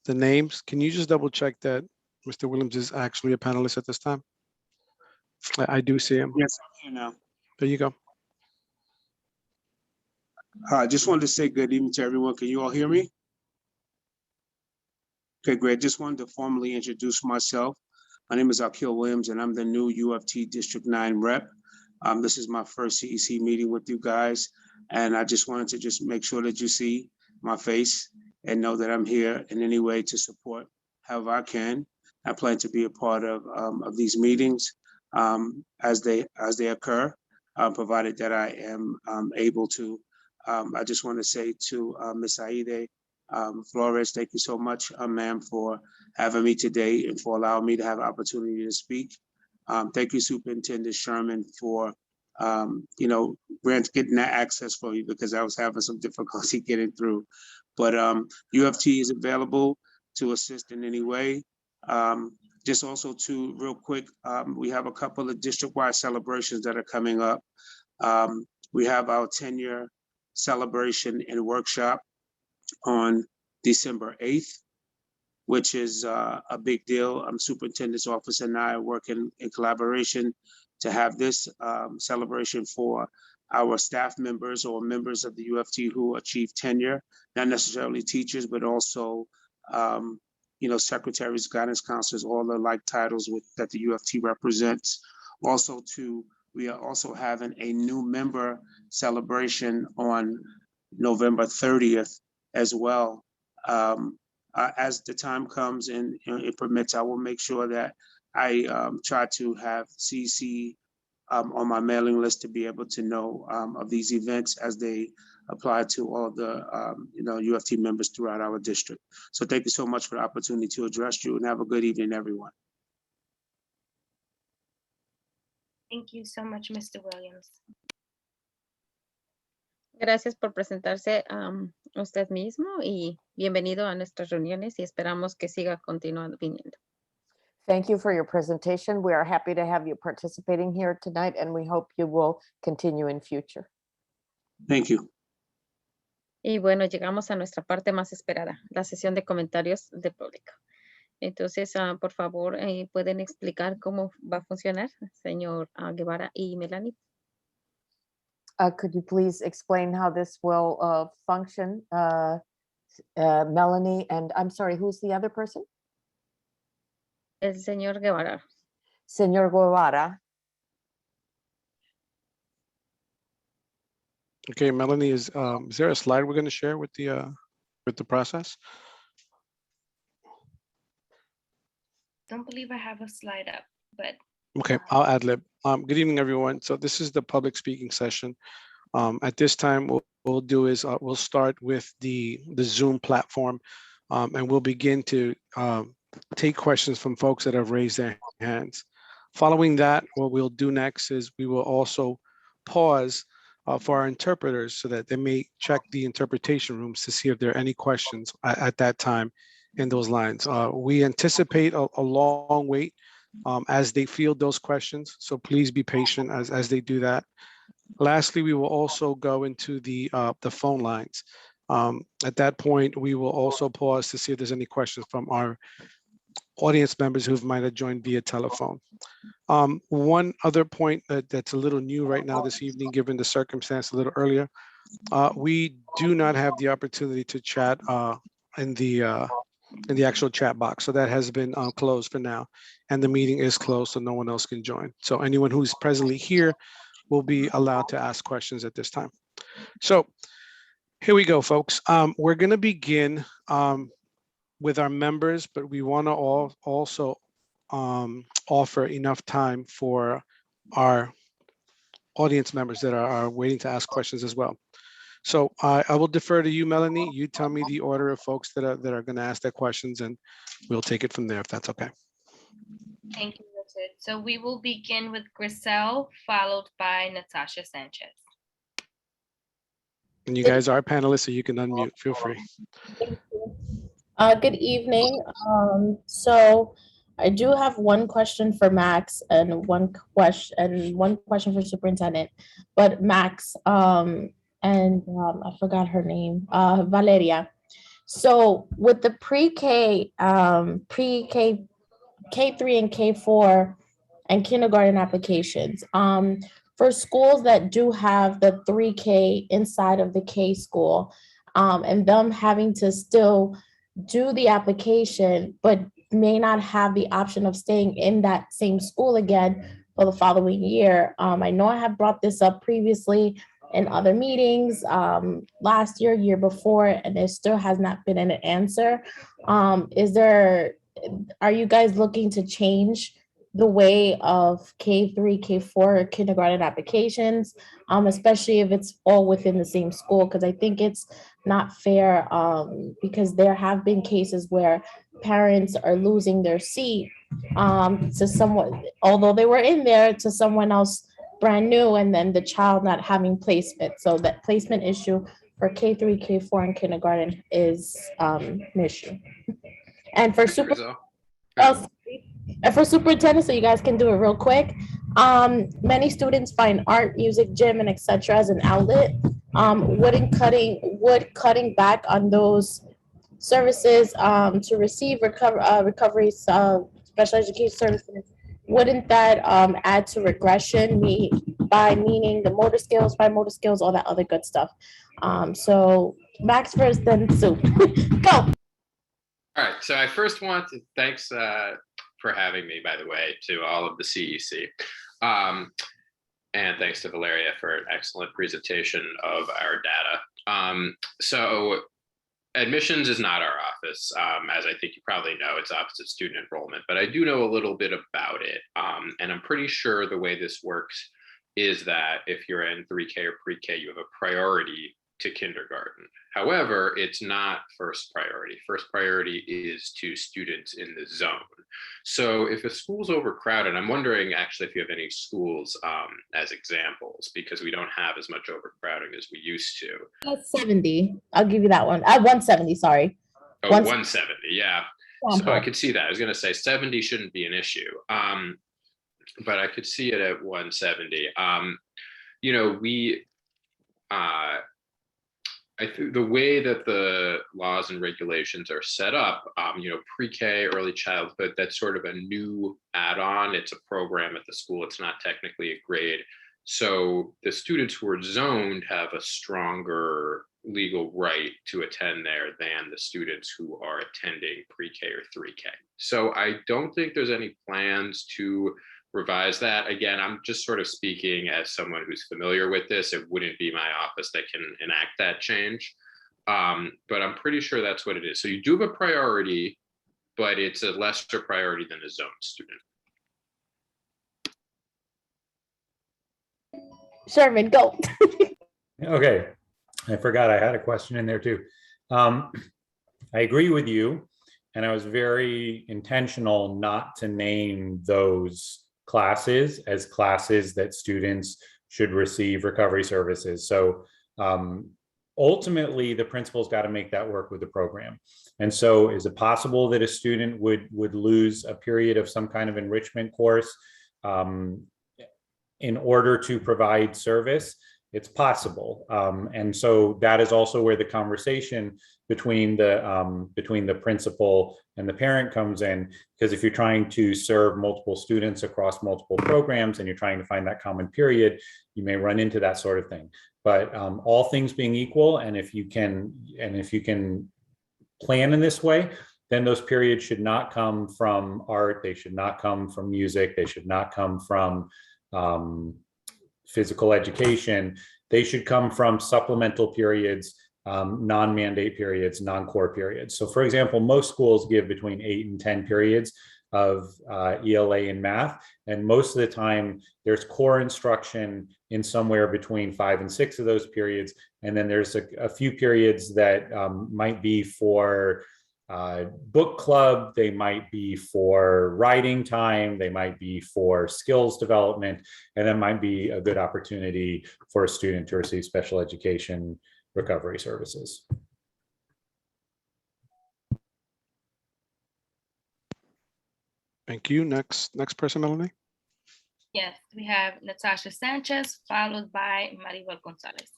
names, can you just double check that Mr. Williams is actually a panelist at this time? I do see him. Yes, I'm here now. There you go. I just wanted to say good evening to everyone. Can you all hear me? Okay, great. Just wanted to formally introduce myself. My name is Akil Williams, and I'm the new UFT District 9 rep. This is my first CEC meeting with you guys, and I just wanted to just make sure that you see my face and know that I'm here in any way to support however I can. I plan to be a part of these meetings as they occur, provided that I am able to. I just want to say to Ms. Aide Flores, thank you so much, ma'am, for having me today and for allowing me to have an opportunity to speak. Thank you, Superintendent Sherman, for getting that access for you, because I was having some difficulty getting through. But UFT is available to assist in any way. Just also to real quick, we have a couple of district-wide celebrations that are coming up. We have our 10-year celebration and workshop on December 8th, which is a big deal. Superintendent's office and I are working in collaboration to have this celebration for our staff members or members of the UFT who achieve tenure, not necessarily teachers, but also secretaries, guidance counselors, all the like titles that the UFT represents. Also, we are also having a new member celebration on November 30th as well. as the time comes and it permits, I will make sure that I try to have CEC on my mailing list to be able to know of these events as they apply to all the UFT members throughout our district. So thank you so much for the opportunity to address you, and have a good evening, everyone. Thank you so much, Mr. Williams. Gracias por presentarse usted mismo y bienvenido a nuestras reuniones y esperamos que siga continuando viniendo. Thank you for your presentation. We are happy to have you participating here tonight, and we hope you will continue in future. Thank you. Y bueno, llegamos a nuestra parte más esperada, la sesión de comentarios de público. Entonces, por favor, ¿pueden explicar cómo va a funcionar, señor Guevara y Melanie? Could you please explain how this will function, Melanie? And I'm sorry, who's the other person? El señor Guevara. Señor Guevara. Okay, Melanie, is there a slide we're going to share with the process? Don't believe I have a slide up, but. Okay, I'll ad lib. Good evening, everyone. So this is the public speaking session. At this time, what we'll do is we'll start with the Zoom platform, and we'll begin to take questions from folks that have raised their hands. Following that, what we'll do next is we will also pause for our interpreters so that they may check the interpretation rooms to see if there are any questions at that time in those lines. We anticipate a long wait as they field those questions, so please be patient as they do that. Lastly, we will also go into the phone lines. At that point, we will also pause to see if there's any questions from our audience members who might have joined via telephone. One other point that's a little new right now this evening, given the circumstance a little earlier, we do not have the opportunity to chat in the actual chat box. So that has been closed for now, and the meeting is closed, so no one else can join. So anyone who's presently here will be allowed to ask questions at this time. So here we go, folks. We're going to begin with our members, but we want to also offer enough time for our audience members that are waiting to ask questions as well. So I will defer to you, Melanie. You tell me the order of folks that are going to ask their questions, and we'll take it from there if that's okay. Thank you, Richard. So we will begin with Grisel, followed by Natasha Sanchez. And you guys are panelists, so you can unmute. Feel free. Thank you. Good evening. So I do have one question for Max and one question for Superintendent. But Max I forgot her name, Valeria. So with the pre-K, K3 and K4 and kindergarten applications, for schools that do have the 3K inside of the K school, and them having to still do the application, but may not have the option of staying in that same school again for the following year. I know I have brought this up previously in other meetings last year, year before, and there still has not been an answer. Are you guys looking to change the way of K3, K4 kindergarten applications, especially if it's all within the same school? Because I think it's not fair, because there have been cases where parents are losing their seat to someone, although they were in there, to someone else brand new, and then the child not having placement. So that placement issue for K3, K4 and kindergarten is an issue. And for superintendent, so you guys can do it real quick. Many students find art, music, gym, and etc. as an outlet. Would cutting back on those services to receive recovery special education services, wouldn't that add to regression, meaning the motor skills, fine motor skills, all that other good stuff? So Max first, then Sue. Go. All right, so I first want to thanks for having me, by the way, to all of the CEC. And thanks to Valeria for an excellent presentation of our data. So admissions is not our office. As I think you probably know, it's Office of Student Enrollment, but I do know a little bit about it. And I'm pretty sure the way this works is that if you're in 3K or pre-K, you have a priority to kindergarten. However, it's not first priority. First priority is to students in the zone. So if a school's overcrowded, I'm wondering actually if you have any schools as examples, because we don't have as much overcrowding as we used to. That's 70. I'll give you that one. 170, sorry. Oh, 170, yeah. So I Example. could see that. I was going to say 70 shouldn't be an issue, but I could see it at 170. You know, I think the way that the laws and regulations are set up, you know, pre-K, early childhood, that's sort of a new add-on. It's a program at the school. It's not technically a grade. So the students who are zoned have a stronger legal right to attend there than the students who are attending pre-K or 3K. So I don't think there's any plans to revise that. Again, I'm just sort of speaking as someone who's familiar with this. It wouldn't be my office that can enact that change. But I'm pretty sure that's what it is. So you do have a priority, but it's a lesser priority than a zone student. Sherman, go. Okay, I forgot I had a question in there too. I agree with you, and I was very intentional not to name those classes as classes that students should receive recovery services. So ultimately, the principal's got to make that work with the program. And so is it possible that a student would lose a period of some kind of enrichment course in order to provide service? It's possible. And so that is also where the conversation between the principal and the parent comes in, because if you're trying to serve multiple students across multiple programs and you're trying to find that common period, you may run into that sort of thing. But all things being equal, and if you can plan in this way, then those periods should not come from art, they should not come from music, they should not come from physical education. They should come from supplemental periods, non-mandate periods, non-core periods. So for example, most schools give between 8 and 10 periods of ELA in math. And most of the time there's core instruction in somewhere between 5 and 6 of those periods. And then there's a few periods that might be for book club, they might be for writing time, they might be for skills development, and that might be a good opportunity for a student to receive special education recovery services. Thank you. Next person, Melanie. Yes, we have Natasha Sanchez, followed by Maribel Gonzalez.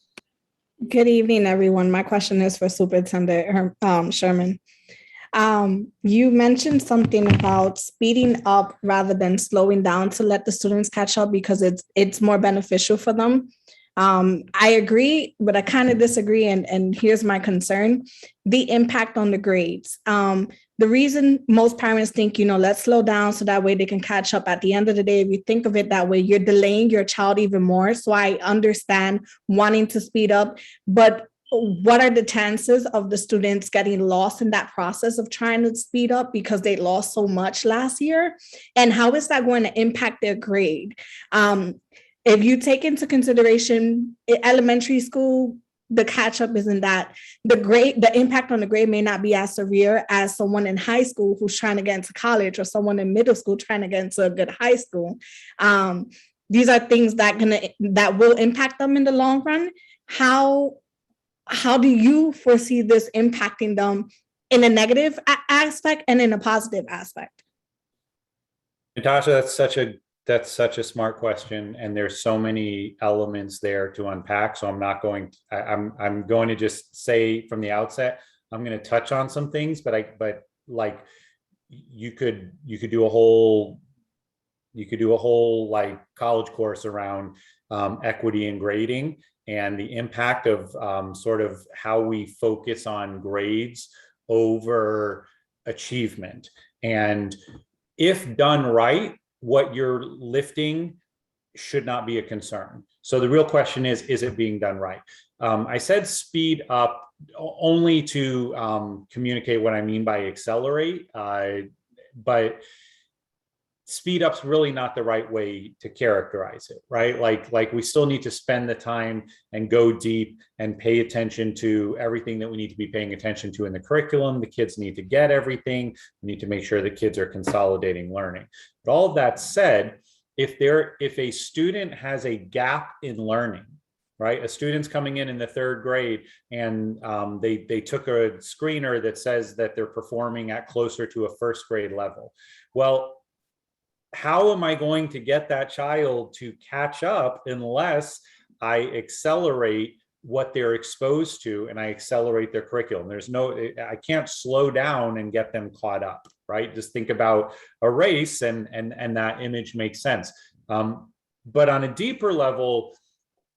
Good evening, everyone. My question is for Superintendent Sherman. You mentioned something about speeding up rather than slowing down to let the students catch up because it's more beneficial for them. I agree, but I kind of disagree. And here's my concern: the impact on the grades. The reason most parents think, let's slow down so that way they can catch up. At the end of the day, if you think of it that way, you're delaying your child even more. So I understand wanting to speed up, but what are the chances of the students getting lost in that process of trying to speed up because they lost so much last year? And how is that going to impact their grade? If you take into consideration elementary school, the catch up isn't that the impact on the grade may not be as severe as someone in high school who's trying to get into college, or someone in middle school trying to get into a good high school. These are things that will impact them in the long run. How do you foresee this impacting them in a negative aspect and in a positive aspect? Natasha, that's such a smart question, and there's so many elements there to unpack. So I'm I'm going to just say from the outset, I'm going to touch on some things, but like you could do a whole like college course around equity and grading and the impact of sort of how we focus on grades over achievement. And if done right, what you're lifting should not be a concern. So the real question is it being done right? I said speed up only to communicate what I mean by accelerate, but speed up's really not the right way to characterize it, right? Like we still need to spend the time and go deep and pay attention to everything that we need to be paying attention to in the curriculum. The kids need to get everything. We need to make sure the kids are consolidating learning. But all of that said, if a student has a gap in learning, right? A student's coming in the 3rd grade and they took a screener that says that they're performing at closer to a 1st grade level. Well, how am I going to get that child to catch up unless I accelerate what they're exposed to and I accelerate their curriculum? I can't slow down and get them caught up, right? Just think about a race and that image makes sense. But on a deeper level,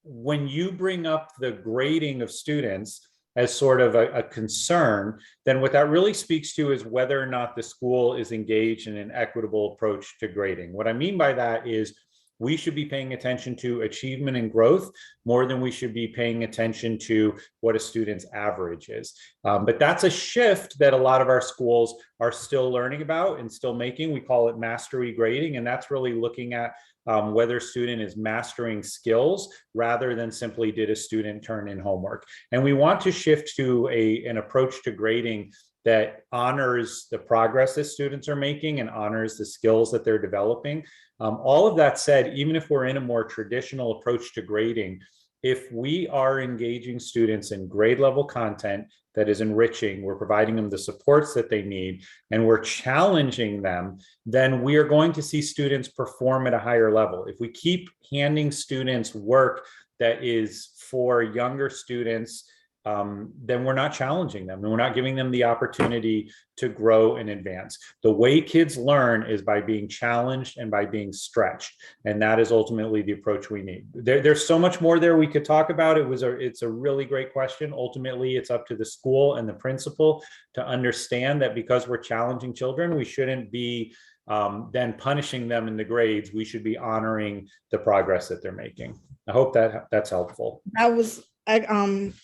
when you bring up the grading of students as sort of a concern, then what that really speaks to is whether or not the school is engaged in an equitable approach to grading. What I mean by that is we should be paying attention to achievement and growth more than we should be paying attention to what a student's average is. But that's a shift that a lot of our schools are still learning about and still making. We call it mastery grading, and that's really looking at whether a student is mastering skills rather than simply did a student turn in homework. And we want to shift to an approach to grading that honors the progress that students are making and honors the skills that they're developing. All of that said, even if we're in a more traditional approach to grading, if we are engaging students in grade level content that is enriching, we're providing them the supports that they need, and we're challenging them, then we are going to see students perform at a higher level. If we keep handing students work that is for younger students, then we're not challenging them and we're not giving them the opportunity to grow and advance. The way kids learn is by being challenged and by being stretched. And that is ultimately the approach we need. There's so much more there we could talk about. It's a really great question. Ultimately, it's up to the school and the principal to understand that because we're challenging children, we shouldn't be then punishing them in the grades. We should be honoring the progress that they're making. I hope that's helpful. That was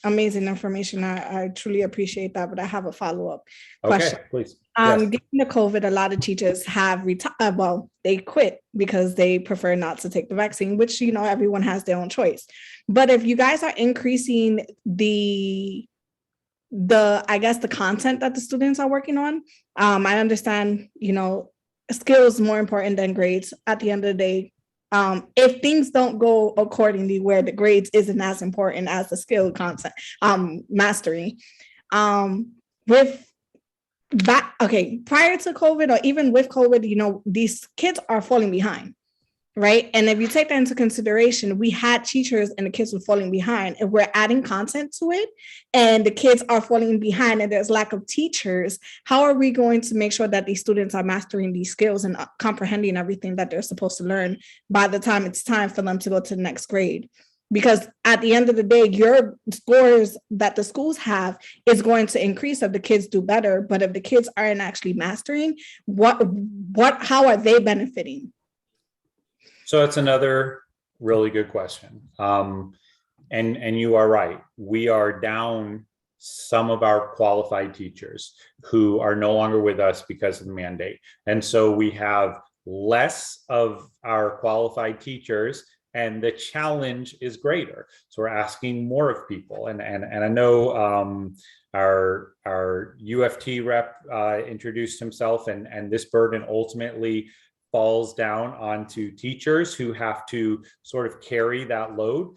amazing information. I truly appreciate that, but I have a follow-up question. Okay, please. Given the COVID, a lot of teachers have retired. Well, they quit because they prefer not to take the vaccine, which, you know, everyone has their own choice. But if you guys are increasing the I guess the content that the students are working on, I understand, you know, skills more important than grades at the end of the day. If things don't go accordingly, where the grades isn't as important as the skill content mastery, prior to COVID or even with COVID, you know, these kids are falling behind, right? And if you take that into consideration, we had teachers and the kids were falling behind, and we're adding content to it, and the kids are falling behind, and there's lack of teachers. How are we going to make sure that these students are mastering these skills and comprehending everything that they're supposed to learn by the time it's time for them to go to the next grade? Because at the end of the day, your scores that the schools have is going to increase if the kids do better. But if the kids aren't actually mastering, how are they benefiting? So it's another really good question. And you are right. We are down some of our qualified teachers who are no longer with us because of the mandate. And so we have less of our qualified teachers, and the challenge is greater. So we're asking more of people. And I know our UFT rep introduced himself, and this burden ultimately falls down onto teachers who have to sort of carry that load.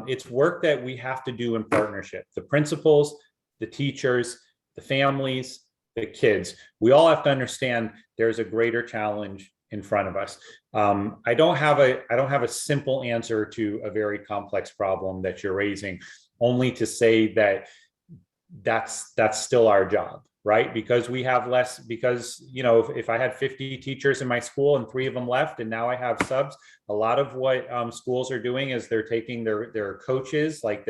It's work that we have to do in partnership. The principals, the teachers, the families, the kids. We all have to understand there's a greater challenge in front of us. I don't have a simple answer to a very complex problem that you're raising, only to say that that's still our job. Right? Because we have less, because, you know, if I had 50 teachers in my school and 3 of them left and now I have subs, a lot of what schools are doing is they're taking their coaches, like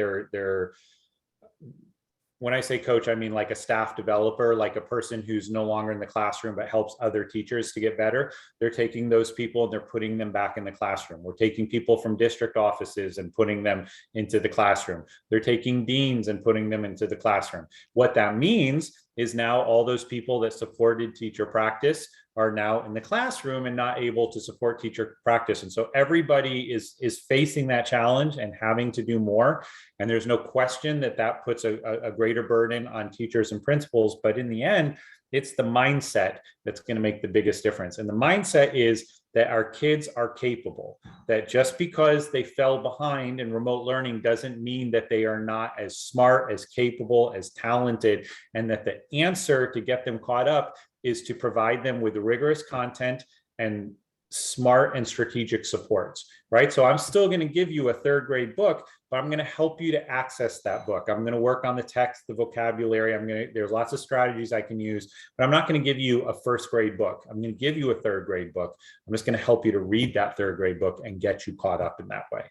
when when I say coach, I mean like a staff developer, like a person who's no longer in the classroom, but helps other teachers to get better. They're taking those people and they're putting them back in the classroom. We're taking people from district offices and putting them into the classroom. They're taking deans and putting them into the classroom. What that means is now all those people that supported teacher practice are now in the classroom and not able to support teacher practice. And so everybody is facing that challenge and having to do more. And there's no question that that puts a greater burden on teachers and principals. But in the end, it's the mindset that's going to make the biggest difference. And the mindset is that our kids are capable, that just because they fell behind in remote learning doesn't mean that they are not as smart, as capable, as talented, and that the answer to get them caught up is to provide them with rigorous content and smart and strategic supports, right? So I'm still going to give you a third grade book, but I'm going to help you to access that book. I'm going to work on the text, the vocabulary. There's lots of strategies I can use, but I'm not going to give you a first grade book. I'm going to give you a third grade book. I'm just going to help you to read that third grade book and get you caught up in that way.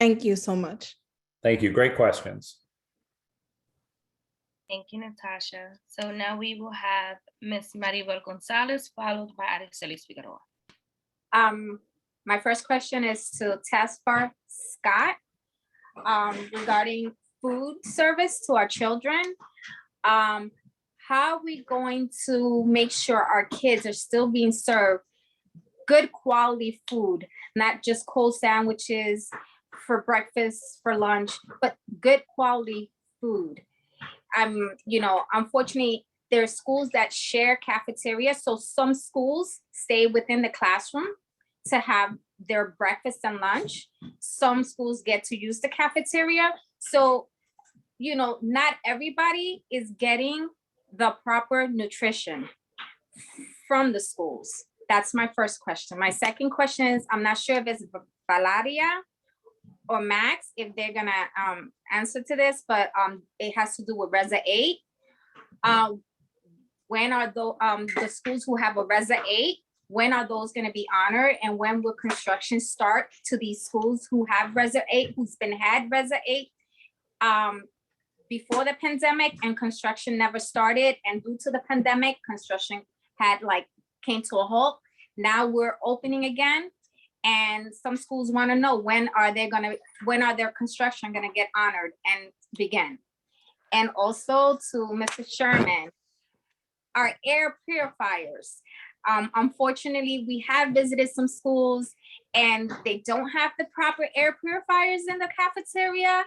Thank you so much. Thank you. Great questions. Thank you, Natasha. So now we will have Ms. Maribel Gonzalez, followed by Araceli Figueroa. My first question is to Task Force Scott regarding food service to our children. How are we going to make sure our kids are still being served good quality food, not just cold sandwiches for breakfast, for lunch, but good quality food? Unfortunately, there are schools that share cafeterias. So some schools stay within the classroom to have their breakfast and lunch. Some schools get to use the cafeteria. So, not everybody is getting the proper nutrition from the schools. That's my first question. My second question is, I'm not sure if it's Valeria or Max, if they're gonna answer to this, but it has to do with Reza 8. When are the schools who have a Reza 8, when are those gonna be honored? And when will construction start to these schools who have Reza 8, who's had Reza 8 before the pandemic, and construction never started? And due to the pandemic, construction came to a halt. Now we're opening again. And some schools want to know when are their construction going to get honored and begin. And also to Mr. Sherman, our air purifiers. Unfortunately, we have visited some schools and they don't have the proper air purifiers in the cafeteria.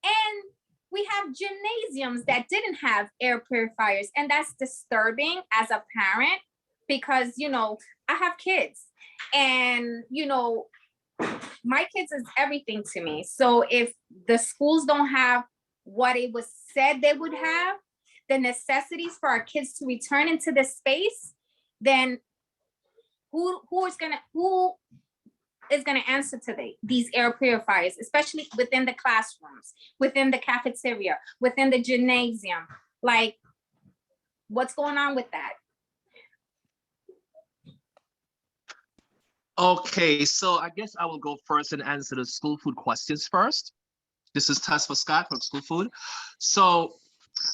And we have gymnasiums that didn't have air purifiers. And that's disturbing as a parent because, I have kids. And, my kids is everything to me. So if the schools don't have what it was said they would have, the necessities for our kids to return into the space, then who is gonna answer to these air purifiers, especially within the classrooms, within the cafeteria, within the gymnasium? What's going on with that? Okay, so I guess I will go first and answer the school food questions first. This is Task Force Scott from School Food. So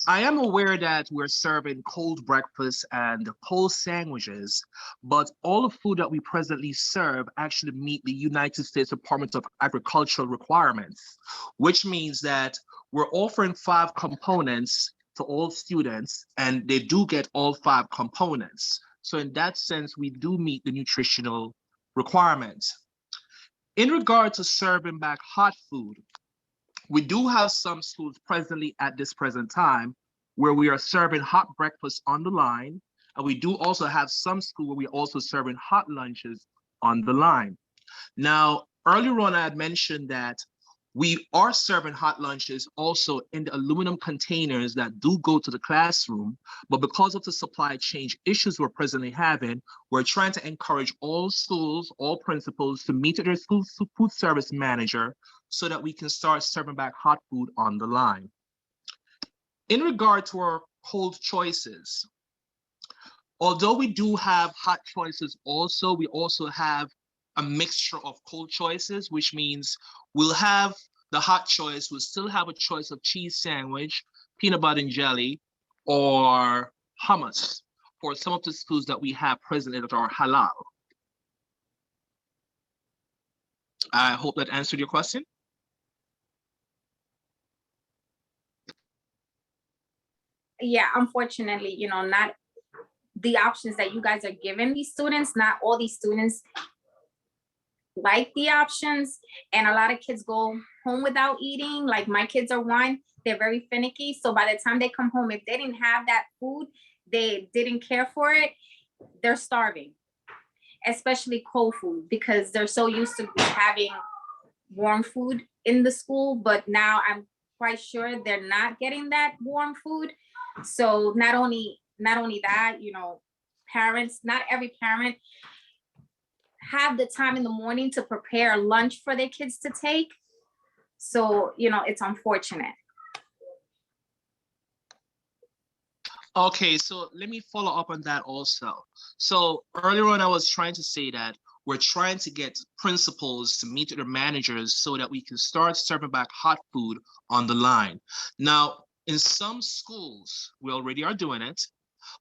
I am aware that we're serving cold breakfast and cold sandwiches, but all the food that we presently serve actually meet the United States Department of Agricultural requirements, which means that we're offering 5 components to all students, and they do get all 5 components. So in that sense, we do meet the nutritional requirements. In regard to serving back hot food, we do have some schools presently at this present time where we are serving hot breakfast on the line. And we do also have some schools where we're also serving hot lunches on the line. Now, earlier on, I had mentioned that we are serving hot lunches also in the aluminum containers that do go to the classroom, but because of the supply chain issues we're presently having, we're trying to encourage all schools, all principals to meet with their school food service manager so that we can start serving back hot food on the line. In regard to our cold choices, although we do have hot choices also, we also have a mixture of cold choices, which means we'll have the hot choice, we'll still have a choice of cheese sandwich, peanut butter and jelly or hummus for some of the foods that we have present that are halal. I hope that answered your question. Yeah, unfortunately, you know, not the options that you guys are giving these students, not all these students like the options, and a lot of kids go home without eating. Like my kids are one, they're very finicky, so by the time they come home, if they didn't have that food, they didn't care for it, they're starving, especially cold food, because they're so used to having warm food in the school. But now I'm quite sure they're not getting that warm food. So not only that, you know, parents, not every parent have the time in the morning to prepare lunch for their kids to take. So, you know, it's unfortunate. Okay, so let me follow up on that also. So earlier on, I was trying to say that we're trying to get principals to meet their managers so that we can start serving back hot food on the line. Now, in some schools, we already are doing it,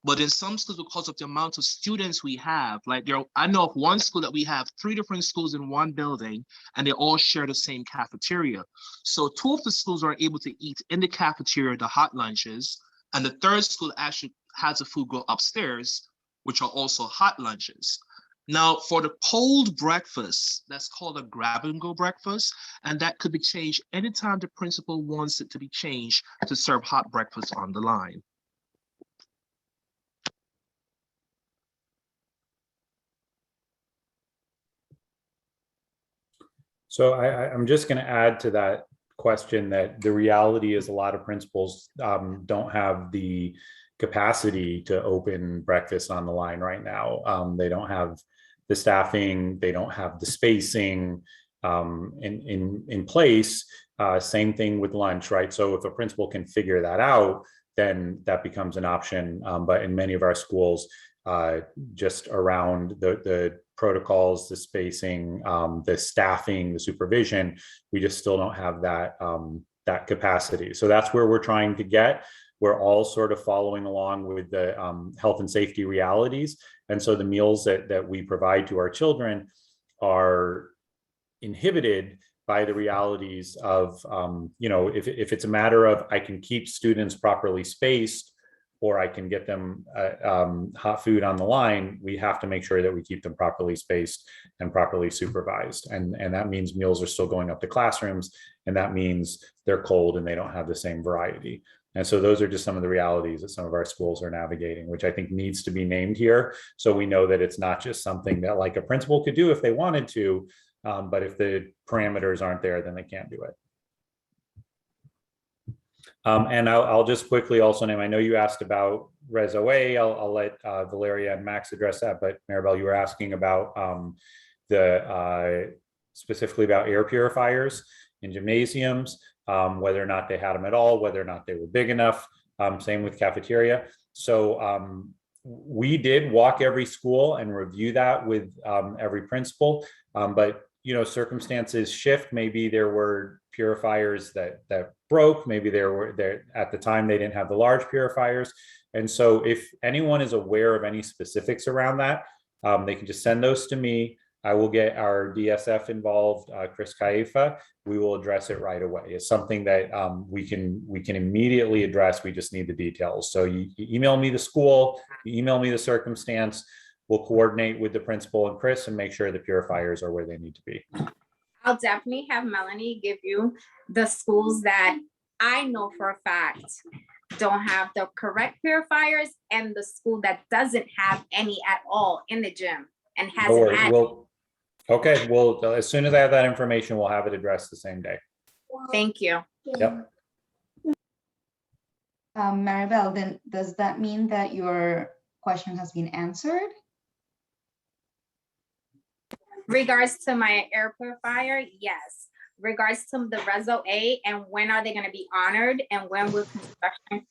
but in some schools, because of the amount of students we have, like I know of one school that we have 3 different schools in one building, and they all share the same cafeteria. So 2 of the schools are able to eat in the cafeteria, the hot lunches, and the 3rd school actually has the food go upstairs, which are also hot lunches. Now, for the cold breakfast, that's called a grab-and-go breakfast, and that could be changed anytime the principal wants it to be changed to serve hot breakfast on the line. So I'm just going to add to that question that the reality is a lot of principals don't have the capacity to open breakfast on the line right now. They don't have the staffing, they don't have the spacing in place. Same thing with lunch, right? So if a principal can figure that out, then that becomes an option. But in many of our schools, just around the protocols, the spacing, the staffing, the supervision, we just still don't have that that capacity. So that's where we're trying to get. We're all sort of following along with the health and safety realities. And so the meals that we provide to our children are inhibited by the realities of, you know, if it's a matter of I can keep students properly spaced, or I can get them hot food on the line, we have to make sure that we keep them properly spaced and properly supervised. And that means meals are still going up to classrooms, and that means they're cold and they don't have the same variety. And so those are just some of the realities that some of our schools are navigating, which I think needs to be named here. So we know that it's not just something that like a principal could do if they wanted to, but if the parameters aren't there, then they can't do it. And I'll just quickly also name, I know you asked about Res OA, I'll let Valeria and Max address that, but Maribel, you were asking about specifically about air purifiers in gymnasiums, whether or not they had them at all, whether or not they were big enough, same with cafeteria. So we did walk every school and review that with every principal, but you know, circumstances shift. Maybe there were purifiers that broke. Maybe there at the time they didn't have the large purifiers. And so if anyone is aware of any specifics around that, they can just send those to me. I will get our DSF involved, Chris Caifa. We will address it right away. It's something that we can immediately address. We just need the details. So you email me the school, you email me the circumstance. We'll coordinate with the principal and Chris and make sure the purifiers are where they need to be. I'll definitely have Melanie give you the schools that I know for a fact don't have the correct purifiers, and the school that doesn't have any at all in the gym and hasn't had. Okay, well, as soon as I have that information, we'll have it addressed the same day. Thank you. Yep. Maribel, then does that mean that your question has been answered? Regards to my air purifier, yes. Regards to the Reso A and when are they going to be honored and when will construction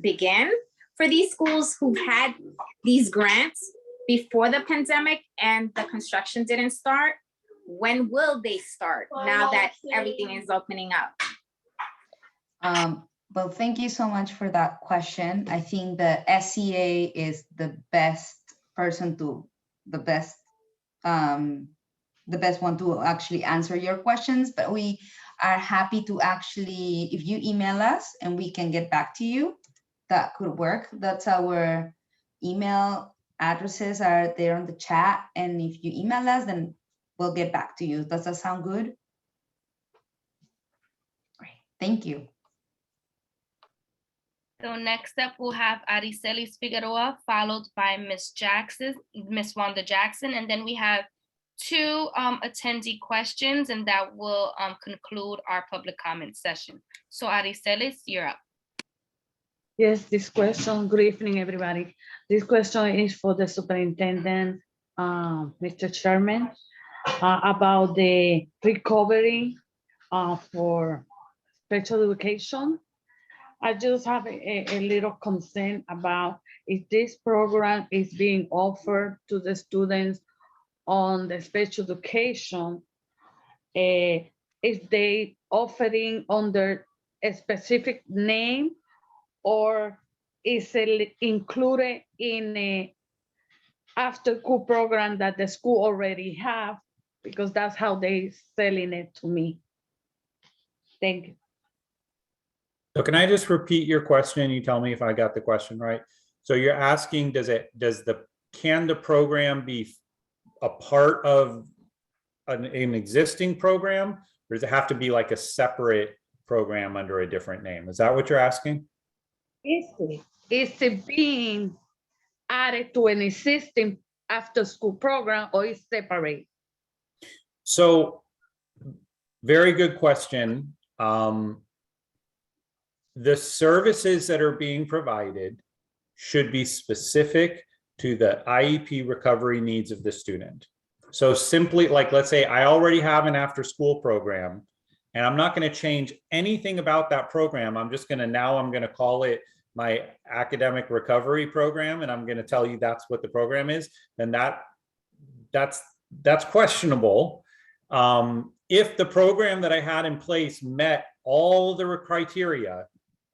begin? For these schools who've had these grants before the pandemic and the construction didn't start, when will they start now that everything is opening up? Well, thank you so much for that question. I think the SCA is the best person to, the best one to actually answer your questions, but we are happy to actually, if you email us and we can get back to you, that could work. That's our email addresses are there on the chat. And if you email us, then we'll get back to you. Does that sound good? Great, thank you. So next up, we'll have Aricelis Figueroa, followed by Miss Wanda Jackson, and then we have two attendee questions, and that will conclude our public comment session. So Aricelis, you're up. Yes, this question, good evening, everybody. This question is for the superintendent, Mr. Chairman, about the recovery for special education. I just have a little concern about if this program is being offered to the students on the special education, if they offering under a specific name, or is it included in a after-school program that the school already have, because that's how they selling it to me. Thank you. So can I just repeat your question? You tell me if I got the question right. So you're asking, can the program be a part of an existing program, or does it have to be like a separate program under a different name? Is that what you're asking? Is it being added to an existing after-school program, or is separate? So, very good question. The services that are being provided should be specific to the IEP recovery needs of the student. So simply, like, let's say I already have an after-school program, and I'm not going to change anything about that program. I'm just going to call it my academic recovery program, and I'm going to tell you that's what the program is. Then that's questionable. If the program that I had in place met all the criteria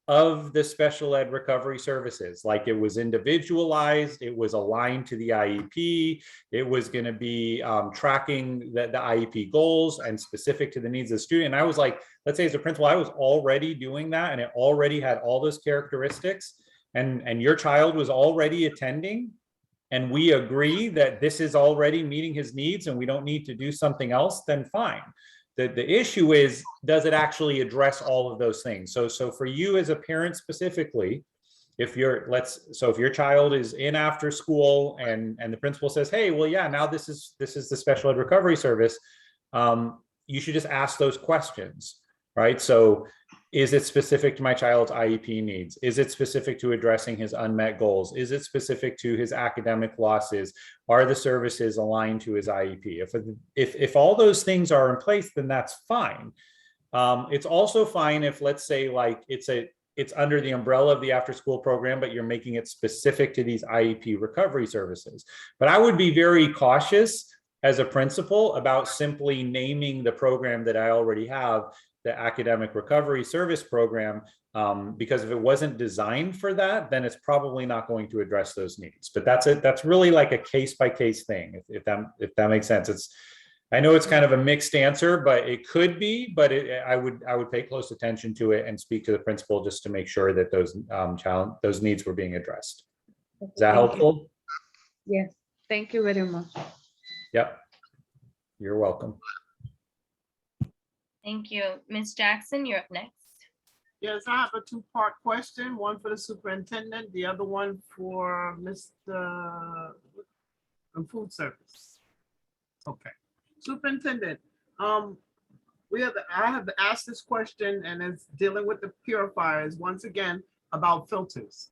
of the special ed recovery services, like it was individualized, it was aligned to the IEP, it was going to be tracking the IEP goals and specific to the needs of the student. And I was like, let's say as a principal, I was already doing that, and it already had all those characteristics, and your child was already attending, and we agree that this is already meeting his needs and we don't need to do something else, then fine. The issue is, does it actually address all of those things? So for you as a parent specifically, if your child is in after school and the principal says, hey, well, yeah, now this is the special ed recovery service, you should just ask those questions, right? So is it specific to my child's IEP needs? Is it specific to addressing his unmet goals? Is it specific to his academic losses? Are the services aligned to his IEP? If all those things are in place, then that's fine. It's also fine if, let's say, like it's under the umbrella of the after-school program, but you're making it specific to these IEP recovery services. But I would be very cautious as a principal about simply naming the program that I already have the academic recovery service program, because if it wasn't designed for that, then it's probably not going to address those needs. But that's really like a case-by-case thing, if that makes sense. I know it's kind of a mixed answer, but it could be, but I would pay close attention to it and speak to the principal just to make sure that those needs were being addressed. Is that helpful? Yes, thank you very much. Yep, you're welcome. Thank you. Ms. Jackson, you're up next. Yes, I have a two-part question, one for the superintendent, the other one for Mr. Food Service. Okay, superintendent, I have asked this question, and it's dealing with the purifiers once again about filters.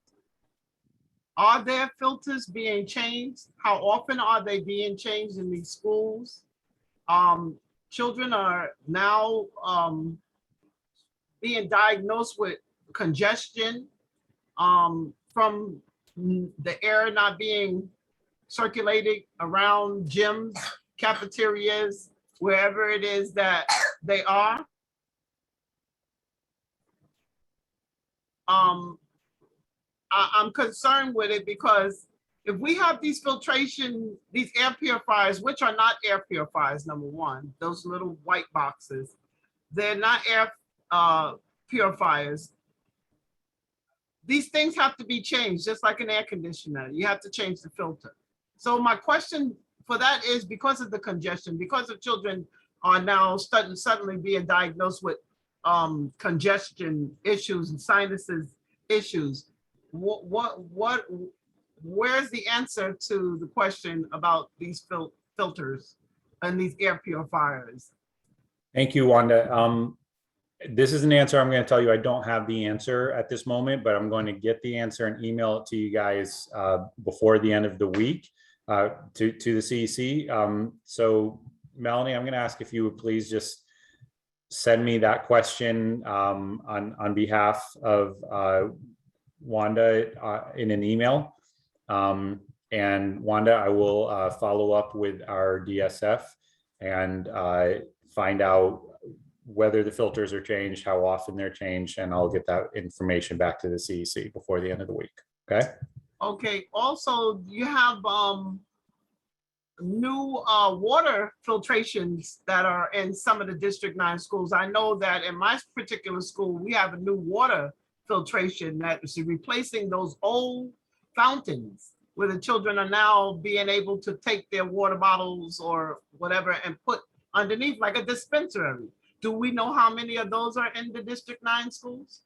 Are there filters being changed? How often are they being changed in these schools? Children are now being diagnosed with congestion from the air not being circulated around gyms, cafeterias, wherever it is that they are. I'm concerned with it because if we have these filtration, these air purifiers, which are not air purifiers, number one, those little white boxes, they're not air purifiers. These things have to be changed, just like an air conditioner. You have to change the filter. So my question for that is, because of the congestion, because of children are now suddenly being diagnosed with congestion issues and sinuses issues, where's the answer to the question about these filters and these air purifiers? Thank you, Wanda. This is an answer I'm going to tell you I don't have the answer at this moment, but I'm going to get the answer and email it to you guys before the end of the week to the CEC. So Melanie, I'm going to ask if you would please just send me that question on behalf of Wanda in an email. And Wanda, I will follow up with our DSF and find out whether the filters are changed, how often they're changed, and I'll get that information back to the CEC before the end of the week. Okay. Okay. Also, you have new water filtrations that are in some of the District 9 schools. I know that in my particular school, we have a new water filtration that is replacing those old fountains where the children are now being able to take their water bottles or whatever and put underneath like a dispensary. Do we know how many of those are in the District 9 schools?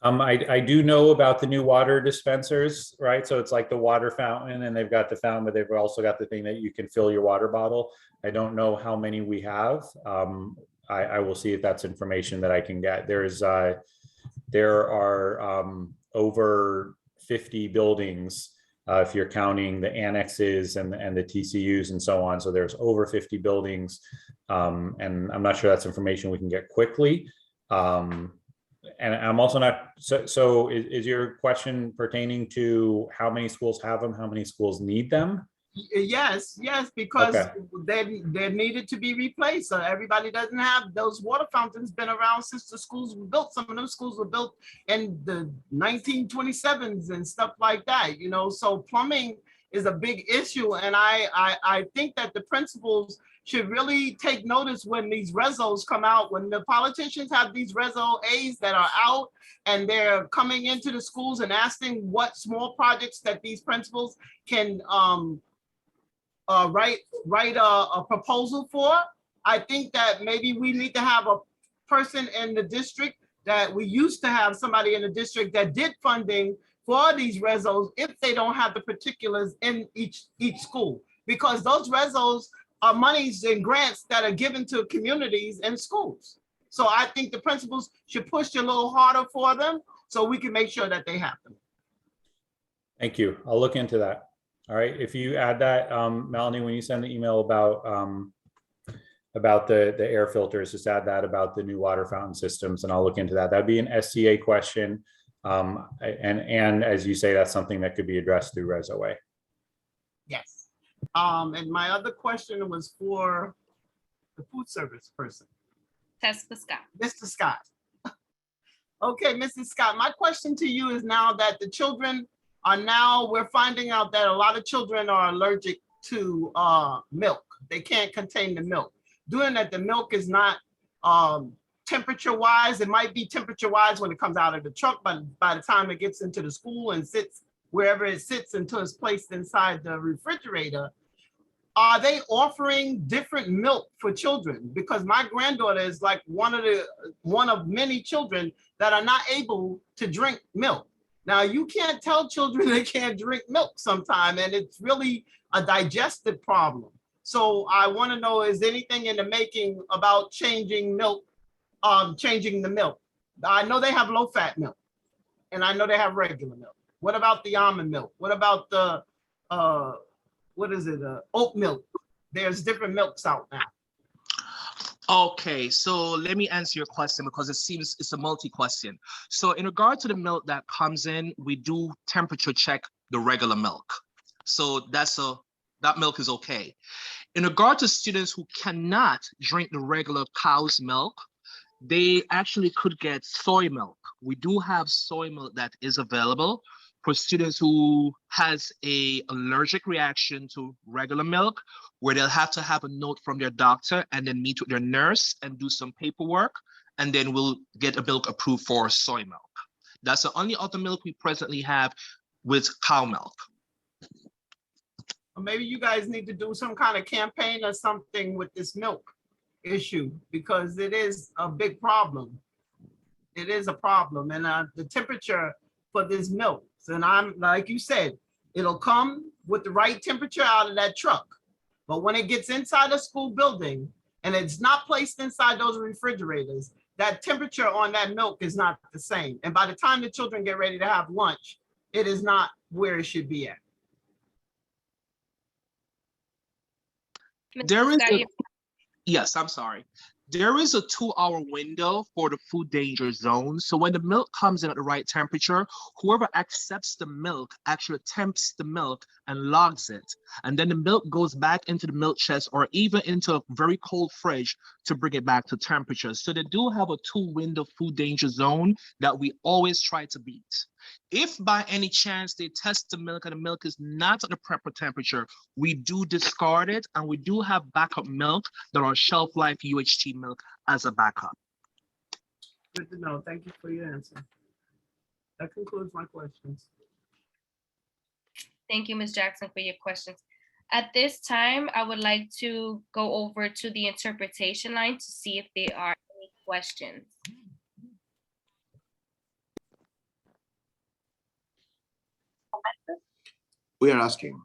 I do know about the new water dispensers, right? So it's like the water fountain, and they've got the fountain, but they've also got the thing that you can fill your water bottle. I don't know how many we have. I will see if that's information that I can get. There are over 50 buildings if you're counting the annexes and the TCUs and so on. So there's over 50 buildings. And I'm not sure that's information we can get quickly. And I'm also not, so is your question pertaining to how many schools have them, how many schools need them? Yes, because Okay. they needed to be replaced. So everybody doesn't have those water fountains been around since the schools were built. Some of those schools were built in the 1927s and stuff like that, you know, so plumbing is a big issue. And I think that the principals should really take notice when these resos come out, when the politicians have these reso A's that are out and they're coming into the schools and asking what small projects that these principals can write a proposal for. I think that maybe we need to have a person in the district that we used to have somebody in the district that did funding for these resos if they don't have the particulars in each school, because those resos are monies and grants that are given to communities and schools. So I think the principals should push a little harder for them so we can make sure that they happen. Thank you. I'll look into that. All right. If you add that, Melanie, when you send the email about the air filters, just add that about the new water fountain systems, and I'll look into that. That'd be an SCA question. And as you say, that's something that could be addressed through ResOA. Yes. And my other question was for the food service person. Mr. Scott. Mr. Scott. Okay, Mrs. Scott, my question to you is now that the children are we're finding out that a lot of children are allergic to milk. They can't contain the milk. Doing that, the milk is not temperature-wise. It might be temperature-wise when it comes out of the truck, but by the time it gets into the school and sits wherever it sits until it's placed inside the refrigerator, are they offering different milk for children? Because my granddaughter is like one of many children that are not able to drink milk. Now, you can't tell children they can't drink milk sometime, and it's really a digestive problem. So I want to know, is anything in the making about changing milk, changing the milk? I know they have low-fat milk, and I know they have regular milk. What about the almond milk? What about the, oat milk? There's different milks out now. Okay, so let me answer your question because it seems it's a multi-question. So in regard to the milk that comes in, we do temperature check the regular milk. So that milk is okay. In regard to students who cannot drink the regular cow's milk, they actually could get soy milk. We do have soy milk that is available for students who has a allergic reaction to regular milk, where they'll have to have a note from their doctor and then meet with their nurse and do some paperwork, and then we'll get a milk approved for soy milk. That's the only other milk we presently have with cow milk. Or maybe you guys need to do some kind of campaign or something with this milk issue, because it is a big problem. It is a problem. And the temperature for this milk, and I'm like you said, it'll come with the right temperature out of that truck. But when it gets inside a school building and it's not placed inside those refrigerators, that temperature on that milk is not the same. And by the time the children get ready to have lunch, it is not where it should be at. There is yes, I'm sorry. There is a 2-hour window for the food danger zone. So when the milk comes in at the right temperature, whoever accepts the milk actually temps the milk and logs it. And then the milk goes back into the milk chest or even into a very cold fridge to bring it back to temperature. So they do have a 2-window food danger zone that we always try to beat. If by any chance they test the milk and the milk is not at the proper temperature, we do discard it, and we do have backup milk that are shelf life UHT milk as a backup. Good to know. Thank you for your answer. That concludes my questions. Thank you, Ms. Jackson, for your questions. At this time, I would like to go over to the interpretation line to see if there are any questions. We are asking.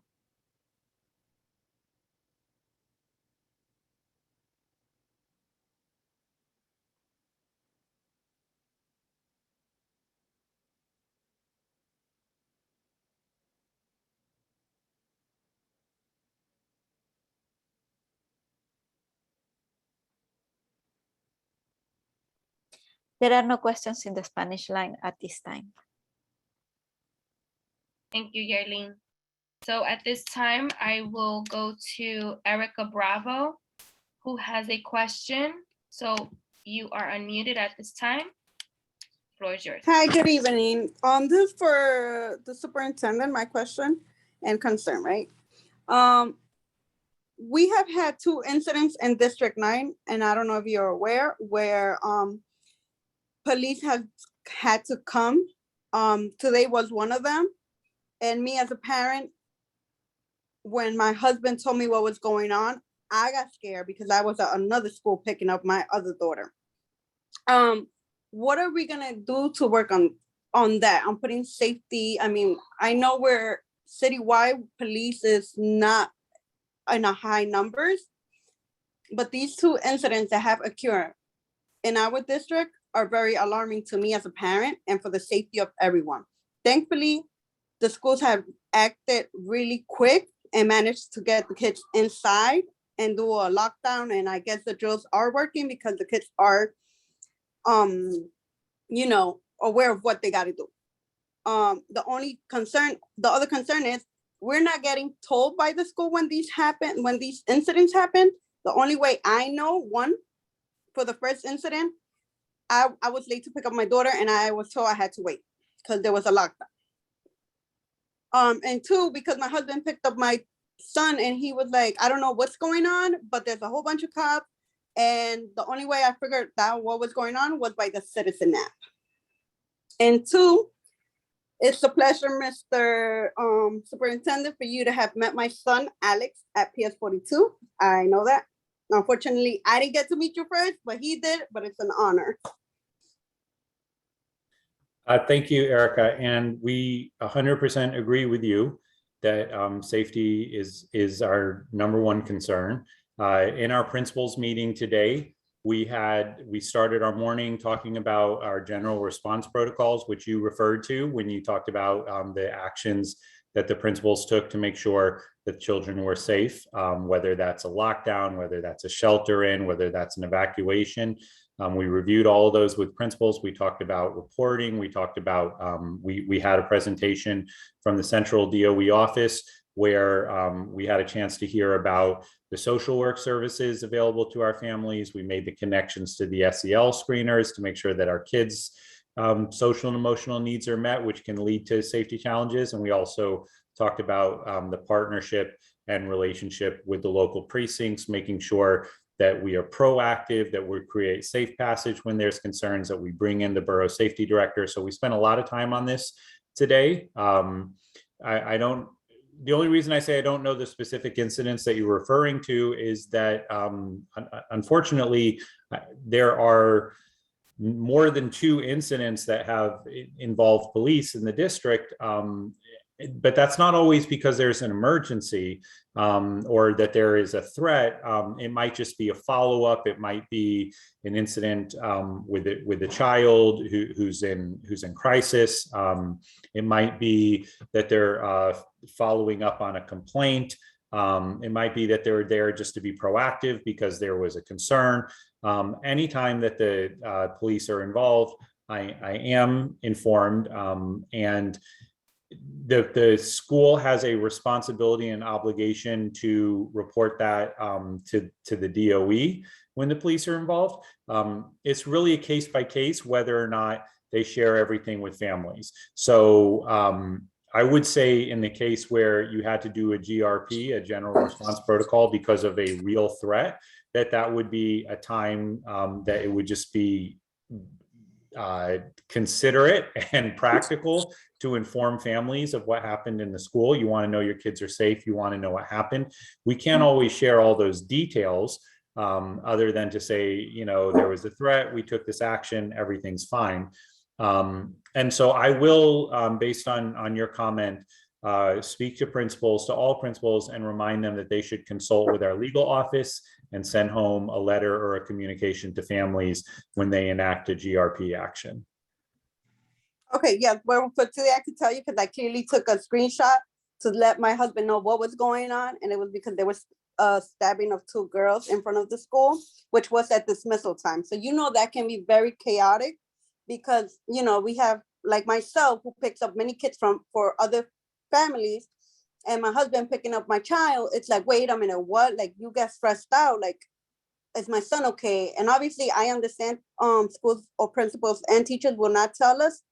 There are no questions in the Spanish line at this time. Thank you, Yarlene. So at this time, I will go to Erica Bravo, who has a question. So you are unmuted at this time. The floor is yours. Hi, good evening. This is for the superintendent, my question and concern, right? We have had 2 incidents in District 9, and I don't know if you're aware, where police have had to come. Today was one of them. And me as a parent, when my husband told me what was going on, I got scared because I was at another school picking up my other daughter. What are we gonna do to work on that? I'm putting safety. I mean, I know we're citywide, police is not in a high numbers, but these 2 incidents that have occurred in our district are very alarming to me as a parent and for the safety of everyone. Thankfully, the schools have acted really quick and managed to get the kids inside and do a lockdown. And I guess the drills are working because the kids are, you know, aware of what they got to do. The other concern is we're not getting told by the school when these happen, when these incidents happen. The only way I know, one, for the first incident, I was late to pick up my daughter and I was told I had to wait because there was a lockdown. And 2, because my husband picked up my son and he was like, I don't know what's going on, but there's a whole bunch of cops. And the only way I figured out what was going on was by the citizen app. And 2, it's a pleasure, Mr. Superintendent, for you to have met my son, Alex, at PS42. I know that. Unfortunately, I didn't get to meet you first, but he did, but it's an honor. Thank you, Erica. And we 100% agree with you that safety is our #1 concern. In our principals meeting today, we started our morning talking about our general response protocols, which you referred to when you talked about the actions that the principals took to make sure that children were safe, whether that's a lockdown, whether that's a shelter in, whether that's an evacuation. We reviewed all of those with principals. We talked about reporting. We talked about, we had a presentation from the Central DOE office where we had a chance to hear about the social work services available to our families. We made the connections to the SEL screeners to make sure that our kids' social and emotional needs are met, which can lead to safety challenges. And we also talked about the partnership and relationship with the local precincts, making sure that we are proactive, that we create safe passage when there's concerns, that we bring in the borough safety director. So we spent a lot of time on this today. The only reason I say I don't know the specific incidents that you're referring to is that unfortunately, there are more than 2 incidents that have involved police in the district. But that's not always because there's an emergency or that there is a threat. It might just be a follow-up. It might be an incident with a child who's in crisis. It might be that they're following up on a complaint. It might be that they're there just to be proactive because there was a concern. Anytime that the police are involved, I am informed, and the school has a responsibility and obligation to report that to the DOE when the police are involved. It's really a case by case whether or not they share everything with families. So I would say in the case where you had to do a GRP, a general response protocol, because of a real threat, that would be a time that it would just be considerate and practical to inform families of what happened in the school. You want to know your kids are safe. You want to know what happened. We can't always share all those details other than to say, you know, there was a threat, we took this action, everything's fine. And so I will, based on your comment, speak to principals, to all principals, and remind them that they should consult with our legal office and send home a letter or a communication to families when they enact a GRP action. Okay, yeah, well, for today I can tell you because I clearly took a screenshot to let my husband know what was going on, and it was because there was a stabbing of 2 girls in front of the school, which was at dismissal time. So you know that can be very chaotic because, you know, we have, like myself, who picks up many kids for other families, and my husband picking up my child. It's like, wait a minute, what? Like, you get stressed out, like, is my son okay? And obviously I understand schools or principals and teachers will not tell us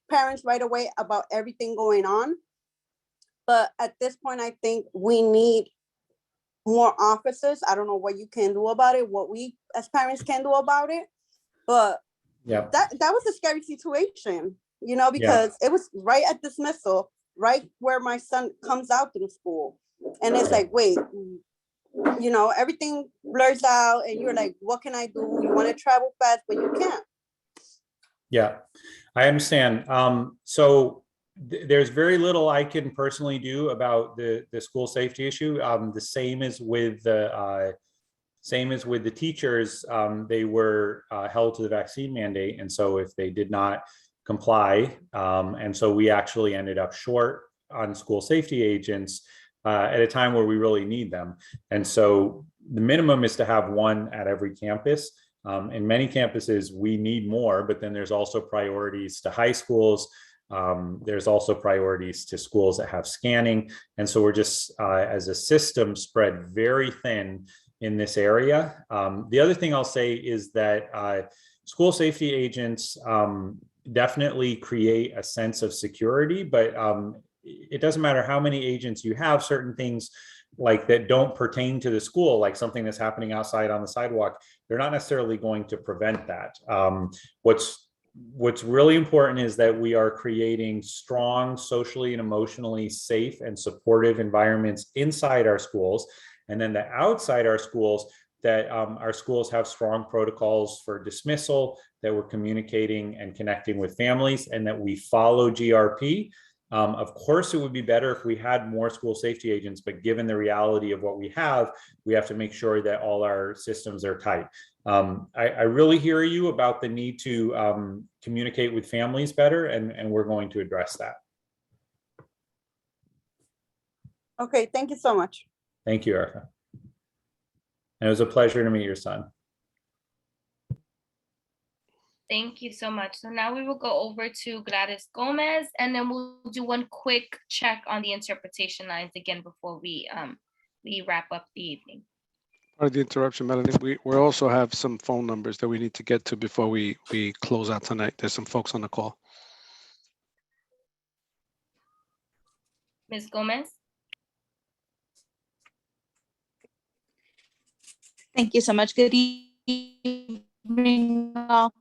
parents right away about everything going on. But at this point, I think we need more officers. I don't know what you can do about it, what we as parents can do about it. But yeah, that was a scary situation, you know, because it was right at dismissal, right where my son comes out through school. And it's like, wait, you know, everything blurs out and you're like, what can I do? You want to travel fast, but you can't. Yeah, I understand. So there's very little I can personally do about the school safety issue. The same as with the teachers. They were held to the vaccine mandate, and so if they did not comply, and so we actually ended up short on school safety agents at a time where we really need them. And so the minimum is to have 1 at every campus. In many campuses, we need more, but then there's also priorities to high schools. There's also priorities to schools that have scanning. And so we're just, as a system, spread very thin in this area. The other thing I'll say is that school safety agents definitely create a sense of security, but it doesn't matter how many agents you have, certain things like that don't pertain to the school, like something that's happening outside on the sidewalk, they're not necessarily going to prevent that. What's really important is that we are creating strong, socially and emotionally safe and supportive environments inside our schools. And then that outside our schools, that our schools have strong protocols for dismissal, that we're communicating and connecting with families, and that we follow GRP. Of course, it would be better if we had more school safety agents, but given the reality of what we have to make sure that all our systems are tight. I really hear you about the need to communicate with families better, and we're going to address that. Okay, thank you so much. Thank you, Erica. And it was a pleasure to meet your son. Thank you so much. So now we will go over to Gladys Gomez, and then we'll do one quick check on the interpretation lines again before we wrap up the evening. Pardon the interruption, Melanie. We also have some phone numbers that we need to get to before we close out tonight. There's some folks on the call. Ms. Gomez? Thank you so much. Good evening, all.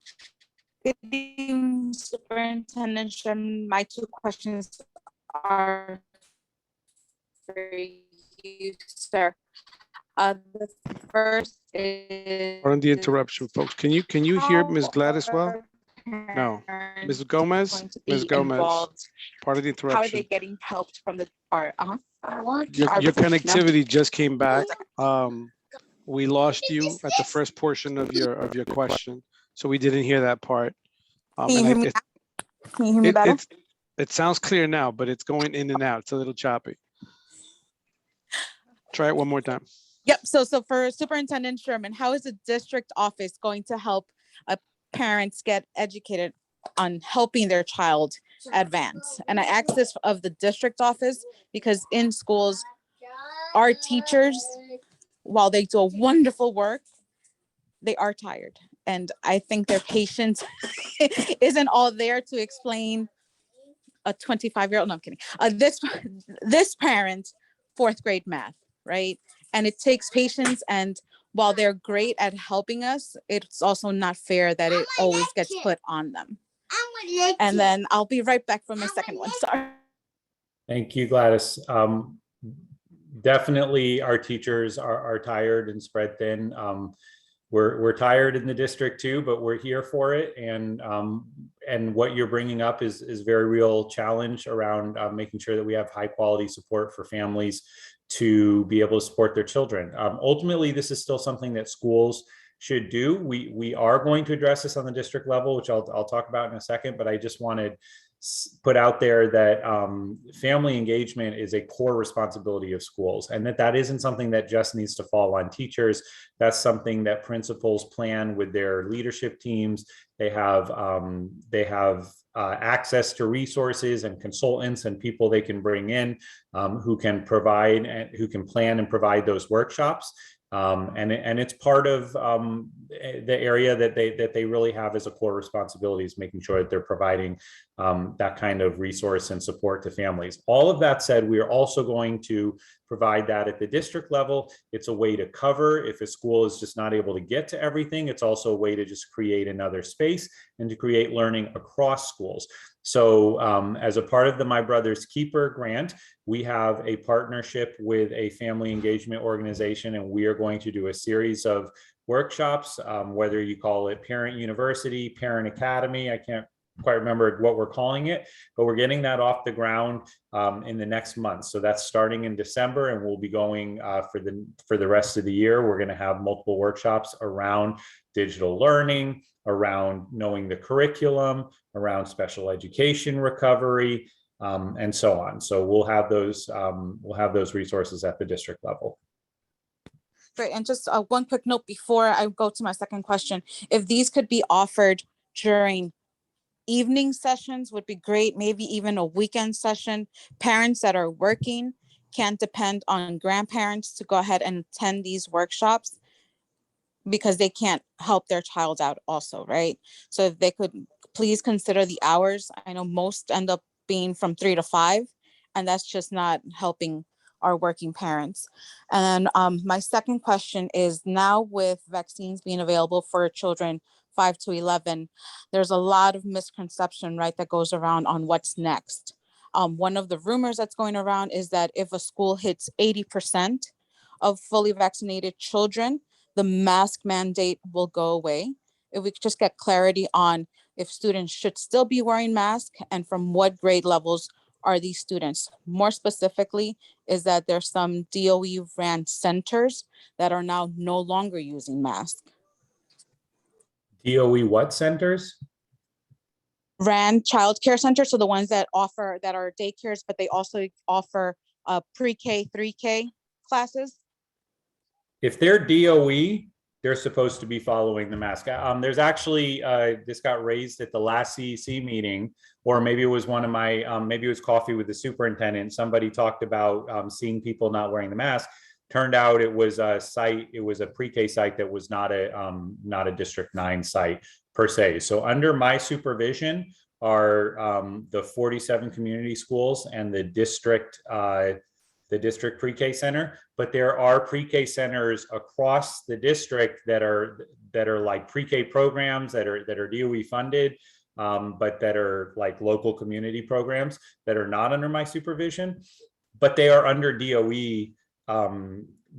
Good evening, Superintendent Sherman. My two questions are for you, sir. The first is. Pardon the interruption, folks. Can you hear Ms. Gladys well? No. Ms. Gomez? Ms. Gomez. Pardon the How are they interruption. getting helped from the Your connectivity just came back. We lost you at the first portion of your question, so we didn't hear that part. Can you hear me? Can you hear me better? It sounds clear now, but it's going in and out. It's a little choppy. Try it one more time. Yep. So for Superintendent Sherman, how is the district office going to help parents get educated on helping their child advance? And I ask this of the district office because in schools, our teachers, while they do a wonderful work, they are tired. And I think their patience isn't all there to explain a 25-year-old, no, I'm kidding. This parent, fourth grade math, right? And it takes patience. And while they're great at helping us, it's also not fair that it always gets put on them. And then I'll be right back for my second one, sorry. Thank you, Gladys. Definitely our teachers are tired and spread thin. We're tired in the district too, but we're here for it. And what you're bringing up is very real challenge around making sure that we have high quality support for families to be able to support their children. Ultimately, this is still something that schools should do. We are going to address this on the district level, which I'll talk about in a second, but I just wanted put out there that family engagement is a core responsibility of schools, and that isn't something that just needs to fall on teachers. That's something that principals plan with their leadership teams. They have access to resources and consultants and people they can bring in who can provide and who can plan and provide those workshops. And it's part of the area that they really have as a core responsibility, is making sure that they're providing that kind of resource and support to families. All of that said, we are also going to provide that at the district level. It's a way to cover if a school is just not able to get to everything. It's also a way to just create another space and to create learning across schools. So as a part of the My Brother's Keeper grant, we have a partnership with a family engagement organization, and we are going to do a series of workshops, whether you call it Parent University, Parent Academy, I can't quite remember what we're calling it, but we're getting that off the ground in the next month. So that's starting in December, and we'll be going for the rest of the year. We're going to have multiple workshops around digital learning, around knowing the curriculum, around special education recovery, and so on. So we'll have those resources at the district level. Great. And just one quick note before I go to my second question, if these could be offered during evening sessions would be great, maybe even a weekend session. Parents that are working can't depend on grandparents to go ahead and attend these workshops because they can't help their child out also, right? So if they could please consider the hours. I know most end up being from 3 to 5, and that's just not helping our working parents. And my second question is, now with vaccines being available for children 5 to 11, there's a lot of misconception, right, that goes around on what's next. One of the rumors that's going around is that if a school hits 80% of fully vaccinated children, the mask mandate will go away. If we could just get clarity on if students should still be wearing masks and from what grade levels are these students. More specifically, is that there's some DOE ran centers that are now no longer using masks. DOE what centers? Ran childcare centers, so the ones that offer, that are daycares, but they also offer pre-K, 3K classes. If they're DOE, they're supposed to be following the mask. There's actually, this got raised at the last CEC meeting, or maybe it was one of my, maybe it was coffee with the superintendent. Somebody talked about seeing people not wearing the mask. Turned out it was a site, it was a pre-K site that was not a District 9 site per se. So under my supervision are the 47 community schools and the district pre-K center, but there are pre-K centers across the district that are like pre-K programs that are DOE funded, but that are like local community programs that are not under my supervision, but they are under DOE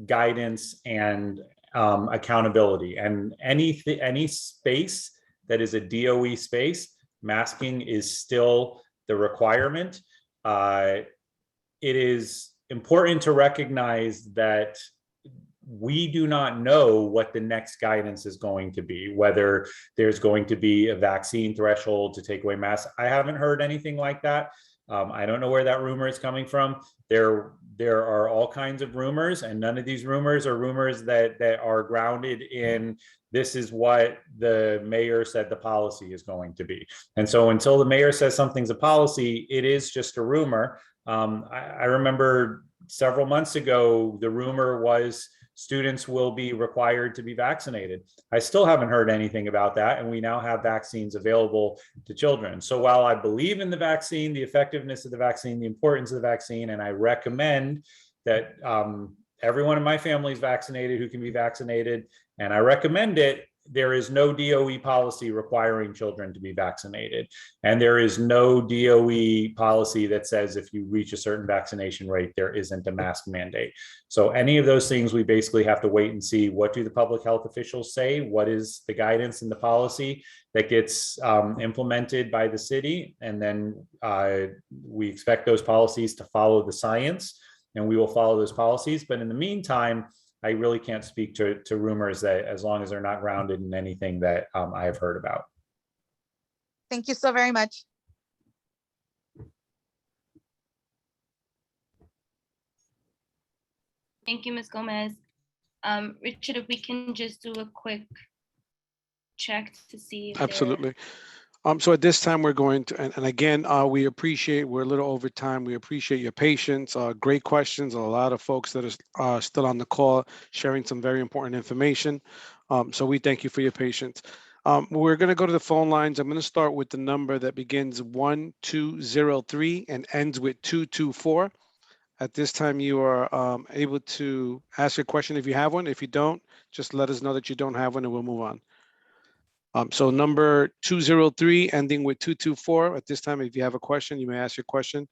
guidance and accountability. And any space that is a DOE space, masking is still the requirement. It is important to recognize that we do not know what the next guidance is going to be, whether there's going to be a vaccine threshold to take away masks. I haven't heard anything like that. I don't know where that rumor is coming from. There are all kinds of rumors, and none of these rumors are rumors that are grounded in this is what the mayor said the policy is going to be. And so until the mayor says something's a policy, it is just a rumor. I remember several months ago, the rumor was students will be required to be vaccinated. I still haven't heard anything about that, and we now have vaccines available to children. So while I believe in the vaccine, the effectiveness of the vaccine, the importance of the vaccine, and I recommend that everyone in my family is vaccinated who can be vaccinated, and I recommend it, there is no DOE policy requiring children to be vaccinated. And there is no DOE policy that says if you reach a certain vaccination rate, there isn't a mask mandate. So any of those things, we basically have to wait and see, what do the public health officials say? What is the guidance and the policy that gets implemented by the city? And then we expect those policies to follow the science, and we will follow those policies. But in the meantime, I really can't speak to rumors that, as long as they're not grounded in anything that I have heard about. Thank you so very much. Thank you, Ms. Gomez. Richard, if we can just do a quick check to see. Absolutely. So at this time, we're going to, and again, we appreciate, we're a little over time. We appreciate your patience. Great questions. A lot of folks that are still on the call sharing some very important information. So we thank you for your patience. We're going to go to the phone lines. I'm going to start with the number that begins 1203 and ends with 224. At this time, you are able to ask your question if you have one. If you don't, just let us know that you don't have one and we'll move on. So number 203 ending with 224. At this time, if you have a question, you may ask your question.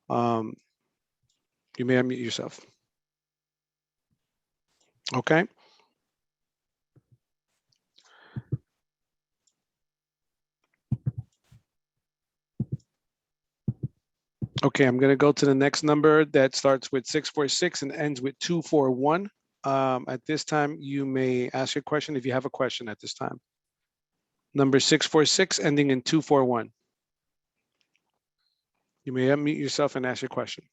You may unmute yourself. Okay. Okay, I'm going to go to the next number that starts with 646 and ends with 241. At this time, you may ask your question if you have a question at this time. Number 646 ending in 241. You may unmute yourself and ask your question.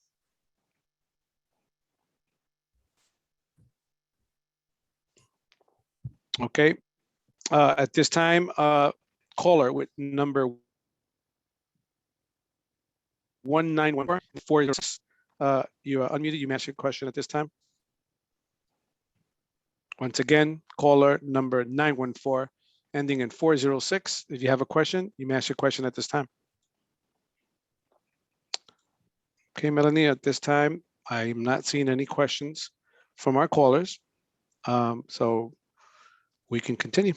Okay. At this time, caller with number 1914. You are unmuted. You may ask your question at this time. Once again, caller number 914 ending in 406. If you have a question, you may ask your question at this time. Okay, Melanie, at this time, I'm not seeing any questions from our callers. So we can continue.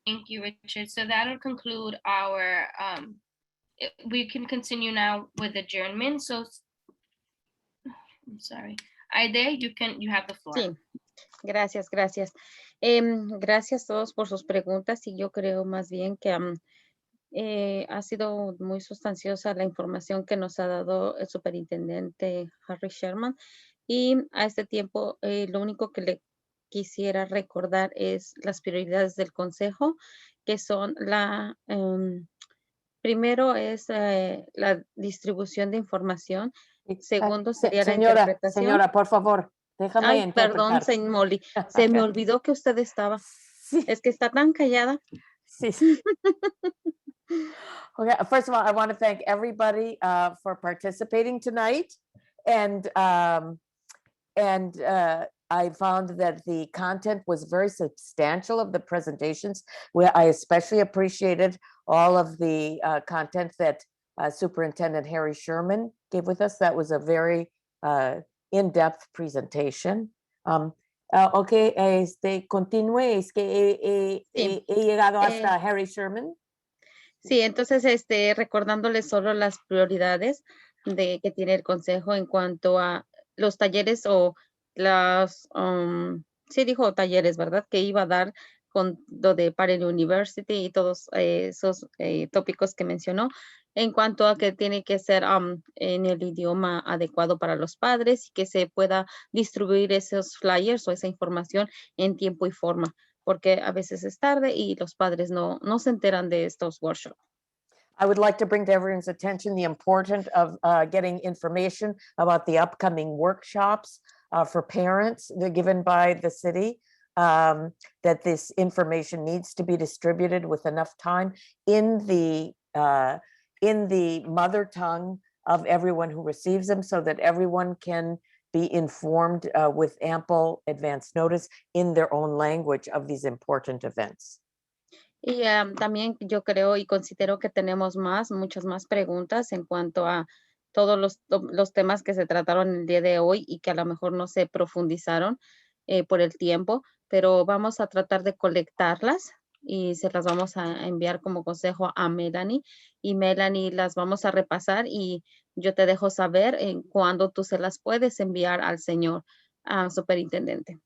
Thank you, Richard. So that'll conclude our, we can continue now with adjournment. So, I'm sorry. Aide, you have the floor. Sí, gracias. Gracias a todos por sus preguntas, y yo creo más bien que ha sido muy sustanciosa la información que nos ha dado el superintendente Harry Sherman, y a este tiempo lo único que le quisiera recordar es las prioridades del consejo, que son primero es la distribución de información. Segundo sería la interpretación. Señora, por favor, déjame interpretar. Perdón, señor Molly, se me olvidó que usted estaba. Sí. Es que está tan callada. Sí. Okay, first of all, I want to thank everybody for participating tonight. I found that the content was very substantial of the presentations, where I especially appreciated all of the content that Superintendent Harry Sherman gave with us. That was a very in-depth presentation. Ok, continúe, es que he llegado hasta Harry Sherman. Sí, entonces, recordándoles solo las prioridades que tiene el consejo en cuanto a los talleres o las, sí dijo talleres, ¿verdad? Que iba a dar con lo de Parallel University y todos esos tópicos que mencionó, en cuanto a que tiene que ser en el idioma adecuado para los padres y que se pueda distribuir esos flyers o esa información en tiempo y forma, porque a veces es tarde y los padres no se enteran de estos workshops. I would like to bring to everyone's attention the importance of getting information about the upcoming workshops for parents given by the city, that this information needs to be distributed with enough time in the mother tongue of everyone who receives them, so that everyone can be informed with ample advance notice in their own language of these important events. Y también yo creo y considero que tenemos muchas más preguntas en cuanto a todos los temas que se trataron el día de hoy y que a lo mejor no se profundizaron por el tiempo, pero vamos a tratar de colectarlas y se las vamos a enviar como consejo a Melanie, y Melanie las vamos a repasar y yo te dejo saber en cuándo tú se las puedes enviar al señor superintendente.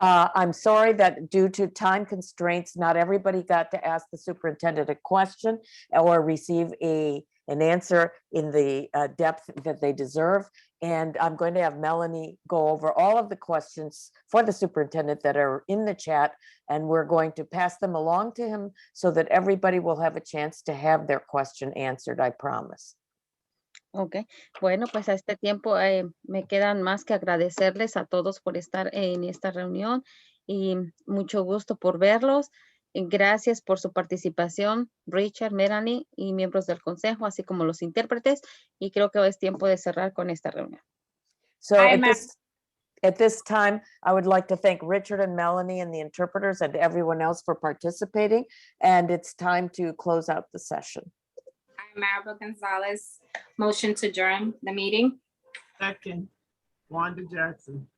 I'm sorry that due to time constraints, not everybody got to ask the superintendent a question or receive an answer in the depth that they deserve. And I'm going to have Melanie go over all of the questions for the superintendent that are in the chat, and we're going to pass them along to him so that everybody will have a chance to have their question answered, I promise. Ok, bueno, pues a este tiempo me quedan más que agradecerles a todos por estar en esta reunión y mucho gusto por verlos. Gracias por su participación, Richard, Melanie y miembros del consejo, así como los intérpretes, y creo que es tiempo de cerrar con esta reunión. So at this time, I would like to thank Richard and Melanie and the interpreters and everyone else for participating, and it's time to close out the session. I'm Maribel Gonzalez. Motion to adjourn the meeting. Second, Wanda Jackson.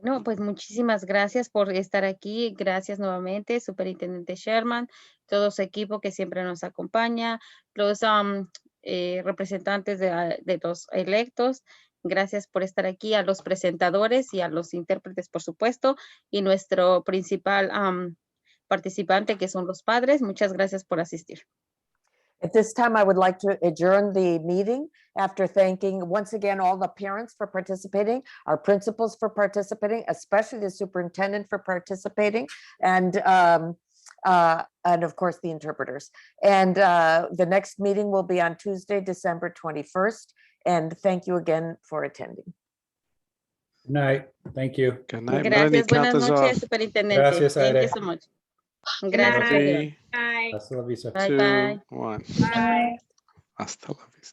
Bueno, pues muchísimas gracias por estar aquí. Gracias nuevamente, Superintendente Sherman, todo su equipo que siempre nos acompaña, los representantes de los electos. Gracias por estar aquí, a los presentadores y a los intérpretes, por supuesto, y nuestro principal participante, que son los padres. Muchas gracias por asistir. At this time, I would like to adjourn the meeting after thanking once again all the parents for participating, our principals for participating, especially the superintendent for participating, and of course the interpreters. And the next meeting will be on Tuesday, December 21st. And thank you again for attending. Good night. Thank you. Good night. Gracias, buenas noches, superintendente. Gracias, Thank Aire. you so much. Gracias. Three, Bye. Hasta la vista. Bye, two, bye. one. Bye. Hasta la vista.